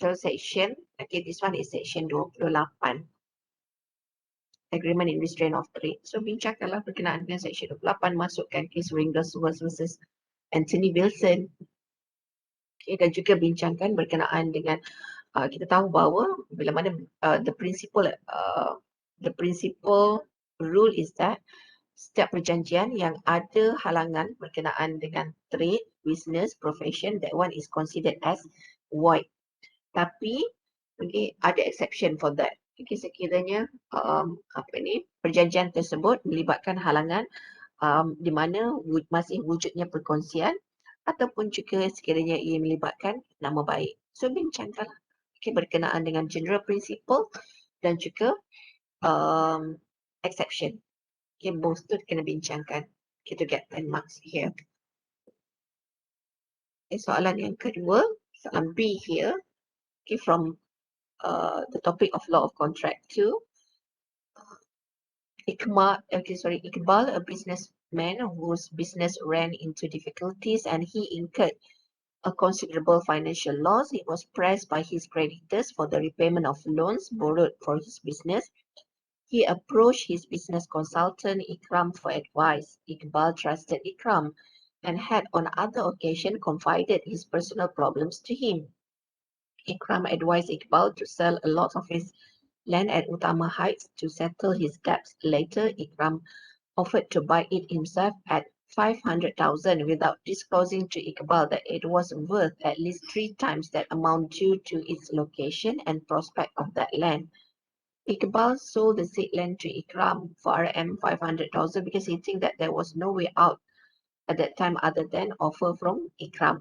So section, okay, this one is section 28. Agreement in restraint of trade. So bincangkanlah berkenaan dengan section 28, masukkan case Ringlesworth versus Anthony Wilson. Okay, dan juga bincangkan berkenaan dengan kita tahu bahawa bila mana the principle rule is that setiap perjanjian yang ada halangan berkenaan dengan trade, business, profession, that one is considered as void. Tapi ada exception for that. Okay, sekiranya perjanjian tersebut melibatkan halangan di mana masih wujudnya perkongsian ataupun juga sekiranya ia melibatkan nama baik. So bincangkanlah berkenaan dengan general principle dan juga exception. Okay, both tu kena bincangkan. Okay, to get 10 marks here. Okay, soalan yang kedua, soalan B here. Okay, from the topic of law of contract 2. Iqbal, a businessman whose business ran into difficulties and he incurred a considerable financial loss. He was pressed by his creditors for the repayment of loans borrowed for his business. He approached his business consultant Ikram for advice. Iqbal trusted Ikram and had on other occasions confided his personal problems to him. Ikram advised Iqbal to sell a lot of his land at Utama Heights to settle his debts. Later, Ikram offered to buy it himself at 500,000 without disclosing to Iqbal that it was worth at least 3 times that amount due to its location and prospect of that land. Iqbal sold the said land to Ikram for Rm 500,000 because he think that there was no way out at that time other than offer from Ikram.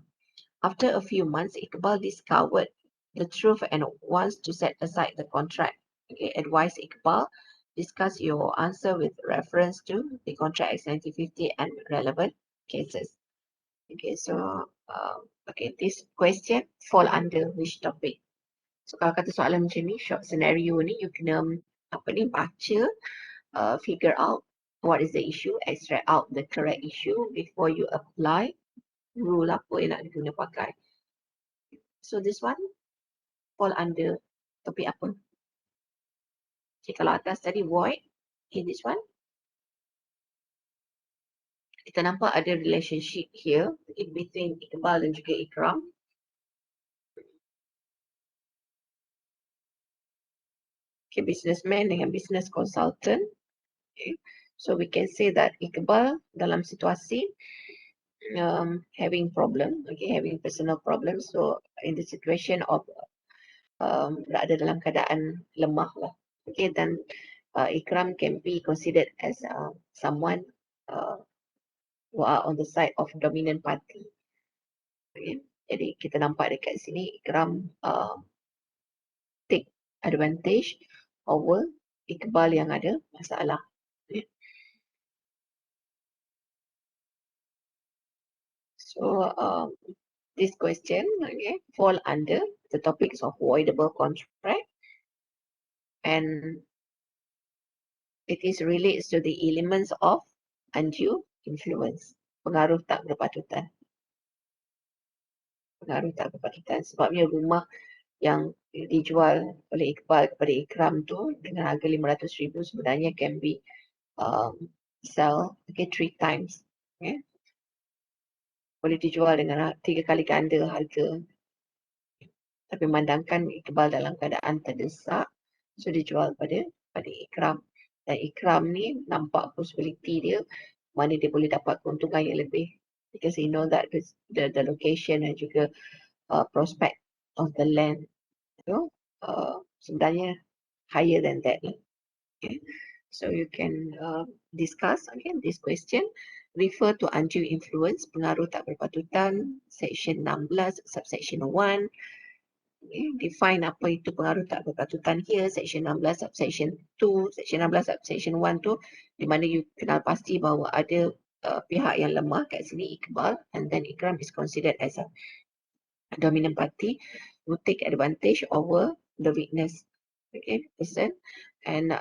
After a few months, Iqbal discovered the truth and wants to set aside the contract. Okay, advise Iqbal, discuss your answer with reference to the Contract Act 1950 and relevant cases. Okay, so this question fall under which topic? So kalau kata soalan macam ni, short scenario ni, you kena baca, figure out what is the issue, extract out the correct issue before you apply rule apa yang nak diguna pakai. So this one fall under topik apa? Okay, kalau atas tadi void, okay, this one kita nampak ada relationship here in between Iqbal dan juga Ikram. Okay, businessman dengan business consultant. Okay. So we can say that Iqbal dalam situasi having problem, okay, having personal problems. So in the situation of berada dalam keadaan lemah lah. Okay, dan Ikram can be considered as someone who are on the side of dominant party. Okay. Jadi kita nampak dekat sini Ikram take advantage over Iqbal yang ada masalah. Okay. So this question fall under the topics of voidable contract, and it is relates to the elements of undue influence, pengaruh tak berpatutan. Pengaruh tak berpatutan sebabnya rumah yang dijual oleh Iqbal kepada Ikram tu dengan harga 500,000 sebenarnya can be sell 3 times. Okay. Boleh dijual dengan 3 kali ganda harga. Tapi memandangkan Iqbal dalam keadaan terdesak, so dijual pada Ikram. Dan Ikram ni nampak possibility dia mana dia boleh dapat keuntungan yang lebih, because he know that the location dan juga prospect of the land, you know, sebenarnya higher than that. Okay. So you can discuss again this question. Refer to undue influence, pengaruh tak berpatutan, section 16, subsection 1. Okay. Define apa itu pengaruh tak berpatutan here, section 16, subsection 2, section 16, subsection 1 tu, di mana you kenal pasti bahawa ada pihak yang lemah kat sini, Iqbal, and then Ikram is considered as a dominant party who take advantage over the weakness, okay, person, and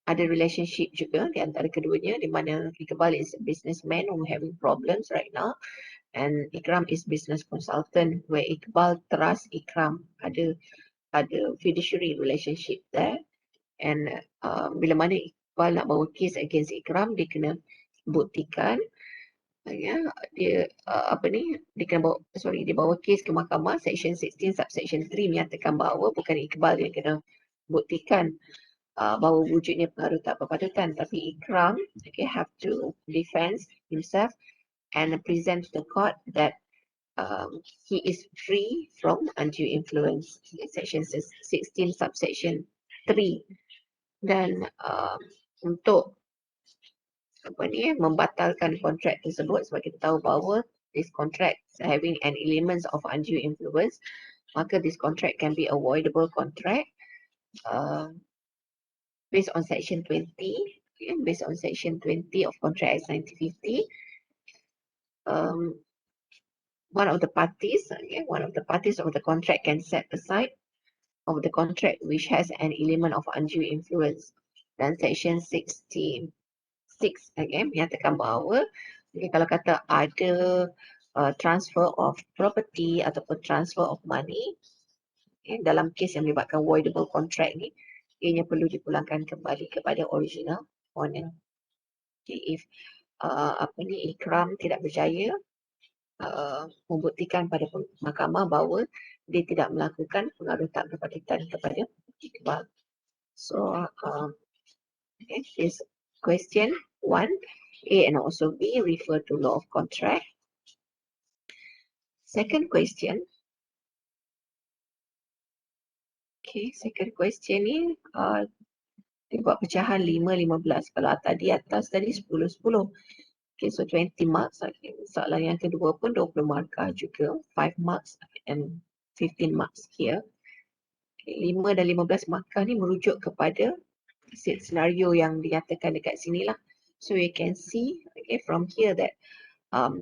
ada relationship juga di antara keduanya, di mana Iqbal is a businessman who having problems right now, and Ikram is business consultant where Iqbal trust Ikram, ada fiduciary relationship there, and bila mana Iqbal nak bawa case against Ikram, dia kena buktikan dia dia kena bawa, dia bawa case ke mahkamah, section 16 subsection 3 menyatakan bahawa bukan Iqbal yang kena buktikan bahawa wujudnya pengaruh tak berpatutan, tapi Ikram have to defend himself and present to the court that he is free from undue influence, section 16 subsection 3. Dan untuk membatalkan kontrak tersebut, sebab kita tahu bahawa this contract having an element of undue influence, maka this contract can be avoidable contract based on section 20, based on section 20 of Contract Act 1950. One of the parties of the contract can set aside of the contract which has an element of undue influence. Dan section 66 menyatakan bahawa kalau kata ada transfer of property ataupun transfer of money dalam kes yang melibatkan voidable contract ni, ianya perlu dipulangkan kembali kepada original owner. Okay, if Ikram tidak berjaya membuktikan pada mahkamah bahawa dia tidak melakukan pengaruh tak berpatutan kepada Iqbal. So this question 1, A and also B refer to law of contract. Second question. Okay, second question ni dia buat pecahan 5-15. Kalau tadi atas tadi 10-10. Okay, so 20 marks. Okay. Soalan yang kedua pun 20 markah juga. 5 marks and 15 marks here. Okay, 5 dan 15 markah ni merujuk kepada senario yang dinyatakan dekat sini lah. So you can see from here that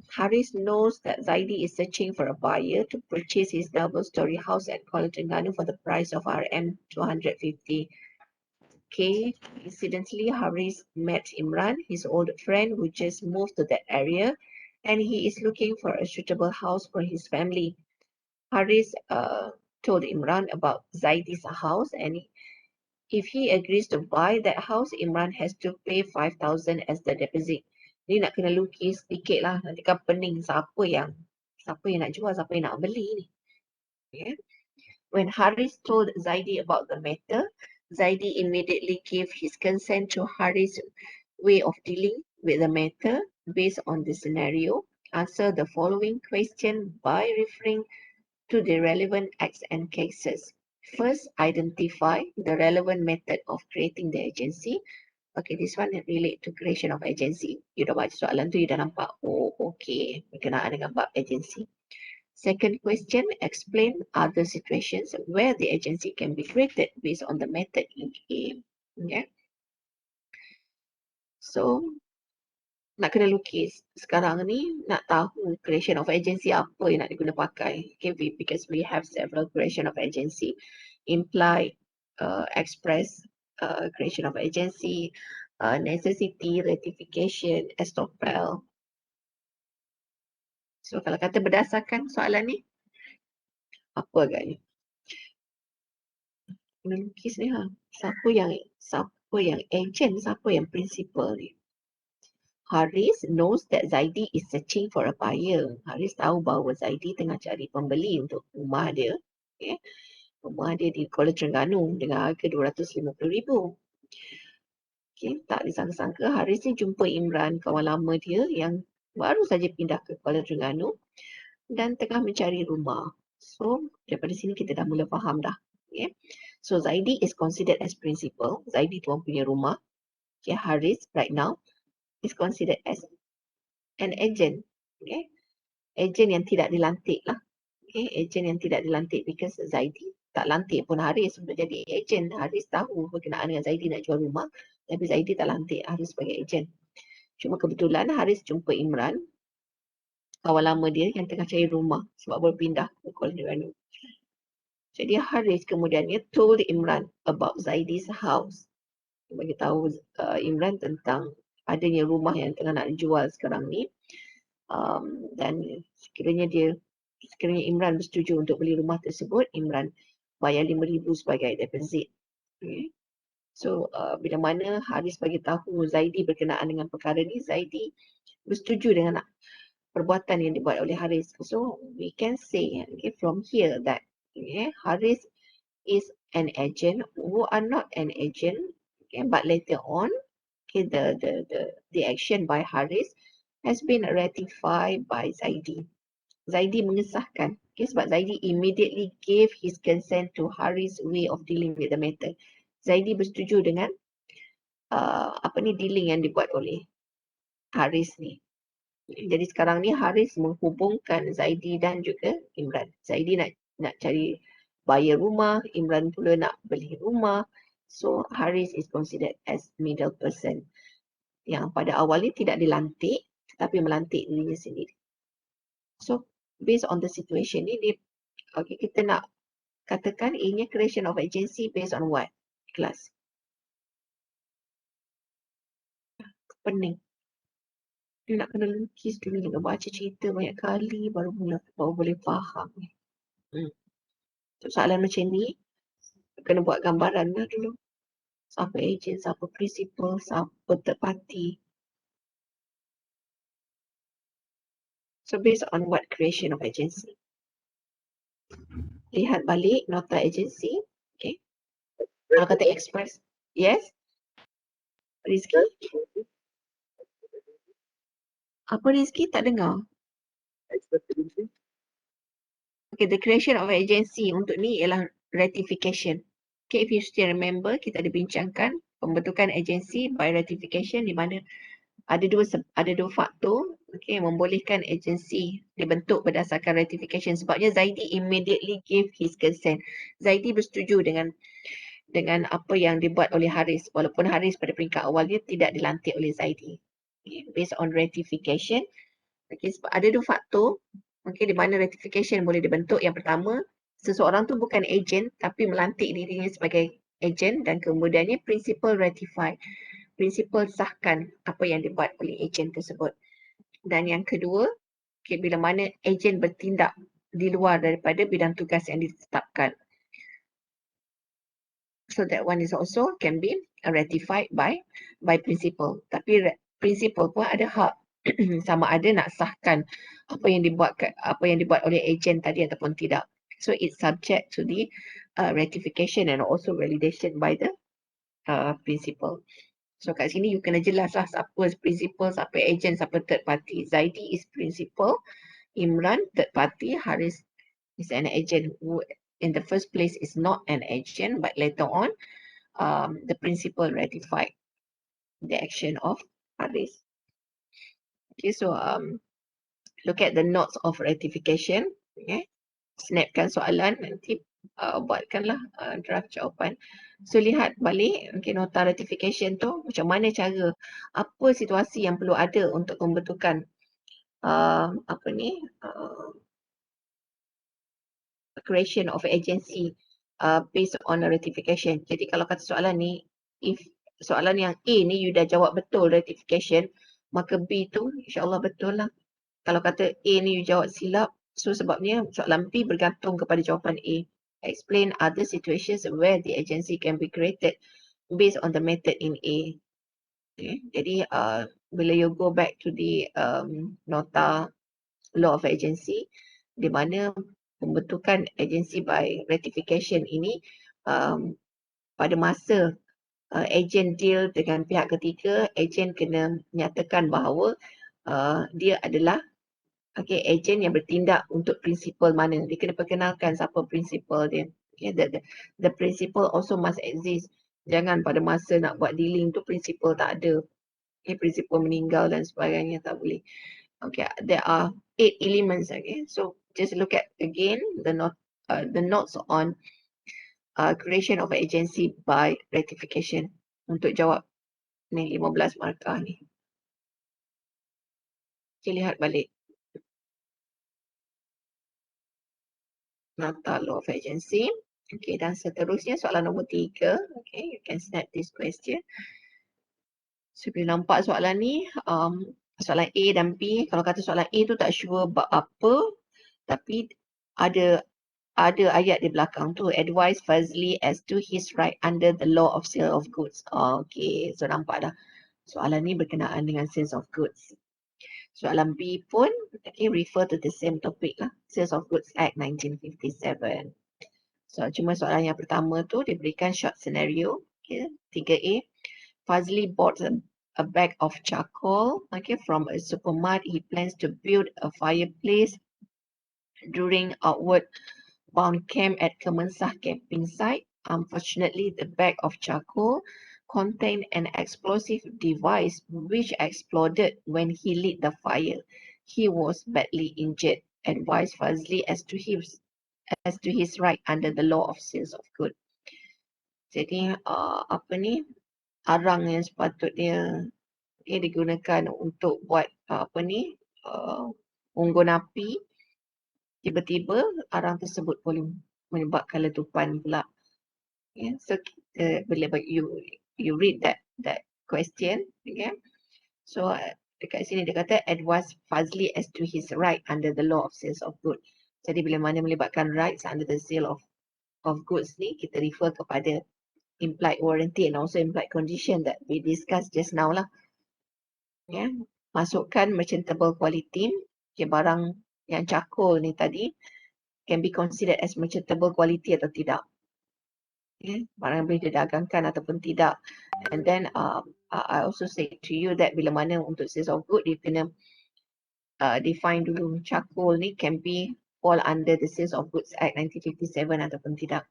Haris knows that Zaidi is searching for a buyer to purchase his double-story house at Kuala Terengganu for the price of RM 250. Okay, incidentally, Haris met Imran, his old friend who just moved to that area, and he is looking for a suitable house for his family. Haris told Imran about Zaidi's house, and if he agrees to buy that house, Imran has to pay 5,000 as the deposit. Dia nak kena lukis sedikit lah, nanti kan pening siapa yang nak jual, siapa yang nak beli ni. Okay. When Haris told Zaidi about the matter, Zaidi immediately gave his consent to Haris' way of dealing with the matter based on the scenario. Answer the following question by referring to the relevant acts and cases. First, identify the relevant method of creating the agency. Okay, this one relate to creation of agency. You dah baca soalan tu, you dah nampak, oh okay, berkenaan dengan bab agency. Second question, explain other situations where the agency can be created based on the method you gave. Okay. So, nak kena lukis. Sekarang ni nak tahu creation of agency apa yang nak diguna pakai. Okay, because we have several creation of agency. Implied, express, creation of agency, necessity, ratification, estoppel. So kalau kata berdasarkan soalan ni, apa agaknya? Kena lukis ni ha. Siapa yang agent, siapa yang principal ni? Haris knows that Zaidi is searching for a buyer. Haris tahu bahawa Zaidi tengah cari pembeli untuk rumah dia. Okay. Rumah dia di Kuala Terengganu dengan harga RM250,000. Okay. Tak disangka-sangka Haris ni jumpa Imran, kawan lama dia yang baru saja pindah ke Kuala Terengganu dan tengah mencari rumah. So, daripada sini kita dah mula faham dah. Okay. So, Zaidi is considered as principal. Zaidi tuan punya rumah. Okay. Haris right now is considered as an agent. Okay. Agent yang tidak dilantik lah. Okay. Agent yang tidak dilantik because Zaidi tak lantik pun Haris untuk jadi agent. Haris tahu berkenaan dengan Zaidi nak jual rumah, tapi Zaidi tak lantik Haris sebagai agent. Cuma kebetulan Haris jumpa Imran, kawan lama dia yang tengah cari rumah sebab baru pindah ke Kuala Terengganu. Jadi Haris kemudiannya told Imran about Zaidi's house. Dia bagi tahu Imran tentang adanya rumah yang tengah nak dijual sekarang ni. Dan sekiranya Imran bersetuju untuk beli rumah tersebut, Imran bayar RM5,000 sebagai deposit. Okay. So, bila mana Haris bagi tahu Zaidi berkenaan dengan perkara ni, Zaidi bersetuju dengan perbuatan yang dibuat oleh Haris. So, we can say from here that Haris is an agent who are not an agent, but later on, the action by Haris has been ratified by Zaidi. Zaidi mengesahkan, sebab Zaidi immediately gave his consent to Haris' way of dealing with the matter. Zaidi bersetuju dengan dealing yang dibuat oleh Haris ni. Jadi sekarang ni Haris menghubungkan Zaidi dan juga Imran. Zaidi nak cari buyer rumah, Imran pula nak beli rumah. So Haris is considered as middle person yang pada awal ni tidak dilantik tetapi melantik dirinya sendiri. So based on the situation ni, kita nak katakan ianya creation of agency based on what? Kelas. Pening. Dia nak kena lukis dulu, nak baca cerita banyak kali baru boleh faham. Untuk soalan macam ni, kena buat gambaran lah dulu. Siapa agent, siapa principal, siapa third party. So based on what creation of agency? Lihat balik nota agency. Okay. Kalau kata express. Yes? Rizky? Apa Rizky? Tak dengar. Okay, the creation of agency untuk ni ialah ratification. Okay, if you still remember, kita ada bincangkan pembentukan agensi by ratification di mana ada dua faktor yang membolehkan agensi dibentuk berdasarkan ratification. Sebabnya Zaidi immediately gave his consent. Zaidi bersetuju dengan apa yang dibuat oleh Haris, walaupun Haris pada peringkat awal dia tidak dilantik oleh Zaidi. Based on ratification, sebab ada dua faktor di mana ratification boleh dibentuk. Yang pertama, seseorang tu bukan agent tapi melantik dirinya sebagai agent, dan kemudiannya principal ratify. Principal sahkan apa yang dibuat oleh agent tersebut. Dan yang kedua, bila mana agent bertindak di luar daripada bidang tugas yang ditetapkan. So that one is also can be ratified by principal. Tapi principal pun ada hak sama ada nak sahkan apa yang dibuat oleh agent tadi ataupun tidak. So it's subject to the ratification and also validation by the principal. So kat sini you kena jelas lah siapa principal, siapa agent, siapa third party. Zaidi is principal, Imran third party, Haris is an agent who in the first place is not an agent, but later on, the principal ratified the action of Haris. Okay, so look at the notes of ratification. Okay, snapkan soalan nanti buatkanlah draft jawapan. So lihat balik okay, nota ratification tu macam mana cara, apa situasi yang perlu ada untuk pembentukan apa ni creation of agency based on a ratification. Jadi kalau kata soalan ni, if soalan yang A ni you dah jawab betul ratification, maka B tu insyaAllah betul lah. Kalau kata A ni you jawab silap, so sebabnya soalan B bergantung kepada jawapan A. Explain other situations where the agency can be created based on the method in A. Okay. Jadi bila you go back to the nota law of agency, di mana pembentukan agensi by ratification ini pada masa ejen deal dengan pihak ketiga, ejen kena nyatakan bahawa dia adalah ejen yang bertindak untuk prinsipal mana. Dia kena perkenalkan siapa prinsipal dia. Okay, the principal also must exist. Jangan pada masa nak buat dealing tu prinsipal tak ada. Okay, prinsipal meninggal dan sebagainya, tak boleh. Okay, there are 8 elements. Okay, so just look at again the notes on creation of agency by ratification untuk jawab ni 15 markah ni. Okay, lihat balik nota law of agency. Okay, dan seterusnya soalan nombor 3. Okay, you can snap this question. So, bila nampak soalan ni, soalan A dan B, kalau kata soalan A tu tak sure bab apa, tapi ada ayat di belakang tu, advise Fazli as to his right under the law of sale of goods. Okay, so nampak dah. Soalan ni berkenaan dengan sales of goods. Soalan B pun refer to the same topic lah, Sales of Goods Act 1957. So cuma soalan yang pertama tu diberikan short scenario. Okay, 3A. Fazli bought a bag of charcoal from a supermart. He plans to build a fireplace during outward bound camp at Kemensah camping site. Unfortunately, the bag of charcoal contained an explosive device which exploded when he lit the fire. He was badly injured. Advise Fazli as to his right under the law of sales of goods. Jadi apa ni, arang yang sepatutnya digunakan untuk buat apa ni unggun api, tiba-tiba arang tersebut boleh menyebabkan letupan pula. So bila you read that question, okay? So dekat sini dia kata advise Fazli as to his right under the law of sales of goods. Jadi bila mana melibatkan rights under the sale of goods ni, kita refer kepada implied warranty and also implied condition that we discussed just now lah. Yeah. Masukkan merchantable quality. Okay, barang yang charcoal ni tadi can be considered as merchantable quality atau tidak. Okay. Barang boleh didagangkan ataupun tidak. And then I also say to you that bila mana untuk sales of goods, dia kena define dulu charcoal ni can be fall under the Sales of Goods Act 1957 ataupun tidak.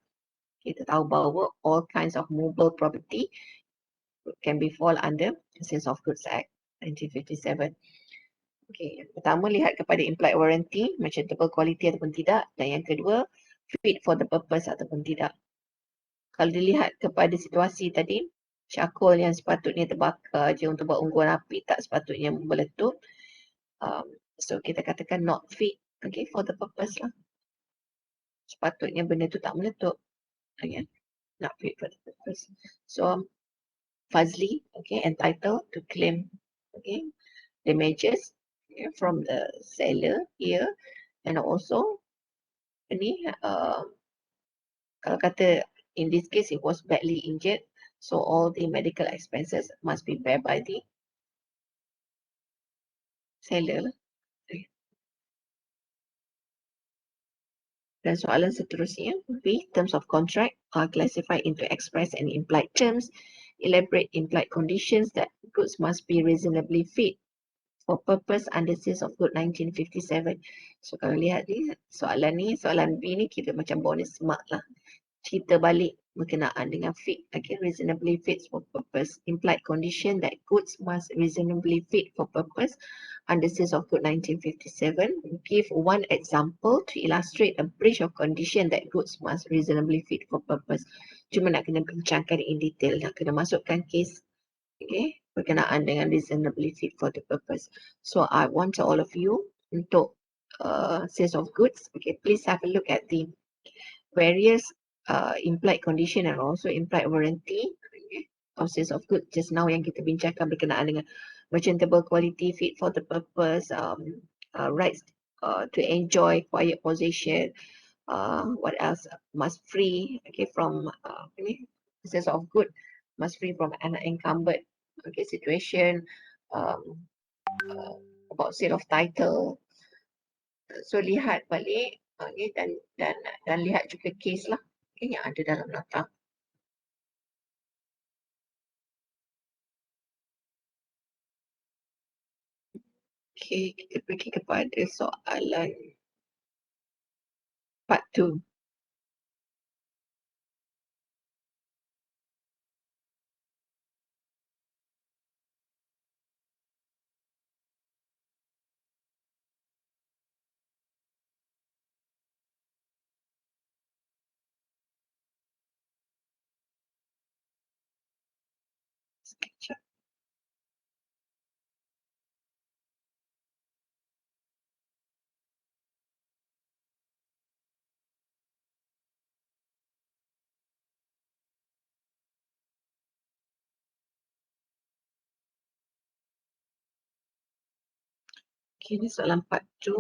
Kita tahu bahawa all kinds of movable property can be fall under Sales of Goods Act 1957. Okay, yang pertama lihat kepada implied warranty, merchantable quality ataupun tidak, dan yang kedua fit for the purpose ataupun tidak. Kalau dilihat kepada situasi tadi, charcoal yang sepatutnya terbakar je untuk buat unggun api tak sepatutnya meletup. So kita katakan not fit, okay, for the purpose lah. Sepatutnya benda tu tak meletup. Okay, not fit for the purpose. So Fazli, okay, entitled to claim, okay, damages from the seller here, and also ini kalau kata in this case it was badly injured, so all the medical expenses must be bear by the seller. Dan soalan seterusnya, B, terms of contract are classified into express and implied terms. Elaborate implied conditions that goods must be reasonably fit for purpose under Sales of Good 1957. So kalau lihat ni, soalan B ni kira macam bonus mark lah. Cerita balik berkenaan dengan fit, okay, reasonably fit for purpose, implied condition that goods must reasonably fit for purpose under Sales of Good 1957. Give one example to illustrate a breach of condition that goods must reasonably fit for purpose. Cuma nak kena bincangkan in detail, nak kena masukkan case, okay, berkenaan dengan reasonably fit for the purpose. So I want all of you untuk sales of goods, okay, please have a look at the various implied condition and also implied warranty, okay, of sales of goods just now yang kita bincangkan berkenaan dengan merchantable quality, fit for the purpose, rights to enjoy quiet possession, what else, must free, okay, from sales of good, must free from an encumbered, okay, situation, about sale of title. So lihat balik, okay, dan lihat juga case lah, okay, yang ada dalam nota. Okay, kita pergi kepada soalan part 2. Sekejap. Okay, ini soalan part 2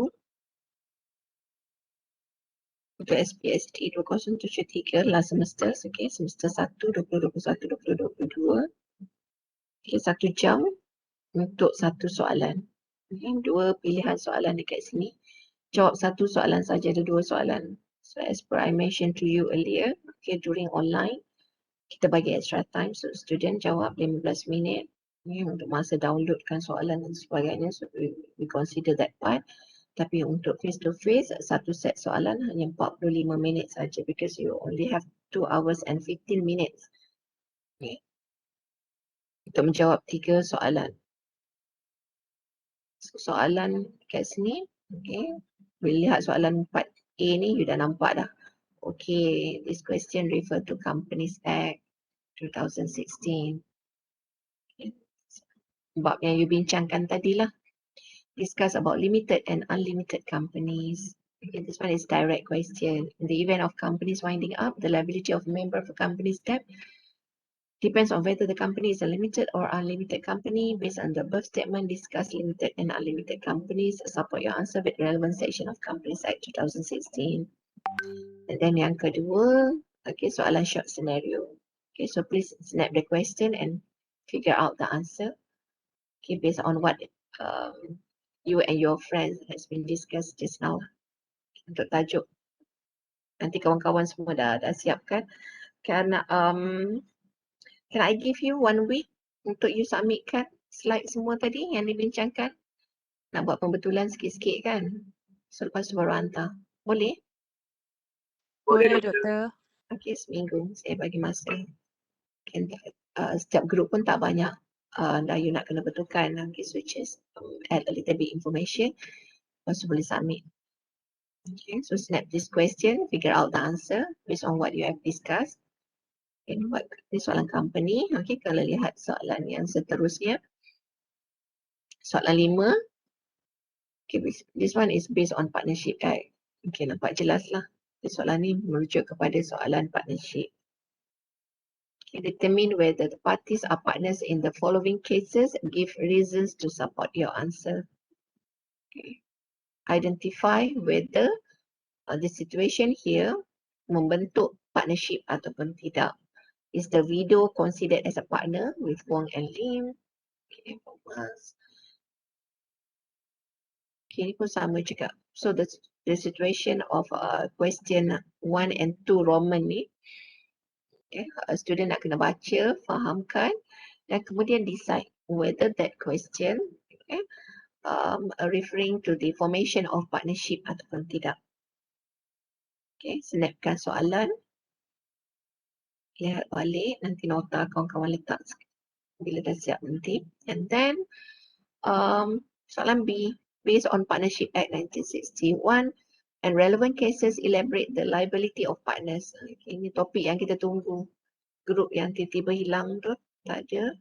untuk SPST 2073 last semester, okay, semester 1 2021-2022. Okay, 1 jam untuk satu soalan. Okay, 2 pilihan soalan dekat sini. Jawab satu soalan saja, ada 2 soalan. So as per I mentioned to you earlier, okay, during online, kita bagi extra time, so student jawab 15 minit, okay, untuk masa downloadkan soalan dan sebagainya, so we consider that part. Tapi untuk face to face, satu set soalan hanya 45 minit saja because you only have 2 hours and 15 minutes, okay, untuk menjawab 3 soalan. So, soalan kat sini, okay, bila lihat soalan 4A ni, you dah nampak dah. Okay, this question refer to Companies Act 2016. Okay. Bab yang you bincangkan tadi lah. Discuss about limited and unlimited companies. Okay, this one is direct question. In the event of companies winding up, the liability of a member of a company's debt depends on whether the company is a limited or unlimited company. Based on the above statement, discuss limited and unlimited companies. Support your answer with relevant section of Companies Act 2016. And then yang kedua, okay, soalan short scenario. Okay, so please snap the question and figure out the answer. Okay, based on what you and your friends has been discussed just now. Untuk tajuk. Nanti kawan-kawan semua dah siapkan. Can I give you 1 week untuk you submitkan slide semua tadi yang dibincangkan? Nak buat pembetulan sikit-sikit kan? So lepas tu baru hantar. Boleh? Boleh, Doktor. Okay, seminggu saya bagi masa. And, setiap group pun tak banyak. Dah you nak kena betulkan. Okay, so just add a little bit information. Lepas tu boleh submit. Okay, so snap this question, figure out the answer based on what you have discussed. Okay, buat ini soalan company. Okay, kalau lihat soalan yang seterusnya. Soalan 5. Okay, this one is based on Partnership Act. Okay, nampak jelas lah. Soalan ni merujuk kepada soalan partnership. Okay, determine whether the parties are partners in the following cases. Give reasons to support your answer. Okay. Identify whether the situation here membentuk partnership ataupun tidak. Is the widow considered as a partner with Wong and Lim? Okay, okay, ini pun sama juga. So the situation of question 1 and 2 Roman ni, okay, student nak kena baca, fahamkan dan kemudian decide whether that question, okay, referring to the formation of partnership ataupun tidak. Okay, snapkan soalan. Lihat balik, nanti nota kawan-kawan letak bila dah siap nanti. And then, soalan B, based on Partnership Act 1961 and relevant cases elaborate the liability of partners. Okay, ini topik yang kita tunggu. Grup yang tiba-tiba hilang tu, tak ada.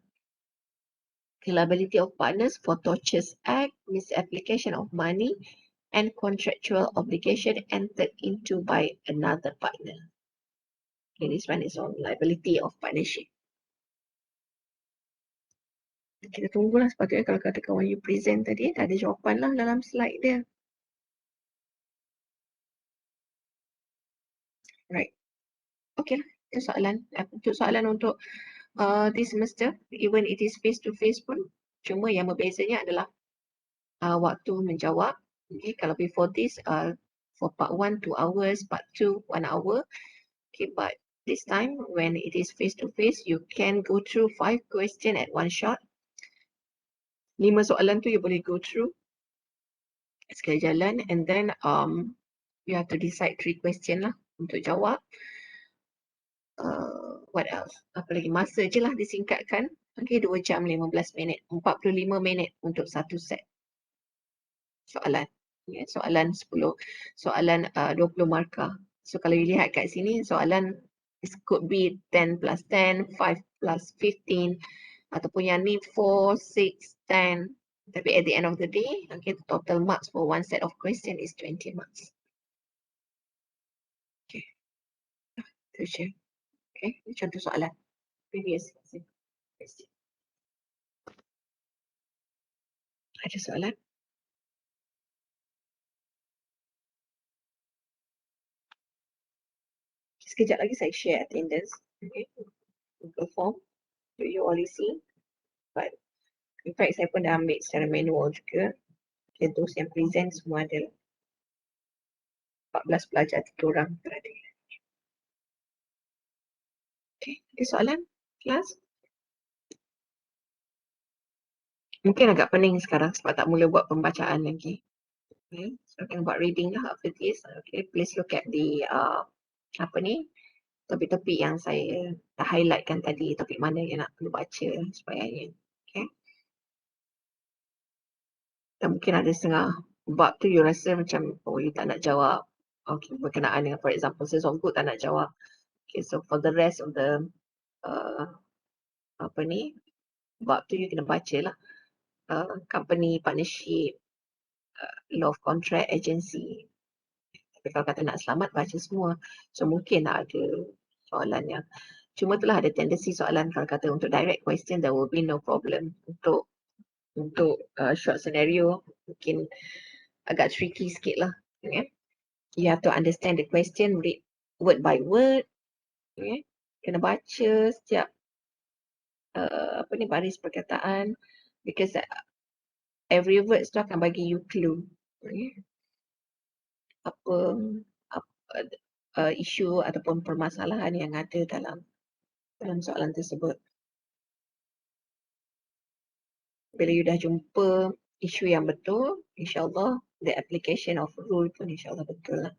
Liability of partners for tortious act, misapplication of money, and contractual obligation entered into by another partner. Okay, this one is on liability of partnership. Kita tunggulah, sepatutnya kalau kata kawan you present tadi, dah ada jawapan lah dalam slide dia. Right. Okay, itu soalan. Untuk soalan untuk this semester, even it is face to face pun, cuma yang berbezanya adalah waktu menjawab. Okay, kalau before this, for part 1, 2 hours, part 2, 1 hour. Okay, but this time when it is face to face, you can go through 5 questions at one shot. 5 soalan tu you boleh go through sekali jalan, and then you have to decide 3 question lah untuk jawab. What else? Apa lagi? Masa je lah disingkatkan. Okay, 2 jam 15 minit. 45 minit untuk satu set soalan. Yeah, soalan 10. Soalan 20 markah. So kalau you lihat kat sini, soalan it could be 10 plus 10, 5 plus 15, ataupun yang ni 4, 6, 10. Tapi at the end of the day, okay, the total marks for one set of question is 20 marks. Okay. Itu je. Okay, ini contoh soalan. Previous question. Ada soalan? Sekejap lagi saya share attendance. Okay. Google form. Do you already see? But in fact, saya pun dah ambil secara manual juga. Okay, those yang present semua ada 14 pelajar, 3 orang berada. Okay, ada soalan? Kelas? Mungkin agak pening sekarang sebab tak mula buat pembacaan lagi. Okay, so akan buat reading lah after this. Okay, please look at the apa ni, topik-topik yang saya dah highlightkan tadi, topik mana yang nak perlu baca sebagainya. Okay. Dan mungkin ada setengah bab tu you rasa macam, oh you tak nak jawab. Okay, berkenaan dengan for example, sales of good tak nak jawab. Okay, so for the rest of the apa ni, bab tu you kena baca lah. Company, partnership, law of contract, agency. Tapi kalau kata nak selamat, baca semua. So mungkin lah ada soalan yang, cuma itulah ada tendensi soalan kalau kata untuk direct question, there will be no problem. Untuk short scenario, mungkin agak tricky sikit lah. Okay. You have to understand the question, read word by word. Okay. Kena baca setiap apa ni, baris perkataan, because every word tu akan bagi you clue. Okay. Apa isu ataupun permasalahan yang ada dalam soalan tersebut. Bila you dah jumpa isu yang betul, insyaAllah the application of rule pun insyaAllah betul lah.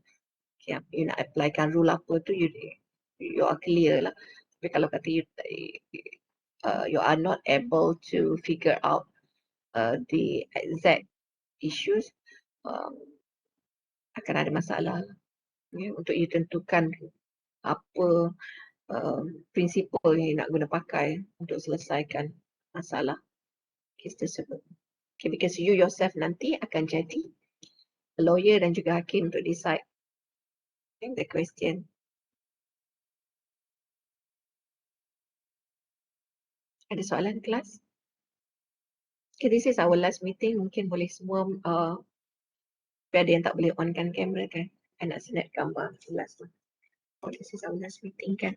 Okay, you nak applykan rule apa tu, you are clear lah. Tapi kalau kata you are not able to figure out the exact issues, akan ada masalah. Okay, untuk you tentukan apa prinsipal yang nak guna pakai untuk selesaikan masalah kes tersebut. Okay, because you yourself nanti akan jadi lawyer dan juga hakim untuk decide the question. Ada soalan kelas? Okay, this is our last meeting. Mungkin boleh semua tapi ada yang tak boleh onkan kamera kan? I nak snap gambar last one. Oh, this is our last meeting kan?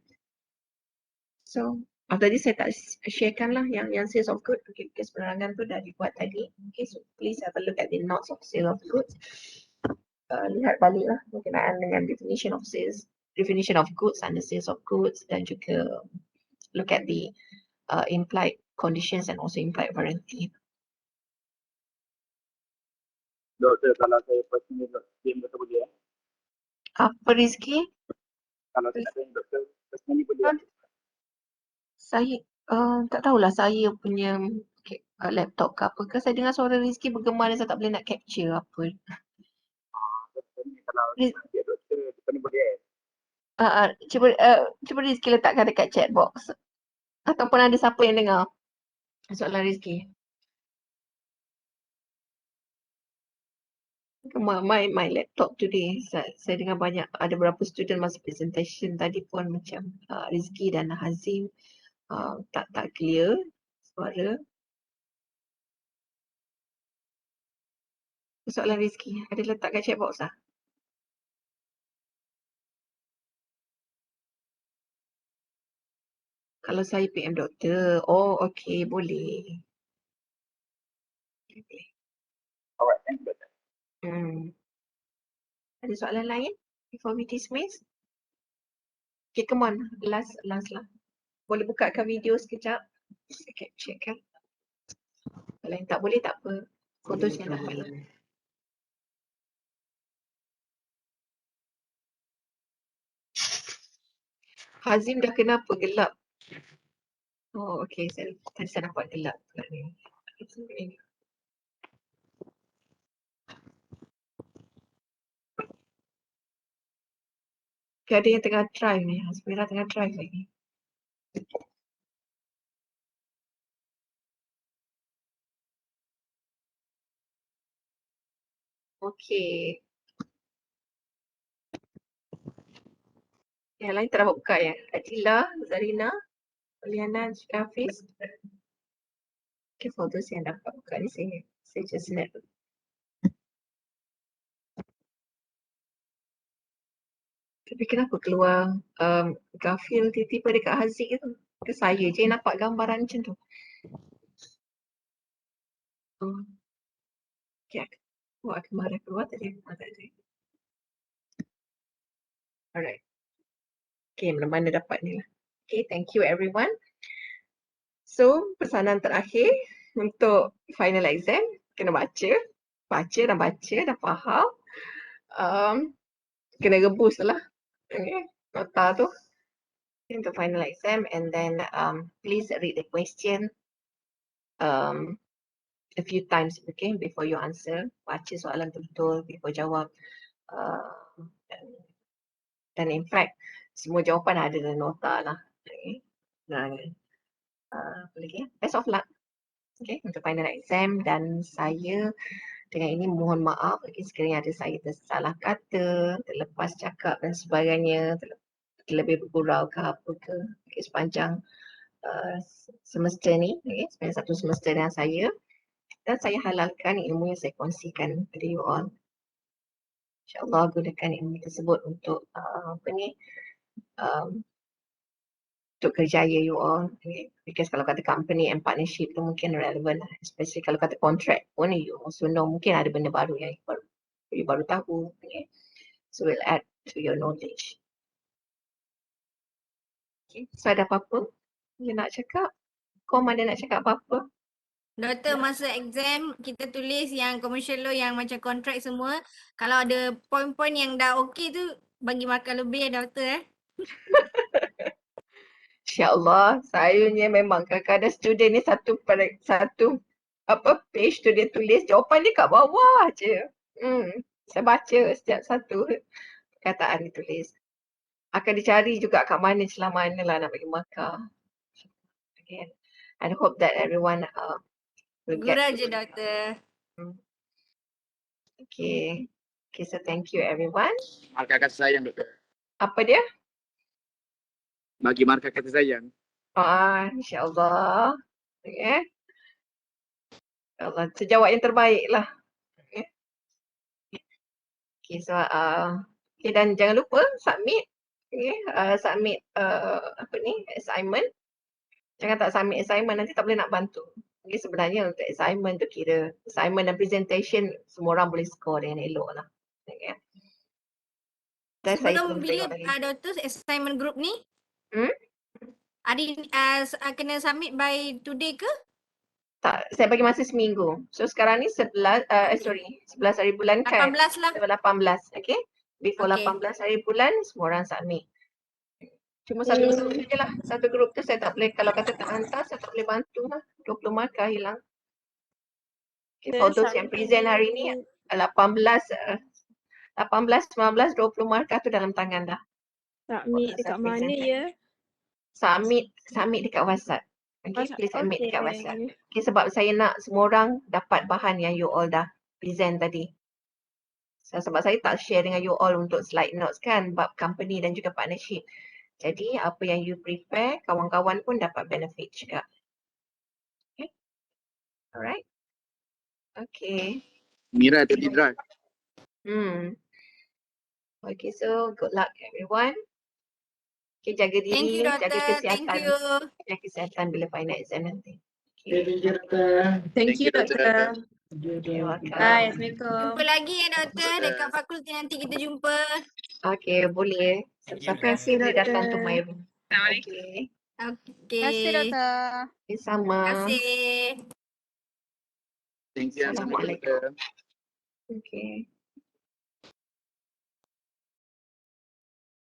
So, after this saya tak sharekan lah yang sales of goods. Okay, because penerangan tu dah dibuat tadi. Okay, so please have a look at the notes of sales of goods. Lihat balik lah berkenaan dengan definition of sales, definition of goods and the sales of goods, dan juga look at the implied conditions and also implied warranty. Doktor, kalau saya personal claim doktor boleh Apa Rizky? Kalau saya nak tanya doktor, personally boleh Saya tak tahulah saya punya laptop ke apa ke. Saya dengar suara Rizky bergema dan saya tak boleh nak capture apa. Kalau Riz- nanti doktor, doktor ni boleh cuba Rizky letakkan dekat chat box. Ataupun ada siapa yang dengar soalan Rizky. My laptop today, saya dengar banyak, ada beberapa student masa presentation tadi pun macam Rizky dan Hazim tak clear suara. Soalan Rizky, ada letak kat chat box lah. Kalau saya PM doktor, oh okey, boleh. Alright, thank you doktor. Ada soalan lain before we dismiss? Okay, come on, last lah. Boleh bukakan video sekejap. Saya capture kan. Kalau yang tak boleh tak apa. Foto saya dapat lah. Hazim dah kenapa gelap? Oh, okey. Tadi saya nampak gelap pula ni. Okay, ada yang tengah drive ni. Hasmira tengah drive lagi. Okey. Yang lain tak dapat buka ya? Adila, Zarina, Liana, Hafiz. Okay, foto saya yang dapat buka ni saya just snap. Tapi kenapa keluar Garfield tiba-tiba dekat Haziq tu? Ke saya je yang nampak gambaran macam tu? Oh. Okay, aku marah keluar tadi. Tak ada. Alright. Okay, mana dapat ni lah. Okay, thank you everyone. So, pesanan terakhir untuk final exam, kena baca. Baca, dah faham. Kena rebus lah. Okay, nota tu. Untuk final exam, and then please read the question a few times, okay, before you answer. Baca soalan betul before jawab. Dan in fact, semua jawapan ada dalam nota lah. Okay. Dan apa lagi? Best of luck. Okay, untuk final exam, dan saya dengan ini mohon maaf sekiranya ada saya tersalah kata, terlepas cakap dan sebagainya, terlebih bergurau ke apa ke sepanjang semester ni, sepanjang satu semester dengan saya, dan saya halalkan ilmu yang saya kongsikan kepada you all. InsyaAllah gunakan ilmu tersebut untuk untuk kerjaya you all. Because kalau kata company and partnership tu mungkin relevant, especially kalau kata contract pun you also know mungkin ada benda baru yang you baru tahu. So we'll add to your knowledge. Okay. So ada apa-apa you nak cakap? Kom ada nak cakap apa-apa? Doktor, masa exam kita tulis yang commercial law yang macam kontrak semua. Kalau ada poin-poin yang dah okey tu bagi markah lebih ya doktor InsyaAllah, sayanya memang kadang-kadang student ni satu page tu dia tulis, jawapan dia kat bawah je. Saya baca setiap satu perkataan dia tulis. Akan dicari juga kat mana celah mana lah nak bagi markah. Okay. And hope that everyone will get. Gurau je doktor. Okay. Okay, so thank you everyone. Markah kasih sayang doktor. Apa dia? Bagi markah kasih sayang. InsyaAllah. Okay. InsyaAllah, sejawat yang terbaik lah. Okay. Okay, so okay, dan jangan lupa submit. Okay, submit assignment. Jangan tak submit assignment, nanti tak boleh nak bantu. Okay, sebenarnya untuk assignment tu kira assignment dan presentation semua orang boleh score dengan elok lah. Okay. Dan Sebelum bila doktor assignment group ni? Ada kena submit by today ke? Tak, saya bagi masa seminggu. So sekarang ni 11 hari bulan kan? 18 lah. 18, okay? Before Okay. 18 hari bulan, semua orang submit. Cuma satu grup je lah. Satu grup tu saya tak boleh, kalau kata tak hantar, saya tak boleh bantu lah. 20 markah hilang. Okay, for those yang present hari ni, 18, 19, 20 markah tu dalam tangan dah. Submit dekat mana ya? Submit dekat WhatsApp. Okay, WhatsApp, please submit dekat okay. WhatsApp. Okay, sebab saya nak semua orang dapat bahan yang you all dah present tadi. So, sebab saya tak share dengan you all untuk slide notes kan, bab company dan juga partnership. Jadi, apa yang you prepare, kawan-kawan pun dapat benefit juga. Okay, alright. Okay. Mira ada di drive. Okay, so good luck everyone. Okay, jaga Thank you, diri, jaga Doctor. Thank kesihatan. you. Jaga kesihatan bila final exam nanti. Thank you, Doktor. Thank you, Doktor. Okay, welcome. Bye. Assalamualaikum. Jumpa lagi ya, Doktor. Dekat fakulti nanti kita jumpa. Okay, boleh. Siapa-siapa yang boleh datang to my room. Okay. Okay. Terima kasih, Doktor. Okay, sama. Terima kasih. Thank you. Assalamualaikum. Assalamualaikum. Okay.